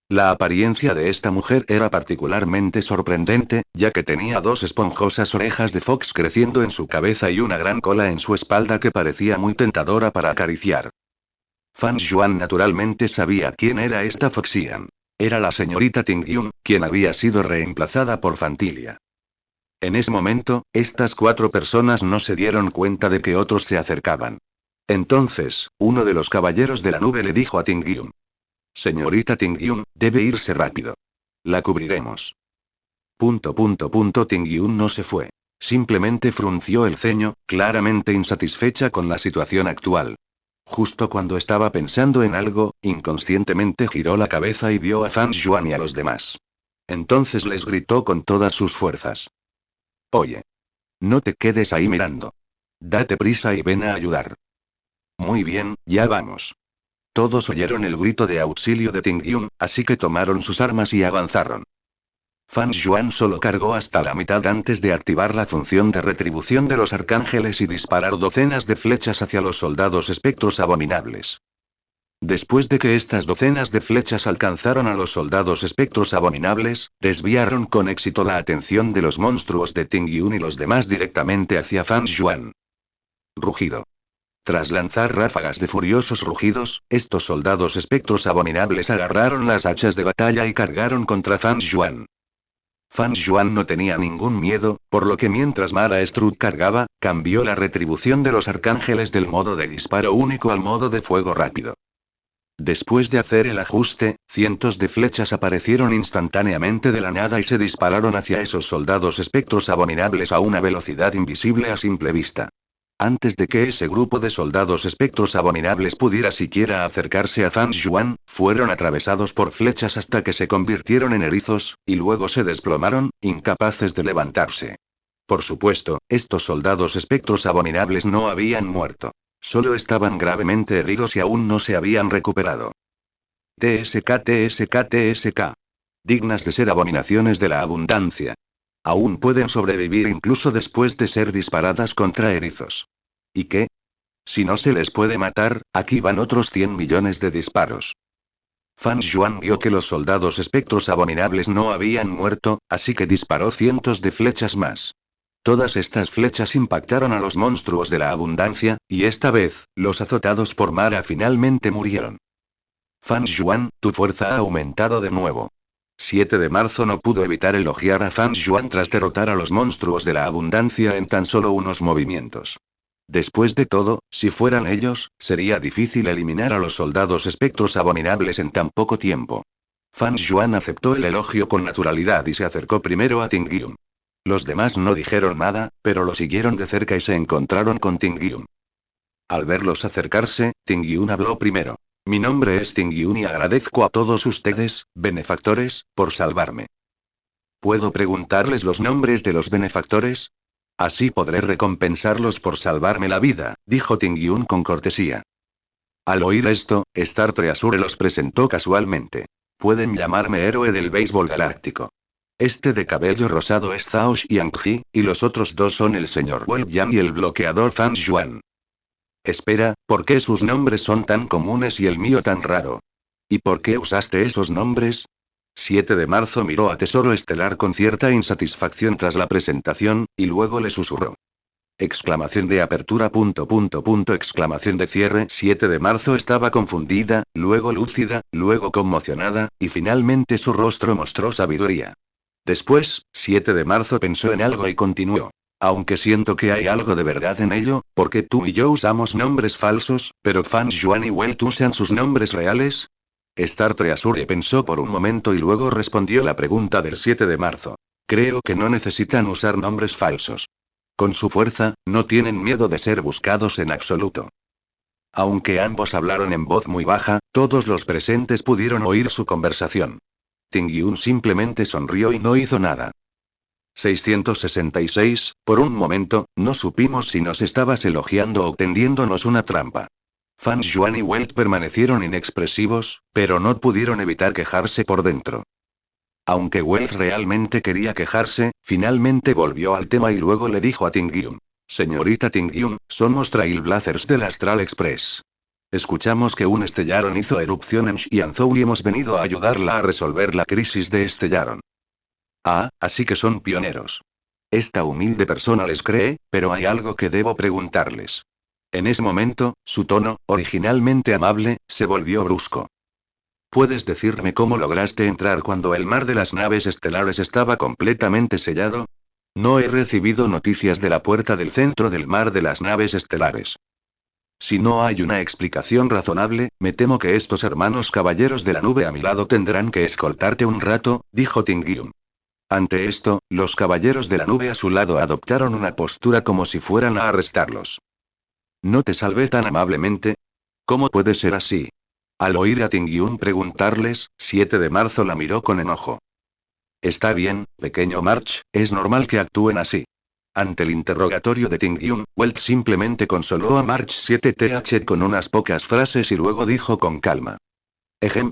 La apariencia de esta mujer era particularmente sorprendente, ya que tenía 2 esponjosas orejas de fox creciendo en su cabeza y una gran cola en su espalda que parecía muy tentadora para acariciar. Fan Yuan naturalmente sabía quién era esta Foxian. Era la señorita Tingyun, quien había sido reemplazada por Fantilia. En ese momento, estas 4 personas no se dieron cuenta de que otros se acercaban. Entonces, uno de los caballeros de la nube le dijo a Tingyun. Señorita Tingyun, debe irse rápido. La cubriremos. Tingyun no se fue. Simplemente frunció el ceño, claramente insatisfecha con la situación actual. Justo cuando estaba pensando en algo, inconscientemente giró la cabeza y vio a Fan Yuan y a los demás. Entonces les gritó con todas sus fuerzas. Oye. No te quedes ahí mirando. Date prisa y ven a ayudar. Muy bien, ya vamos. Todos oyeron el grito de auxilio de Tingyun, así que tomaron sus armas y avanzaron. Fan Yuan solo cargó hasta la mitad antes de activar la función de retribución de los arcángeles y disparar docenas de flechas hacia los soldados espectros abominables. Después de que estas docenas de flechas alcanzaron a los soldados espectros abominables, desviaron con éxito la atención de los monstruos de Tingyun y los demás directamente hacia Fan Yuan. Rugido. Tras lanzar ráfagas de furiosos rugidos, estos soldados espectros abominables agarraron las hachas de batalla y cargaron contra Fan Yuan. Fan Yuan no tenía ningún miedo, por lo que mientras Mara Strut cargaba, cambió la retribución de los arcángeles del modo de disparo único al modo de fuego rápido. Después de hacer el ajuste, cientos de flechas aparecieron instantáneamente de la nada y se dispararon hacia esos soldados espectros abominables a una velocidad invisible a simple vista. Antes de que ese grupo de soldados espectros abominables pudiera siquiera acercarse a Fan Yuan, fueron atravesados por flechas hasta que se convirtieron en erizos, y luego se desplomaron, incapaces de levantarse. Por supuesto, estos soldados espectros abominables no habían muerto. Solo estaban gravemente heridos y aún no se habían recuperado. TSK, TSK, TSK. Dignas de ser abominaciones de la abundancia. Aún pueden sobrevivir incluso después de ser disparadas contra erizos. ¿Y qué? Si no se les puede matar, aquí van otros 100 millones de disparos. Fan Yuan vio que los soldados espectros abominables no habían muerto, así que disparó cientos de flechas más. Todas estas flechas impactaron a los monstruos de la abundancia, y esta vez, los azotados por Mara finalmente murieron. Fan Yuan, tu fuerza ha aumentado de nuevo. 7 de marzo no pudo evitar elogiar a Fan Yuan tras derrotar a los monstruos de la abundancia en tan solo unos movimientos. Después de todo, si fueran ellos, sería difícil eliminar a los soldados espectros abominables en tan poco tiempo. Fan Yuan aceptó el elogio con naturalidad y se acercó primero a Tingyun. Los demás no dijeron nada, pero lo siguieron de cerca y se encontraron con Tingyun. Al verlos acercarse, Tingyun habló primero. Mi nombre es Tingyun y agradezco a todos ustedes, benefactores, por salvarme. ¿Puedo preguntarles los nombres de los benefactores? Así podré recompensarlos por salvarme la vida, dijo Tingyun con cortesía. Al oír esto, Star Treasure los presentó casualmente. Pueden llamarme héroe del béisbol galáctico. Este de cabello rosado es Zhao Xiangji, y los otros dos son el señor Wei Yan y el bloqueador Fan Yuan. Espera, ¿por qué sus nombres son tan comunes y el mío tan raro? ¿Y por qué usaste esos nombres? 7 de marzo miró a Tesoro Estelar con cierta insatisfacción tras la presentación, y luego le susurró. Exclamación de apertura. Exclamación de cierre. 7 de marzo estaba confundida, luego lúcida, luego conmocionada, y finalmente su rostro mostró sabiduría. Después, 7 de marzo pensó en algo y continuó. Aunque siento que hay algo de verdad en ello, porque tú y yo usamos nombres falsos, pero Fan Yuan y Welt usan sus nombres reales. Star Treasure pensó por un momento y luego respondió la pregunta del 7 de marzo. Creo que no necesitan usar nombres falsos. Con su fuerza, no tienen miedo de ser buscados en absoluto. Aunque ambos hablaron en voz muy baja, todos los presentes pudieron oír su conversación. Tingyun simplemente sonrió y no hizo nada. 666, por un momento, no supimos si nos estabas elogiando o tendiéndonos una trampa. Fan Yuan y Welt permanecieron inexpresivos, pero no pudieron evitar quejarse por dentro. Aunque Welt realmente quería quejarse, finalmente volvió al tema y luego le dijo a Tingyun. Señorita Tingyun, somos Trailblazers del Astral Express. Escuchamos que un Stellaron hizo erupción en Xianzhou y hemos venido a ayudarla a resolver la crisis de Stellaron. Ah, así que son pioneros. Esta humilde persona les cree, pero hay algo que debo preguntarles. En ese momento, su tono, originalmente amable, se volvió brusco. ¿Puedes decirme cómo lograste entrar cuando el mar de las naves estelares estaba completamente sellado? No he recibido noticias de la puerta del centro del mar de las naves estelares. Si no hay una explicación razonable, me temo que estos hermanos caballeros de la nube a mi lado tendrán que escoltarte un rato, dijo Tingyun. Ante esto, los caballeros de la nube a su lado adoptaron una postura como si fueran a arrestarlos. ¿No te salvé tan amablemente? ¿Cómo puede ser así? Al oír a Tingyun preguntarles, 7 de marzo la miró con enojo. Está bien, pequeño March, es normal que actúen así. Ante el interrogatorio de Tingyun, Welt simplemente consoló a March 7th con unas pocas frases y luego dijo con calma.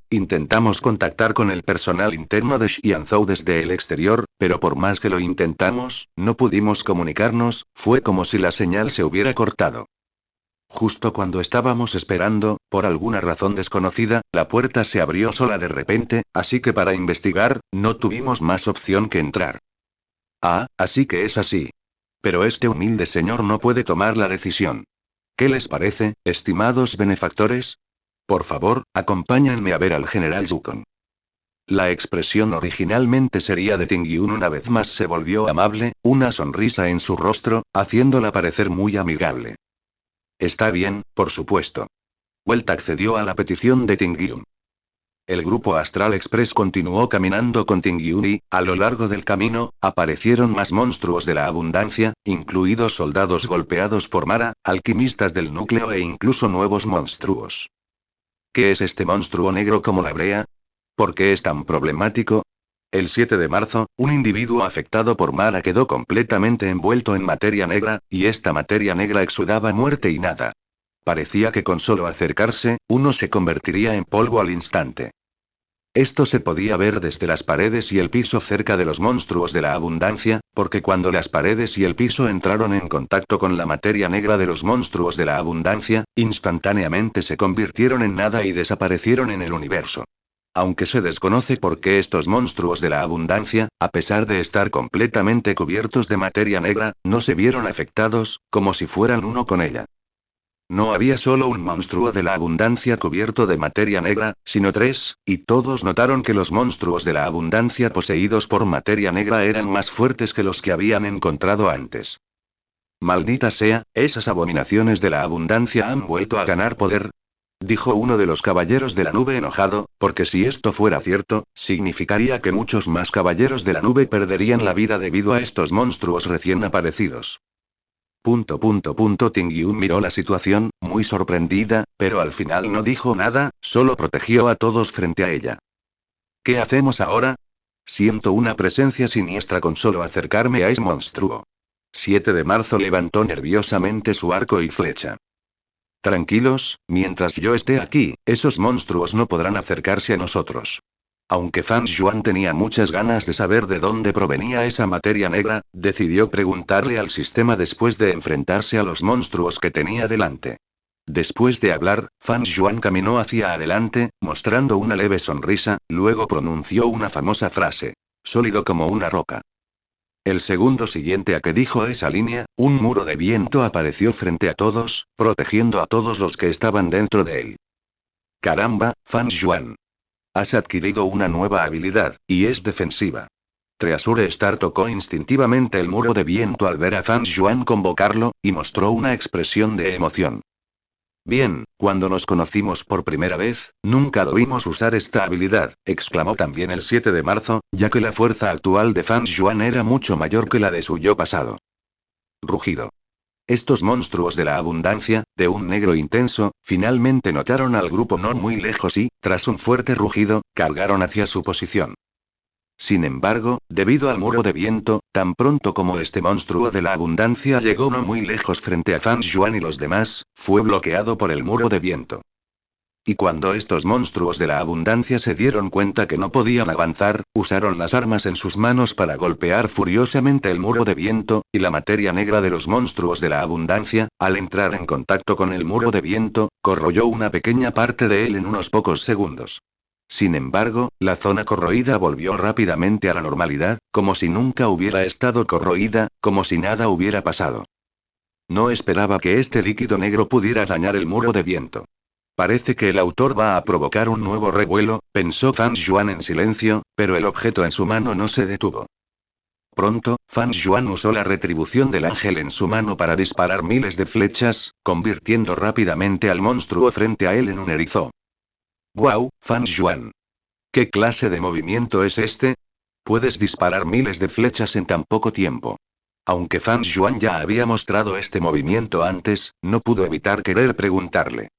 Intentamos contactar con el personal interno de Xianzhou desde el exterior, pero por más que lo intentamos, no pudimos comunicarnos, fue como si la señal se hubiera cortado. Justo cuando estábamos esperando, por alguna razón desconocida, la puerta se abrió sola de repente, así que para investigar, no tuvimos más opción que entrar. Ah, así que es así. Pero este humilde señor no puede tomar la decisión. ¿Qué les parece, estimados benefactores? Por favor, acompáñenme a ver al general Yukon. La expresión originalmente seria de Tingyun una vez más se volvió amable, una sonrisa en su rostro, haciéndola parecer muy amigable. Está bien, por supuesto. Welt accedió a la petición de Tingyun. El grupo Astral Express continuó caminando con Tingyun y, a lo largo del camino, aparecieron más monstruos de la abundancia, incluidos soldados golpeados por Mara, alquimistas del núcleo e incluso nuevos monstruos. ¿Qué es este monstruo negro como la brea? ¿Por qué es tan problemático? El 7 de marzo, un individuo afectado por Mara quedó completamente envuelto en materia negra, y esta materia negra exudaba muerte y nada. Parecía que con solo acercarse, uno se convertiría en polvo al instante. Esto se podía ver desde las paredes y el piso cerca de los monstruos de la abundancia, porque cuando las paredes y el piso entraron en contacto con la materia negra de los monstruos de la abundancia, instantáneamente se convirtieron en nada y desaparecieron en el universo. Aunque se desconoce por qué estos monstruos de la abundancia, a pesar de estar completamente cubiertos de materia negra, no se vieron afectados, como si fueran uno con ella. No había solo un monstruo de la abundancia cubierto de materia negra, sino tres, y todos notaron que los monstruos de la abundancia poseídos por materia negra eran más fuertes que los que habían encontrado antes. Maldita sea, esas abominaciones de la abundancia han vuelto a ganar poder, dijo uno de los caballeros de la nube enojado, porque si esto fuera cierto, significaría que muchos más caballeros de la nube perderían la vida debido a estos monstruos recién aparecidos. Tingyun miró la situación, muy sorprendida, pero al final no dijo nada, solo protegió a todos frente a ella. ¿Qué hacemos ahora? Siento una presencia siniestra con solo acercarme a ese monstruo. 7 de marzo levantó nerviosamente su arco y flecha. Tranquilos, mientras yo esté aquí, esos monstruos no podrán acercarse a nosotros. Aunque Fan Yuan tenía muchas ganas de saber de dónde provenía esa materia negra, decidió preguntarle al sistema después de enfrentarse a los monstruos que tenía delante. Después de hablar, Fan Yuan caminó hacia adelante, mostrando una leve sonrisa, luego pronunció una famosa frase. Sólido como una roca. El segundo siguiente a que dijo esa línea, un muro de viento apareció frente a todos, protegiendo a todos los que estaban dentro de él. Caramba, Fan Yuan. Has adquirido una nueva habilidad, y es defensiva. Treasure Star tocó instintivamente el muro de viento al ver a Fan Yuan convocarlo, y mostró una expresión de emoción. Bien, cuando nos conocimos por primera vez, nunca lo vimos usar esta habilidad, exclamó también el 7 de marzo, ya que la fuerza actual de Fan Yuan era mucho mayor que la de su yo pasado. Rugido. Estos monstruos de la abundancia, de un negro intenso, finalmente notaron al grupo no muy lejos y, tras un fuerte rugido, cargaron hacia su posición. Sin embargo, debido al muro de viento, tan pronto como este monstruo de la abundancia llegó no muy lejos frente a Fan Yuan y los demás, fue bloqueado por el muro de viento. Y cuando estos monstruos de la abundancia se dieron cuenta que no podían avanzar, usaron las armas en sus manos para golpear furiosamente el muro de viento, y la materia negra de los monstruos de la abundancia, al entrar en contacto con el muro de viento, corroyó una pequeña parte de él en unos pocos segundos. Sin embargo, la zona corroída volvió rápidamente a la normalidad, como si nunca hubiera estado corroída, como si nada hubiera pasado. No esperaba que este líquido negro pudiera dañar el muro de viento. Parece que el autor va a provocar un nuevo revuelo, pensó Fan Yuan en silencio, pero el objeto en su mano no se detuvo. Pronto, Fan Yuan usó la retribución del ángel en su mano para disparar miles de flechas, convirtiendo rápidamente al monstruo frente a él en un erizo. ¡Guau, Fan Yuan! ¿Qué clase de movimiento es este? Puedes disparar miles de flechas en tan poco tiempo. Aunque Fan Yuan ya había mostrado este movimiento antes, no pudo evitar querer preguntarle.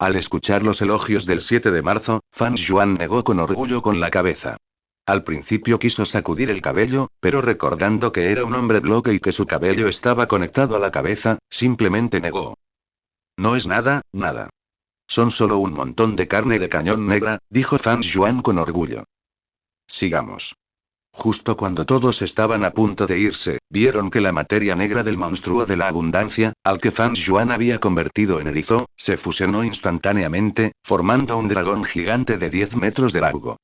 Al escuchar los elogios del 7 de marzo, Fan Yuan negó con orgullo con la cabeza. Al principio quiso sacudir el cabello, pero recordando que era un hombre bloque y que su cabello estaba conectado a la cabeza, simplemente negó. No es nada, nada. Son solo un montón de carne de cañón negra, dijo Fan Yuan con orgullo. Sigamos. Justo cuando todos estaban a punto de irse, vieron que la materia negra del monstruo de la abundancia, al que Fan Juan había convertido en erizo, se fusionó instantáneamente, formando un dragón gigante de 10 metros de largo.